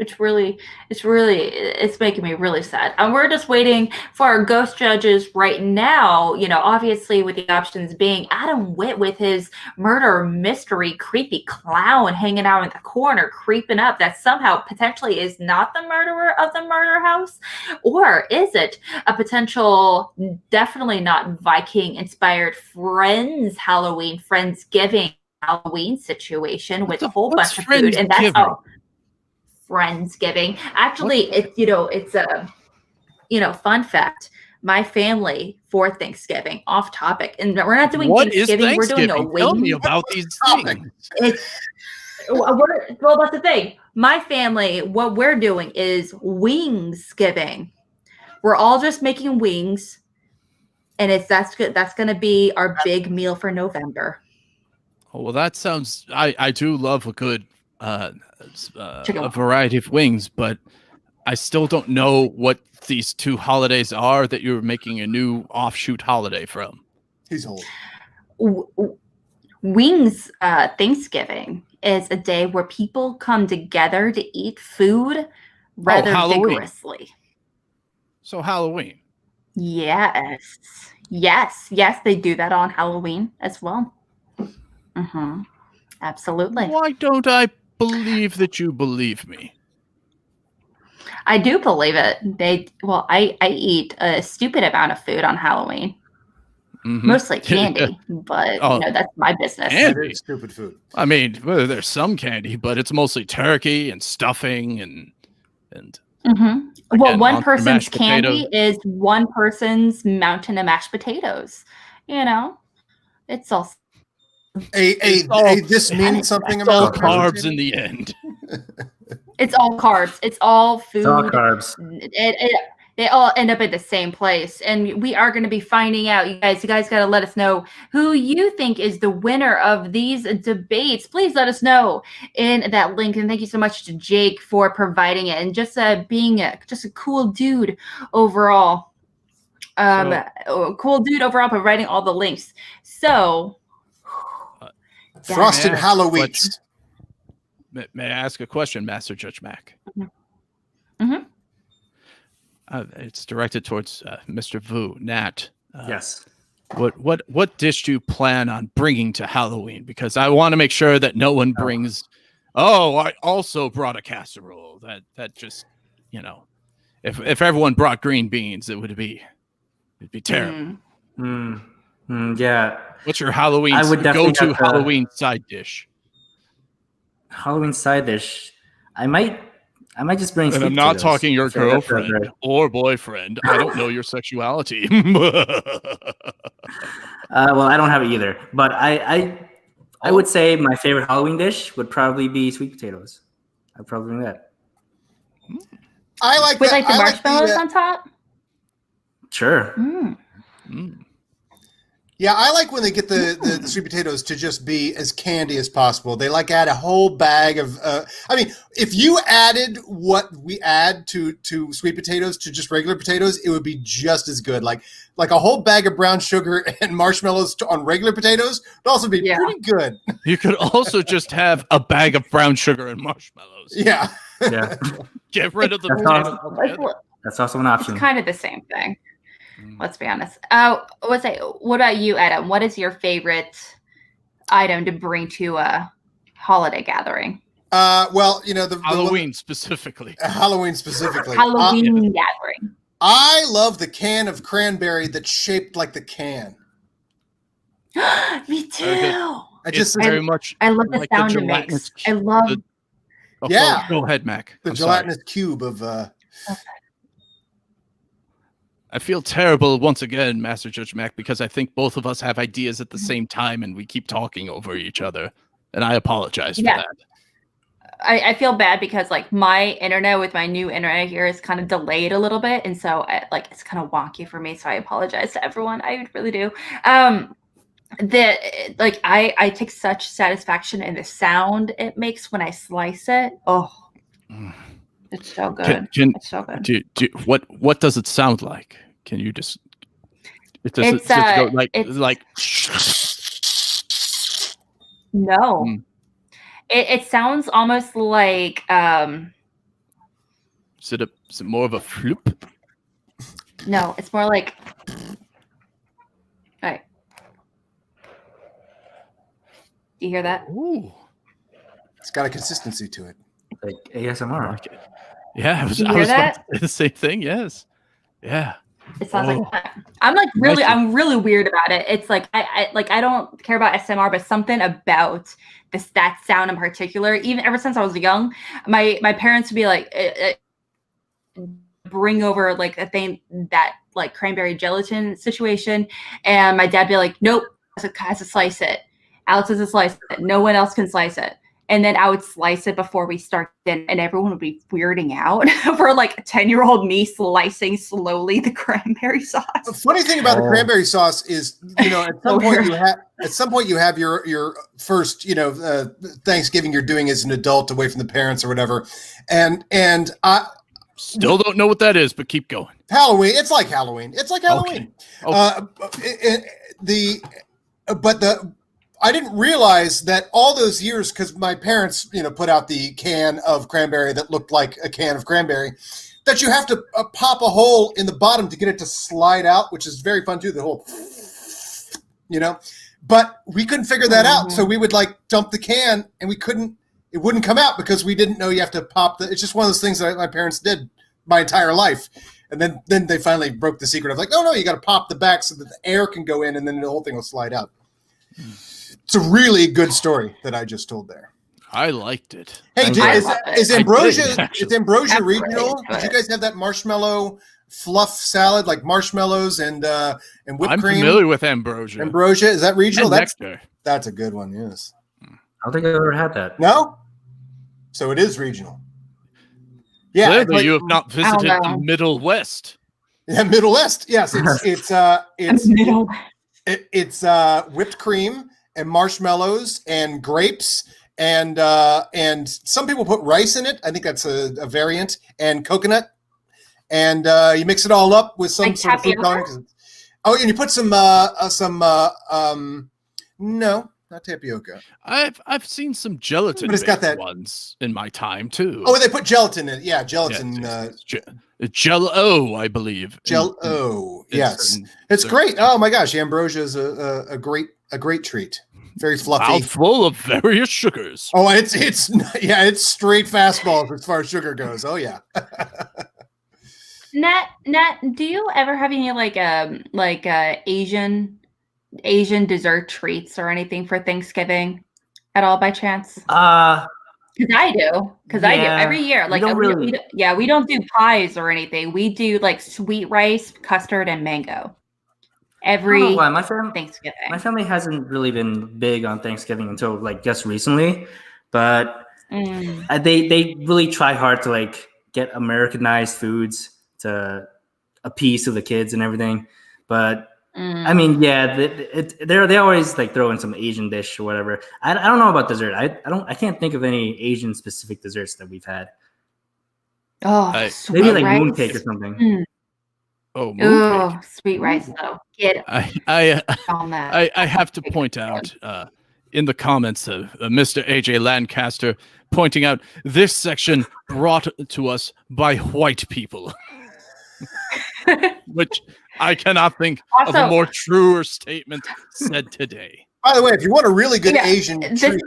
Speaker 1: making me really sad. And we're just waiting for our ghost judges right now, obviously with the options being Adam Witt with his murder mystery creepy clown hanging out in the corner, creeping up that somehow potentially is not the murderer of the murder house. Or is it a potential, definitely not Viking inspired Friendsgiving Halloween situation with a whole bunch of food, and that's Friendsgiving. Actually, it's a fun fact. My family for Thanksgiving, off topic, and we're not doing Thanksgiving. We're doing a wing.
Speaker 4: Tell me about these things.
Speaker 1: Well, that's the thing. My family, what we're doing is Wingsgiving. We're all just making wings, and that's going to be our big meal for November.
Speaker 4: Oh, well, that sounds. I do love a good a variety of wings, but I still don't know what these 2 holidays are that you're making a new offshoot holiday from.
Speaker 3: He's old.
Speaker 1: Wings Thanksgiving is a day where people come together to eat food rather vigorously.
Speaker 4: So Halloween.
Speaker 1: Yes, they do that on Halloween as well. Mm-hmm. Absolutely.
Speaker 4: Why don't I believe that you believe me?
Speaker 1: I do believe it. I eat a stupid amount of food on Halloween. Mm-hmm. Mostly candy, but that's my business.
Speaker 3: Candy? Stupid food.
Speaker 4: I mean, there's some candy, but it's mostly turkey and stuffing and
Speaker 1: mm-hmm. Well, one person's candy is one person's mountain of mashed potatoes. It's all
Speaker 3: this means something about
Speaker 4: carbs in the end.
Speaker 1: It's all carbs. It's all food.
Speaker 2: It's all carbs.
Speaker 1: They all end up at the same place. And we are going to be finding out. You guys got to let us know who you think is the winner of these debates. Please let us know in that link. And thank you so much to Jake for providing it and just being just a cool dude overall. Cool dude overall, providing all the links. So,
Speaker 3: Frosted Halloween.
Speaker 4: May I ask a question, Master Judge Mac?
Speaker 1: Mm-hmm.
Speaker 4: It's directed towards Mr. Vu, Nat.
Speaker 2: Yes.
Speaker 4: What dish do you plan on bringing to Halloween? Because I want to make sure that no one brings. Oh, I also brought a casserole. That just, if everyone brought green beans, it'd be terrible.
Speaker 2: Yeah.
Speaker 4: What's your Halloween go-to Halloween side dish?
Speaker 2: Halloween side dish. I might just bring.
Speaker 4: And I'm not talking your girlfriend or boyfriend. I don't know your sexuality.
Speaker 2: Well, I don't have it either. But I would say my favorite Halloween dish would probably be sweet potatoes. I'd probably bring that.
Speaker 3: I like
Speaker 1: with
Speaker 3: that.
Speaker 1: the marshmallows on top.
Speaker 2: Sure.
Speaker 3: Yeah, I like when they get the sweet potatoes to just be as candy as possible. They add a whole bag of. If you added what we add to sweet potatoes to just regular potatoes, it would be just as good. Like a whole bag of brown sugar and marshmallows on regular potatoes would also be pretty good.
Speaker 4: You could also just have a bag of brown sugar and marshmallows.
Speaker 3: Yeah.
Speaker 2: Yeah.
Speaker 4: Get rid of the potatoes.
Speaker 2: That's also an option.
Speaker 1: It's kind of the same thing. Let's be honest. What about you, Adam? What is your favorite item to bring to a holiday gathering?
Speaker 4: Halloween specifically.
Speaker 3: Halloween specifically.
Speaker 1: Halloween gathering.
Speaker 3: I love the can of cranberry that's shaped like the can.
Speaker 1: Me too.
Speaker 4: I
Speaker 1: love the sound it makes. I love.
Speaker 4: Go ahead, Mac.
Speaker 3: The gelatinous cube of.
Speaker 4: I feel terrible once again, Master Judge Mac, because I think both of us have ideas at the same time and we keep talking over each other. And I apologize for that.
Speaker 1: I feel bad because my internet with my new internet here is kind of delayed a little bit. And so it's kind of wonky for me. So I apologize to everyone. I really do. I take such satisfaction in the sound it makes when I slice it. Oh, it's so good. It's so good.
Speaker 4: What does it sound like? Can you just? Just go like.
Speaker 1: No, it sounds almost like.
Speaker 4: Is it more of a floop?
Speaker 1: No, it's more like. All right. Do you hear that?
Speaker 4: Ooh.
Speaker 3: It's got a consistency to it.
Speaker 2: Like ASMR.
Speaker 4: I like it. Yeah, I was
Speaker 1: about to say
Speaker 4: the same thing. Yes. Yeah.
Speaker 1: It sounds like that. I'm really weird about it. It's I don't care about SMR, but something about that sound in particular, even ever since I was young, my parents would be bring over a thing that cranberry gelatin situation, and my dad would be like, nope, has to slice it. Alex has to slice it. No one else can slice it. And then I would slice it before we start dinner, and everyone would be weirding out for a 10-year-old me slicing slowly the cranberry sauce.
Speaker 3: The funny thing about the cranberry sauce is, at some point you have your first, Thanksgiving you're doing as an adult away from the parents or whatever, and I
Speaker 4: still don't know what that is, but keep going.
Speaker 3: Halloween. It's like Halloween. Okay. I didn't realize that all those years, because my parents, put out the can of cranberry that looked like a can of cranberry, that you have to pop a hole in the bottom to get it to slide out, which is very fun too. The whole, but we couldn't figure that out. So we would dump the can, and it wouldn't come out because we didn't know you have to pop it's just one of those things that my parents did my entire life. And then they finally broke the secret of no, you got to pop the back so that the air can go in, and then the whole thing will slide out. It's a really good story that I just told there.
Speaker 4: I liked it.
Speaker 3: Hey, is Ambrosia regional? Did you guys have that marshmallow fluff salad, like marshmallows and whipped cream?
Speaker 4: I'm familiar with Ambrosia.
Speaker 3: Ambrosia, is that regional?
Speaker 4: And
Speaker 3: that's a good one. Yes.
Speaker 2: I don't think I've ever had that.
Speaker 3: No. So it is regional. Yeah, it's
Speaker 4: Clearly,
Speaker 3: like,
Speaker 4: you have not visited the
Speaker 1: know.
Speaker 4: Middle West.
Speaker 3: yeah, Middle West. Yes,
Speaker 1: Middle.
Speaker 3: it's whipped cream and marshmallows and grapes and some people put rice in it. I think that's a variant, and coconut, and you mix it all up with some
Speaker 1: Like
Speaker 3: sort of food
Speaker 1: tapioca?
Speaker 3: coloring. Oh, and you put some no, not tapioca.
Speaker 4: I've seen some gelatin
Speaker 3: But it's got that-
Speaker 4: ones in my time too.
Speaker 3: Oh, they put gelatin in it. Yeah, gelatin.
Speaker 4: Jello, I believe.
Speaker 3: Jello. Yes,
Speaker 4: in
Speaker 3: it's
Speaker 4: certain-
Speaker 3: great. Oh my gosh, ambrosia is a great treat. Very fluffy.
Speaker 4: Mouthful of various sugars.
Speaker 3: Oh, it's it's straight fastballs as far as sugar goes. Oh yeah.
Speaker 1: Nat, do you ever have any Asian dessert treats or anything for Thanksgiving at all by chance? Because I do. I do
Speaker 2: Yeah,
Speaker 1: every year.
Speaker 2: we
Speaker 1: Like
Speaker 2: don't really-
Speaker 1: we don't do pies or anything. We do like sweet rice, custard, and mango
Speaker 2: I don't know
Speaker 1: every
Speaker 2: why my
Speaker 1: Thanksgiving.
Speaker 2: family hasn't really been big on Thanksgiving until like just recently, but they really try hard to like get Americanized foods to appease to the kids and everything. But I mean, yeah, they always like throw in some Asian dish or whatever. I don't know about dessert. I can't think of any Asian specific desserts that we've had.
Speaker 1: Oh, sweet
Speaker 2: Maybe like
Speaker 1: rice.
Speaker 2: mooncake or something.
Speaker 4: Oh, mooncake.
Speaker 1: Oh, sweet rice though. Get on that.
Speaker 4: I have to point out in the comments of Mr. AJ Lancaster pointing out this section brought to us by white people, which I cannot think of a more truer statement said today.
Speaker 3: By the way, if you want a really good Asian treat,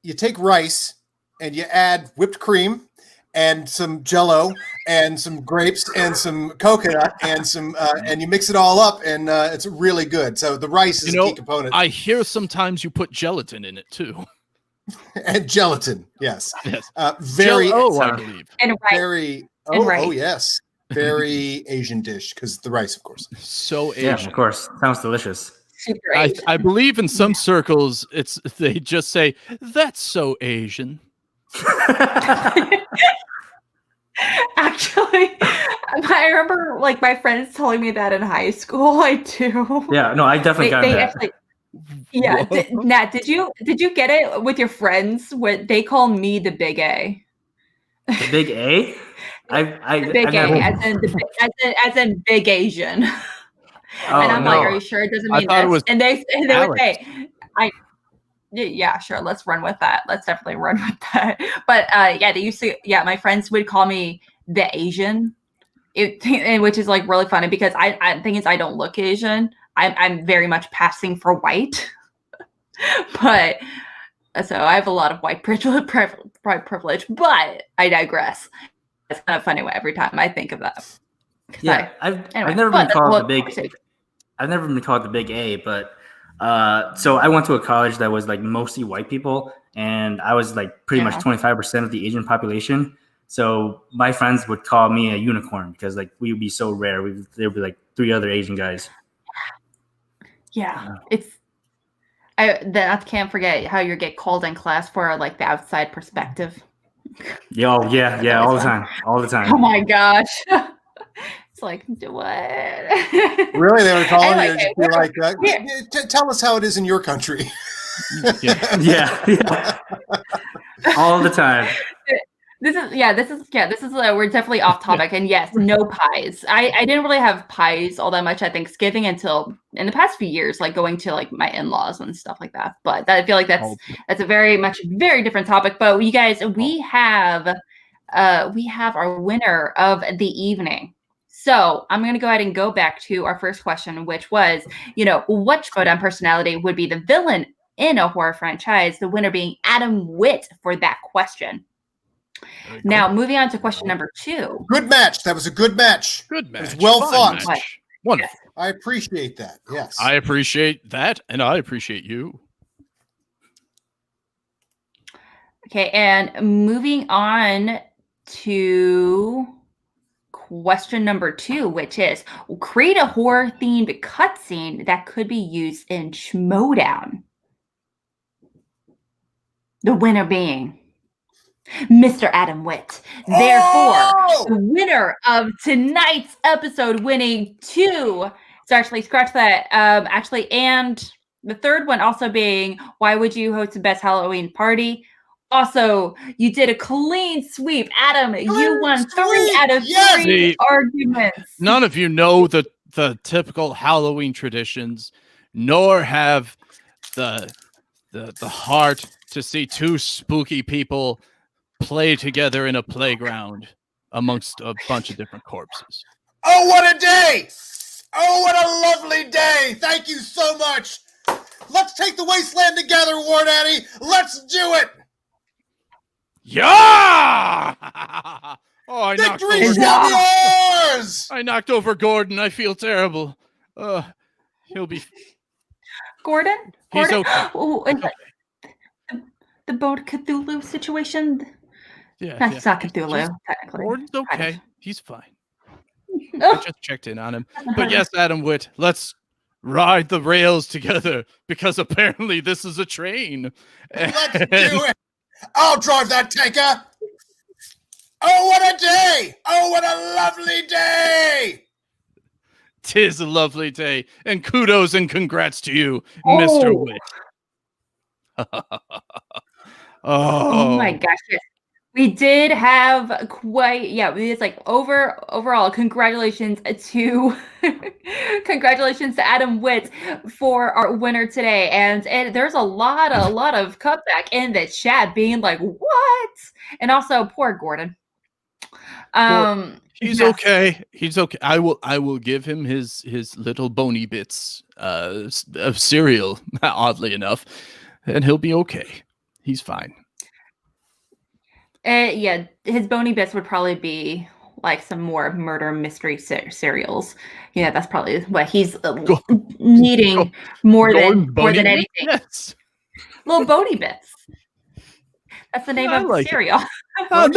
Speaker 3: you take rice and you add whipped cream and some Jello and some grapes and some coconut and some and you mix it all up, and it's really good. So the rice is a key component.
Speaker 4: I hear sometimes you put gelatin in it too.
Speaker 3: And gelatin, yes.
Speaker 4: Very, I believe.
Speaker 1: And rice.
Speaker 3: Very, oh yes. Very Asian dish, because the rice, of course.
Speaker 4: So Asian.
Speaker 2: Yeah, of course. Sounds delicious.
Speaker 1: Super Asian.
Speaker 4: I believe in some circles they just say, that's so Asian.
Speaker 1: Actually, I remember like my friends telling me that in high school. I do.
Speaker 2: Yeah, no, I definitely got that.
Speaker 1: Actually, yeah, Nat, did you get it with your friends? What they call me the big A.
Speaker 2: The big A?
Speaker 1: Big A, as in big Asian.
Speaker 2: Oh,
Speaker 1: and I'm
Speaker 2: no.
Speaker 1: like, are you sure it doesn't mean this? And they would say, yeah, sure, let's run with that. Let's definitely run with that. But yeah, they used to, my friends would call me the Asian, which is like really funny because I think I don't look Asian. I'm very much passing for white. But so I have a lot of white privilege, but I digress. It's kind of funny every time I think of that.
Speaker 2: Yeah, I've never been called the big. I've never been called the big A, but so I went to a college that was like mostly white people, and I was like pretty much 25% of the Asian population. So my friends would call me a unicorn because like we would be so rare. There'd be like 3 other Asian guys.
Speaker 1: Yeah, I can't forget how you get called in class for like the outside perspective.
Speaker 2: Yeah, all the time.
Speaker 1: Oh my gosh. It's like, what?
Speaker 3: Really? They were calling
Speaker 1: anyway,
Speaker 3: you like, tell us how it is in your country.
Speaker 2: Yeah. All the time.
Speaker 1: This is we're definitely off topic. And yes, no pies. I didn't really have pies all that much at Thanksgiving until in the past few years, like going to like my in-laws and stuff like that. But I feel like that's a very different topic. But you guys, we have our winner of the evening. So I'm going to go ahead and go back to our first question, which was, what Showdown personality would be the villain in a horror franchise? The winner being Adam Witt for that question. Now, moving on to question number 2.
Speaker 3: Good match. That was a good match.
Speaker 4: Good match.
Speaker 3: It was well thought.
Speaker 4: Match. Wonderful.
Speaker 3: I appreciate that. Yes.
Speaker 4: I appreciate that, and I appreciate you.
Speaker 1: Okay, and moving on to question number 2, which is create a horror-themed cutscene that could be used in Schmoedown. The winner being Mr. Adam Witt. Therefore,
Speaker 3: Oh!
Speaker 1: the winner of tonight's episode, winning 2. So actually, scratch that. And the third one also being, why would you host the best Halloween party? Also, you did a clean sweep. Adam, you won 3 out of 3 arguments.
Speaker 4: None of you know the typical Halloween traditions, nor have the heart to see 2 spooky people play together in a playground amongst a bunch of different corpses.
Speaker 3: Oh, what a day! Oh, what a lovely day! Thank you so much. Let's take the wasteland together, War Daddy. Let's do it.
Speaker 4: Yeah! Oh, I knocked
Speaker 3: Victory
Speaker 4: over.
Speaker 3: shall be yours.
Speaker 4: I knocked over Gordon. I feel terrible. He'll be.
Speaker 1: Gordon?
Speaker 4: He's okay.
Speaker 1: Oh, the Boat Cthulhu situation?
Speaker 4: Yeah,
Speaker 1: That's not Cthulhu, technically.
Speaker 4: Gordon's okay. He's fine. I just checked in on him. But yes, Adam Witt, let's ride the rails together because apparently this is a train.
Speaker 3: Let's do it. I'll drive that tanker. Oh, what a day. Oh, what a lovely day.
Speaker 4: 'Tis a lovely day, and kudos and congrats to you, Mr. Witt.
Speaker 1: Oh my gosh, yes. We did have quite, it's like overall, congratulations to Adam Witt for our winner today. And there's a lot of cutback in the chat being like, what? And also poor Gordon.
Speaker 4: He's okay. He's okay. I will give him his little bony bits of cereal, oddly enough, and he'll be okay. He's fine.
Speaker 1: His bony bits would probably be like some more murder mystery cereals. Yeah, that's probably what he's needing more than anything.
Speaker 4: Yes.
Speaker 1: Little bony bits. That's the name of the cereal.
Speaker 3: No,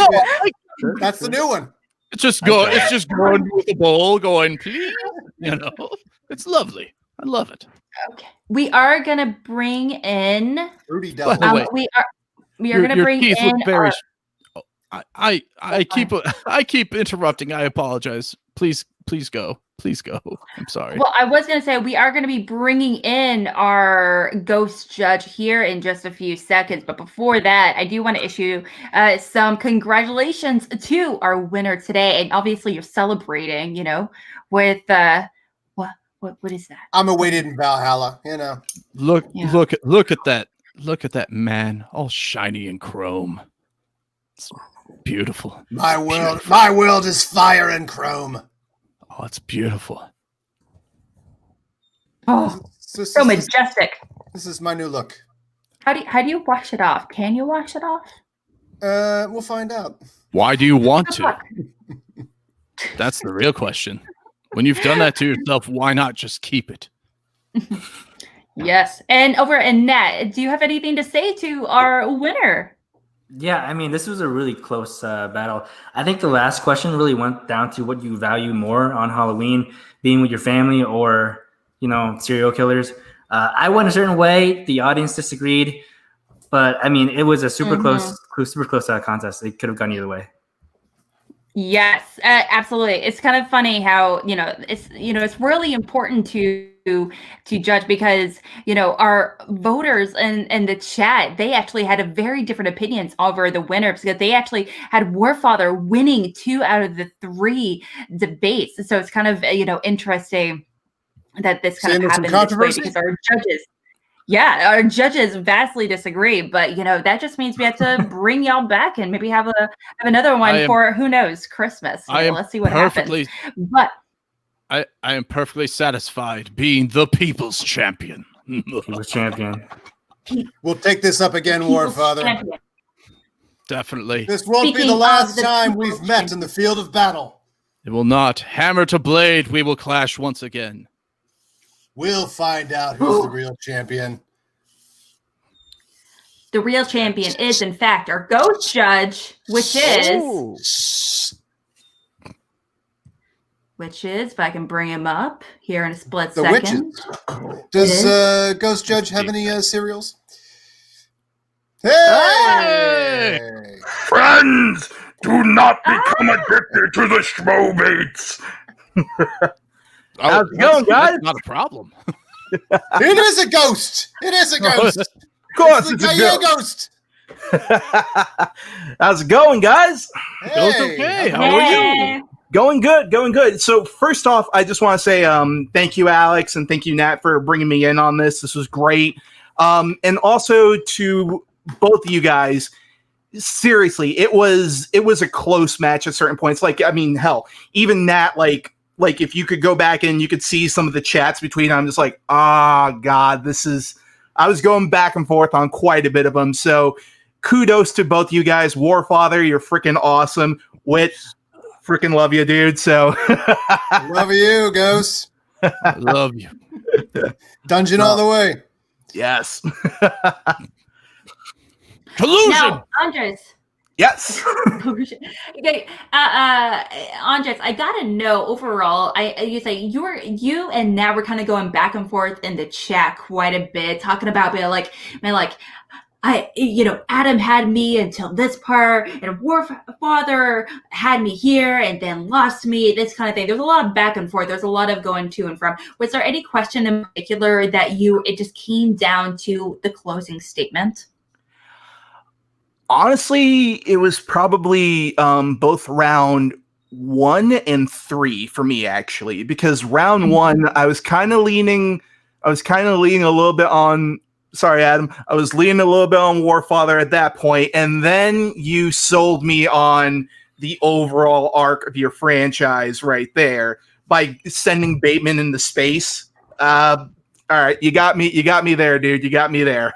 Speaker 3: that's the new one.
Speaker 4: It's just going with the bowl, going, please. It's lovely. I love it.
Speaker 1: Okay, we are gonna bring in.
Speaker 3: Rudy
Speaker 4: By the way,
Speaker 1: we are gonna bring in.
Speaker 4: Very I keep interrupting. I apologize. Please go. Please go. I'm sorry.
Speaker 1: Well, I was going to say we are going to be bringing in our ghost judge here in just a few seconds. But before that, I do want to issue some congratulations to our winner today. And obviously, you're celebrating, with what is that?
Speaker 3: I'm awaited in Valhalla.
Speaker 4: Look at that. Look at that man, all shiny and chrome. It's beautiful.
Speaker 3: My world is fire and chrome.
Speaker 4: Oh, it's beautiful.
Speaker 1: Oh, so majestic.
Speaker 3: This is my new look.
Speaker 1: How do you wash it off? Can you wash it off?
Speaker 3: We'll find out.
Speaker 4: Why do you want to? That's the real question. When you've done that to yourself, why not just keep it?
Speaker 1: Yes. And over in Nat, do you have anything to say to our winner?
Speaker 2: Yeah, I mean, this was a really close battle. I think the last question really went down to what you value more on Halloween, being with your family or, serial killers. I went a certain way. The audience disagreed. But, I mean, it was a super close contest. It could have gone either way.
Speaker 1: Yes, absolutely. It's kind of funny how, it's really important to judge because, our voters in the chat, they actually had a very different opinions over the winners because they actually had Warfather winning 2 out of the 3 debates. So it's kind of, interesting that this kind of happened this way because our judges vastly disagree, but that just means we have to bring y'all back and maybe have another one for who knows Christmas. Let's see what happens. But
Speaker 4: I am perfectly satisfied being the people's champion.
Speaker 2: People's champion.
Speaker 3: We'll take this up again, Warfather.
Speaker 4: Definitely.
Speaker 3: This won't be the last time we've met in the field of battle.
Speaker 4: It will not. Hammer to blade, we will clash once again.
Speaker 3: We'll find out who's the real champion.
Speaker 1: The real champion is, in fact, our ghost judge, which is, if I can bring him up here in a split second.
Speaker 3: Witches. Does Ghost Judge have any cereals? Hey!
Speaker 5: friends. Do not become addicted to the Schmoebates.
Speaker 4: How's
Speaker 5: it going, guys?
Speaker 4: That's not a problem.
Speaker 3: It is a ghost. It is a ghost.
Speaker 5: Of course, it's a
Speaker 3: ghost.
Speaker 5: How's it going, guys?
Speaker 4: Goes okay. How are you?
Speaker 5: Going good. So first off, I just want to say thank you, Alex, and thank you, Nat, for bringing me in on this. This was great. And also to both of you guys, seriously, it was a close match at certain points. Like, I mean, hell, even Nat, like if you could go back and you could see some of the chats between them, I'm just like, God, I was going back and forth on quite a bit of them. So kudos to both you guys. Warfather, you're freaking awesome. Witt, freaking love you, dude. So
Speaker 3: love you, Ghost.
Speaker 4: Love you.
Speaker 3: Dungeon all the way.
Speaker 5: Yes.
Speaker 4: Collusion.
Speaker 1: Now, Andres.
Speaker 5: Yes.
Speaker 1: Okay, Andres, I gotta know overall. You say you and Nat were kind of going back and forth in the chat quite a bit, talking about Adam had me until this part, and Warfather had me here and then lost me. This kind of thing. There's a lot of back and forth. There's a lot of going to and from. Was there any question in particular that it just came down to the closing statement?
Speaker 5: Honestly, it was probably both round 1 and 3 for me, actually, because round 1, I was kind of leaning a little bit on. Sorry, Adam. I was leaning a little bit on Warfather at that point, and then you sold me on the overall arc of your franchise right there by sending Bateman into space. All right, you got me there, dude. You got me there.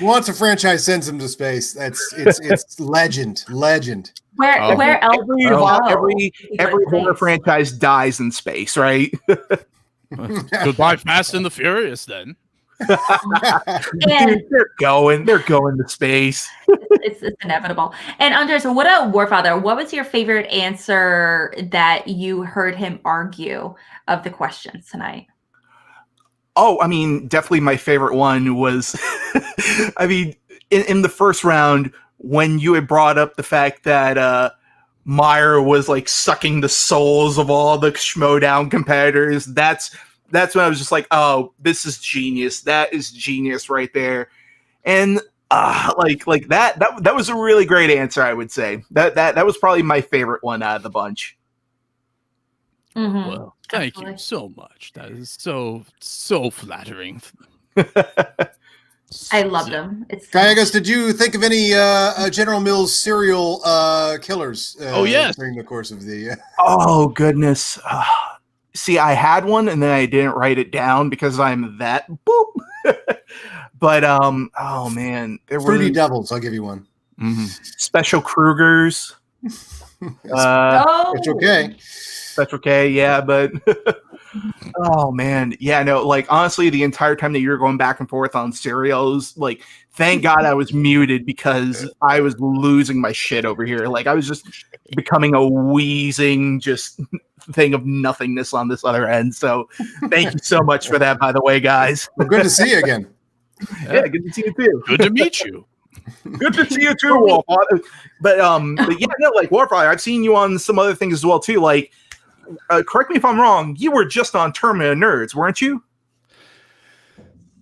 Speaker 3: Once a franchise sends him to space, it's legend.
Speaker 1: Where else?
Speaker 5: Every horror franchise dies in space, right?
Speaker 4: Goodbye, Fast and the Furious, then.
Speaker 1: And
Speaker 5: they're going to space.
Speaker 1: It's inevitable. And Andres, what about Warfather? What was your favorite answer that you heard him argue of the questions tonight?
Speaker 5: Oh, I mean, definitely my favorite one was, I mean, in the first round, when you had brought up the fact that Meyer was like sucking the souls of all the Schmoedown competitors, that's when I was just like, oh, this is genius. That is genius right there. And like that was a really great answer, I would say. That was probably my favorite one out of the bunch.
Speaker 1: Mm-hmm.
Speaker 4: Well, thank you so much. That is so flattering.
Speaker 1: I love them.
Speaker 3: Kayagos, did you think of any General Mills serial killers?
Speaker 4: Yes,
Speaker 3: during the course of the.
Speaker 5: Oh goodness. See, I had one and then I didn't write it down because I'm that boop. But oh man, there were
Speaker 3: Fruity Devils. I'll give you one.
Speaker 5: Mm-hmm. Special Krugers.
Speaker 3: It's okay.
Speaker 5: That's okay, yeah, but oh man, yeah, no, like honestly, the entire time that you were going back and forth on serials, like, thank God I was muted because I was losing my shit over here. Like, I was just becoming a wheezing just thing of nothingness on this other end. So, thank you so much for that, by the way, guys.
Speaker 3: Well, good to see you again.
Speaker 5: Yeah, good to see you too.
Speaker 4: Good to meet you.
Speaker 5: Good to see you too, Warfather. But yeah, no, like Warfather, I've seen you on some other things as well too. Like, correct me if I'm wrong, you were just on Tournament of Nerds, weren't you?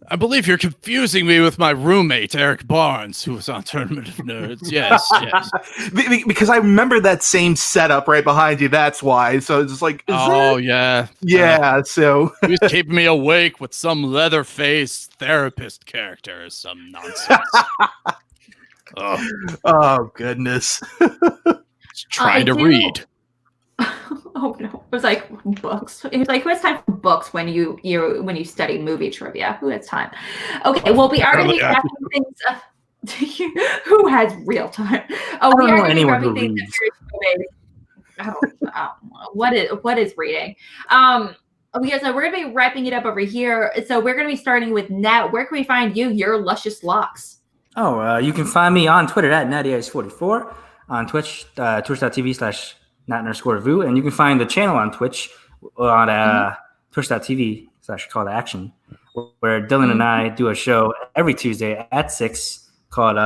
Speaker 4: I believe you're confusing me with my roommate, Eric Barnes, who was on Tournament of Nerds. Yes.
Speaker 5: Because I remember that same setup right behind you. That's why. So it's just like,
Speaker 4: yeah.
Speaker 5: Yeah, so.
Speaker 4: He was keeping me awake with some leather-faced therapist character or some nonsense.
Speaker 5: Oh, goodness.
Speaker 4: Just trying to read.
Speaker 1: Oh no! It was like books. It was like, who has time for books when you study movie trivia? Who has time? Okay, well, we are going to be wrapping things up. Who has real time? Oh, we are going to be wrapping things up. What is reading? So we're going to be wrapping it up over here. So we're going to be starting with Nat. Where can we find you? Your luscious locks.
Speaker 2: Oh, you can find me on Twitter at NattyIce44, on Twitch, twitch.tv/Nat_Vu, and you can find the channel on Twitch on twitch.tv/call to action, where Dylan and I do a show every Tuesday at 6 called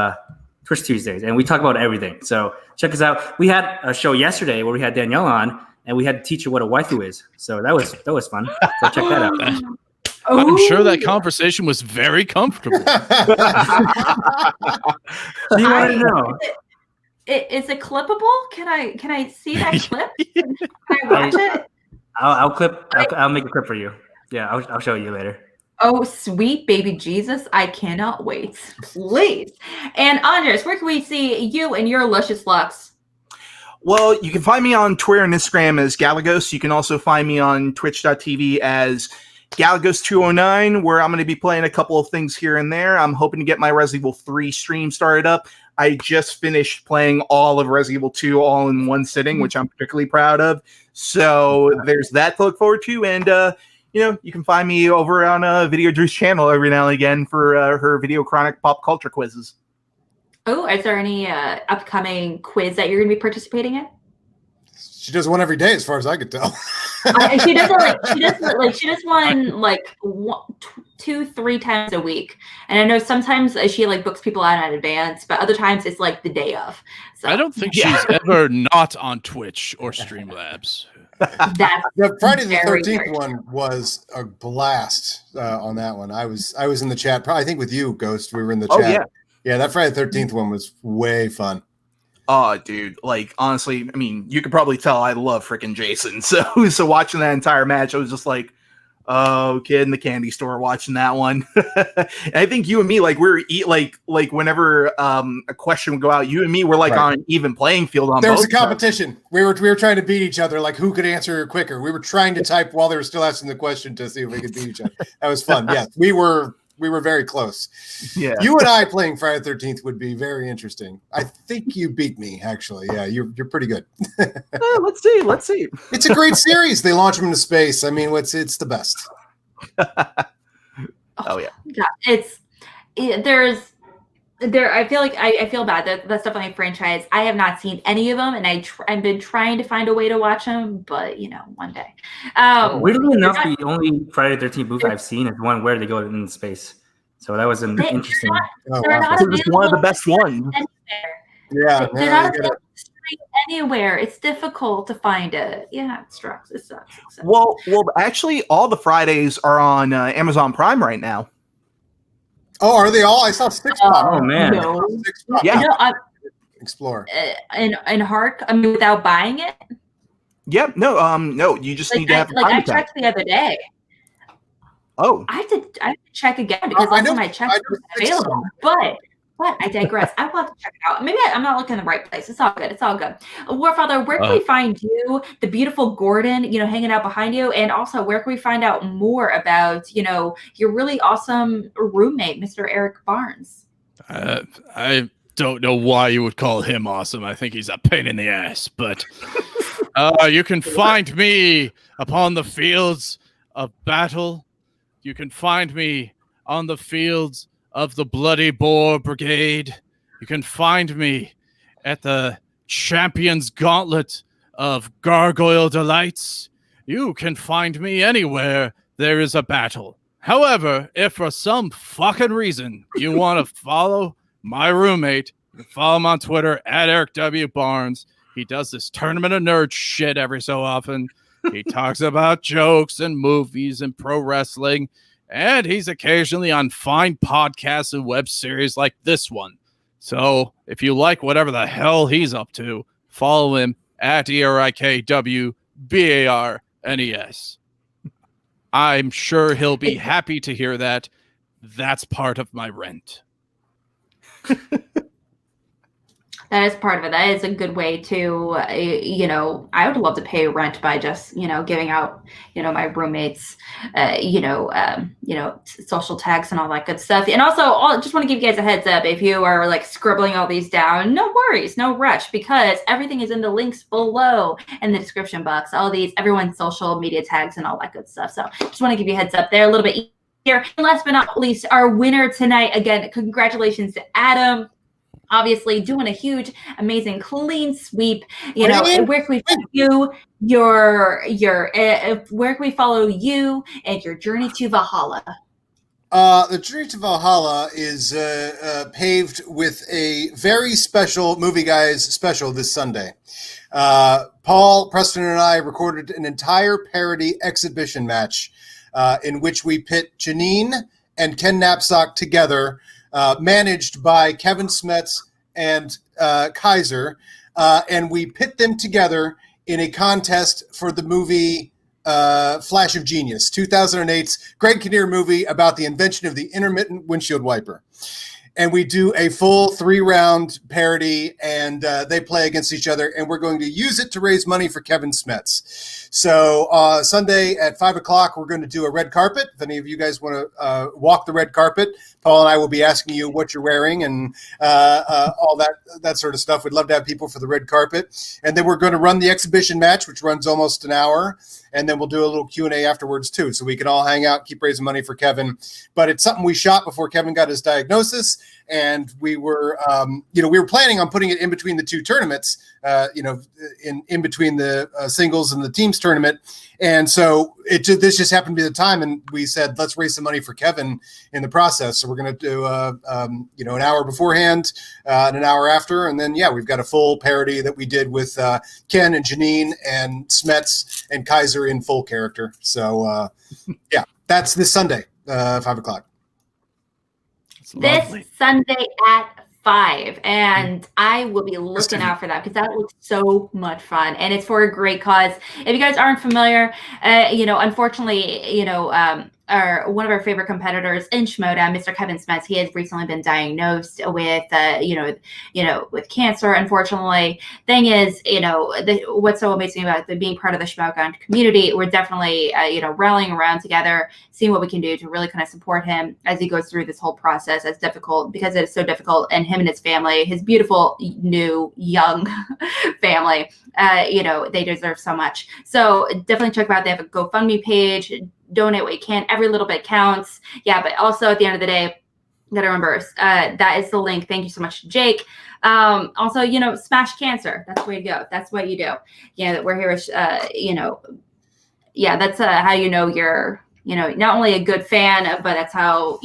Speaker 2: Twitch Tuesdays, and we talk about everything. So check us out. We had a show yesterday where we had Danielle on, and we had to teach her what a waifu is. So that was fun. So check that out.
Speaker 4: I'm sure that conversation was very comfortable.
Speaker 2: Do you want to know?
Speaker 1: Is it clippable? Can I see that clip? Can I watch it?
Speaker 2: I'll make a clip for you. Yeah, I'll show you later.
Speaker 1: Oh, sweet baby Jesus. I cannot wait. Please. And Andres, where can we see you and your luscious locks?
Speaker 5: Well, you can find me on Twitter and Instagram as Galagos. You can also find me on twitch.tv as Galagos209, where I'm going to be playing a couple of things here and there. I'm hoping to get my Resident Evil 3 stream started up. I just finished playing all of Resident Evil 2 all in one sitting, which I'm particularly proud of. So there's that to look forward to. And, you can find me over on Video Drew's channel every now and again for her Video Chronic pop culture quizzes.
Speaker 1: Oh, is there any upcoming quiz that you're going to be participating in?
Speaker 3: She does one every day, as far as I could tell.
Speaker 1: She does one like 2-3 times a week, and I know sometimes she like books people out in advance, but other times it's like the day of. So.
Speaker 4: I don't think she's ever not on Twitch or Streamlabs.
Speaker 3: The Friday the 13th one was a blast on that one. I was in the chat, probably I think with you, Ghost. We were in the chat. Yeah, that Friday the 13th one was way fun.
Speaker 5: Oh, dude, like, honestly, I mean, you could probably tell I love freaking Jason. So watching that entire match, I was just like, oh, kid in the candy store watching that one. And I think you and me, like, we were like whenever a question would go out, you and me were like on even playing field on
Speaker 3: there was
Speaker 5: both
Speaker 3: a competition. We were trying to beat each other, like who could answer quicker. We were trying to type while they were still asking the question to see if we could beat each other. That was fun. Yeah, we were very close. Yeah, you and I playing Friday the 13th would be very interesting. I think you beat me, actually. Yeah, you're pretty good.
Speaker 5: Let's see.
Speaker 3: It's a great series. They launch them into space. I mean, it's the best.
Speaker 5: Oh yeah.
Speaker 1: I feel like I feel bad that that's definitely a franchise. I have not seen any of them, and I've been trying to find a way to watch them, but one day.
Speaker 2: Weirdly enough, the only Friday the 13th movie I've seen is one where they go in space. So that was an interesting.
Speaker 5: It was one of the best ones.
Speaker 3: Yeah,
Speaker 1: they're not available anywhere. It's difficult to find it. Yeah, it sucks. It sucks.
Speaker 5: Well, actually, all the Fridays are on Amazon Prime right now.
Speaker 3: Oh, are they all? I saw 6 pop.
Speaker 2: Oh man,
Speaker 1: no.
Speaker 3: 6 pop.
Speaker 5: Yeah.
Speaker 3: Explore.
Speaker 1: In heart, I mean, without buying it.
Speaker 5: Yep. No. You just need to have.
Speaker 1: I checked the other day.
Speaker 5: Oh.
Speaker 1: I have to check again because last time I checked, it was available. But I digress. I will have to check it out. Maybe I'm not looking in the right place. It's all good. Warfather, where can we find you, the beautiful Gordon, hanging out behind you? And also, where can we find out more about, your really awesome roommate, Mr. Eric Barnes?
Speaker 4: I don't know why you would call him awesome. I think he's a pain in the ass. But you can find me upon the fields of battle. You can find me on the fields of the Bloody Boar Brigade. You can find me at the Champions Gauntlet of Gargoyle Delights. You can find me anywhere there is a battle. However, if for some fucking reason you want to follow my roommate, you can follow him on Twitter at Eric W. Barnes. He does this Tournament of Nerds shit every so often. He talks about jokes and movies and pro wrestling. And he's occasionally on fine podcasts and web series like this one. So if you like whatever the hell he's up to, follow him at ERIKWBARNES. I'm sure he'll be happy to hear that. That's part of my rent.
Speaker 1: That is part of it. That is a good way to, I would love to pay rent by just, giving out, my roommates, social tags and all that good stuff. And also, just want to give you guys a heads up. If you are like scribbling all these down, no worries, no rush, because everything is in the links below in the description box. Everyone's social media tags and all that good stuff. So just want to give you a heads up there a little bit here. And last but not least, our winner tonight, again, congratulations to Adam. Obviously doing a huge, amazing, clean sweep. Where can we follow you? Where can we follow you and your journey to Valhalla?
Speaker 3: The Journey to Valhalla is paved with a very special Movie Guys special this Sunday. Paul, Preston, and I recorded an entire parody exhibition match in which we pit Janine and Ken Knapsack together, managed by Kevin Smets and Kaiser, and we pit them together in a contest for the movie Flash of Genius, 2008's Greg Kinnear movie about the invention of the intermittent windshield wiper. And we do a full 3-round parody, and they play against each other, and we're going to use it to raise money for Kevin Smets. So Sunday at 5 o'clock, we're going to do a red carpet. If any of you guys want to walk the red carpet, Paul and I will be asking you what you're wearing and all that sort of stuff. We'd love to have people for the red carpet. And then we're going to run the exhibition match, which runs almost an hour. And then we'll do a little Q&A afterwards, too. So we can all hang out, keep raising money for Kevin. But it's something we shot before Kevin got his diagnosis. And we were, we were planning on putting it in between the two tournaments, in between the singles and the teams tournament. And so this just happened to be the time. And we said, let's raise some money for Kevin in the process. So we're going to do, an hour beforehand and an hour after. And then, we've got a full parody that we did with Ken and Janine and Smets and Kaiser in full character. So, that's this Sunday, 5 o'clock.
Speaker 1: This Sunday at 5, and I will be looking out for that because that looks so much fun, and it's for a great cause. If you guys aren't familiar, unfortunately, one of our favorite competitors in Schmoedown, Mr. Kevin Smets, he has recently been diagnosed with, with cancer. Unfortunately, thing is, what's so amazing about being part of the Schmoedown community, we're definitely, rallying around together, seeing what we can do to really kind of support him as he goes through this whole process. It's difficult because it is so difficult, and him and his family, his beautiful new young family, they deserve so much. So definitely check them out. They have a GoFundMe page. Donate what you can. Every little bit counts. Yeah, but also at the end of the day, you gotta remember, that is the link. Thank you so much, Jake. Also, smash cancer. That's the way to go. That's what you do. We're here, that's how you're, not only a good fan, but that's how,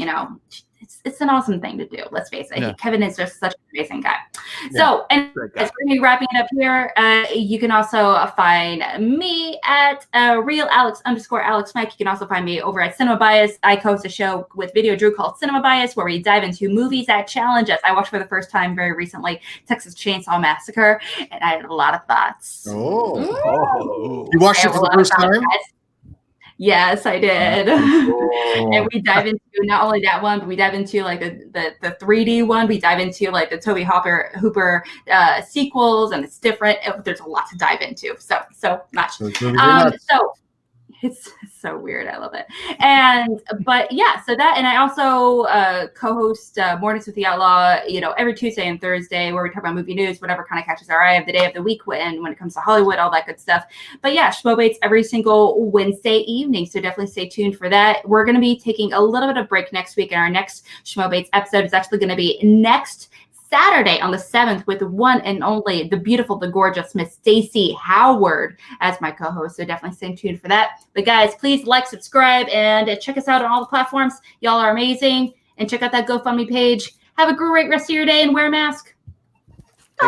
Speaker 1: it's an awesome thing to do. Let's face it. Yeah. Kevin is just such an amazing guy. Yeah. So, and as we're going to be wrapping it up here, you can also find me at @RealAlex_Alex Mike. You can also find me over at Cinema Bias. I host a show with Video Drew called Cinema Bias, where we dive into movies that challenge us. I watched for the first time very recently Texas Chainsaw Massacre, and I had a lot of thoughts.
Speaker 3: Oh. You watched it for the first time?
Speaker 1: Yes, I did. Oh. And we dive into not only that one, but we dive into like the 3D one. We dive into like the Toby Hooper sequels, and it's different. There's a lot to dive into. So much. So it's so weird. I love it. So that, and I also co-host Mornings with the Outlaw, every Tuesday and Thursday, where we talk about movie news, whatever kind of catches our eye of the day of the week, and when it comes to Hollywood, all that good stuff. But Schmoebates every single Wednesday evening, so definitely stay tuned for that. We're going to be taking a little bit of break next week, and our next Schmoebates episode is actually going to be next Saturday on the 7th with the one and only, the beautiful, the gorgeous Miss Stacey Howard as my co-host. So definitely stay tuned for that. But guys, please like, subscribe, and check us out on all the platforms. Y'all are amazing. And check out that GoFundMe page. Have a great rest of your day and wear a mask.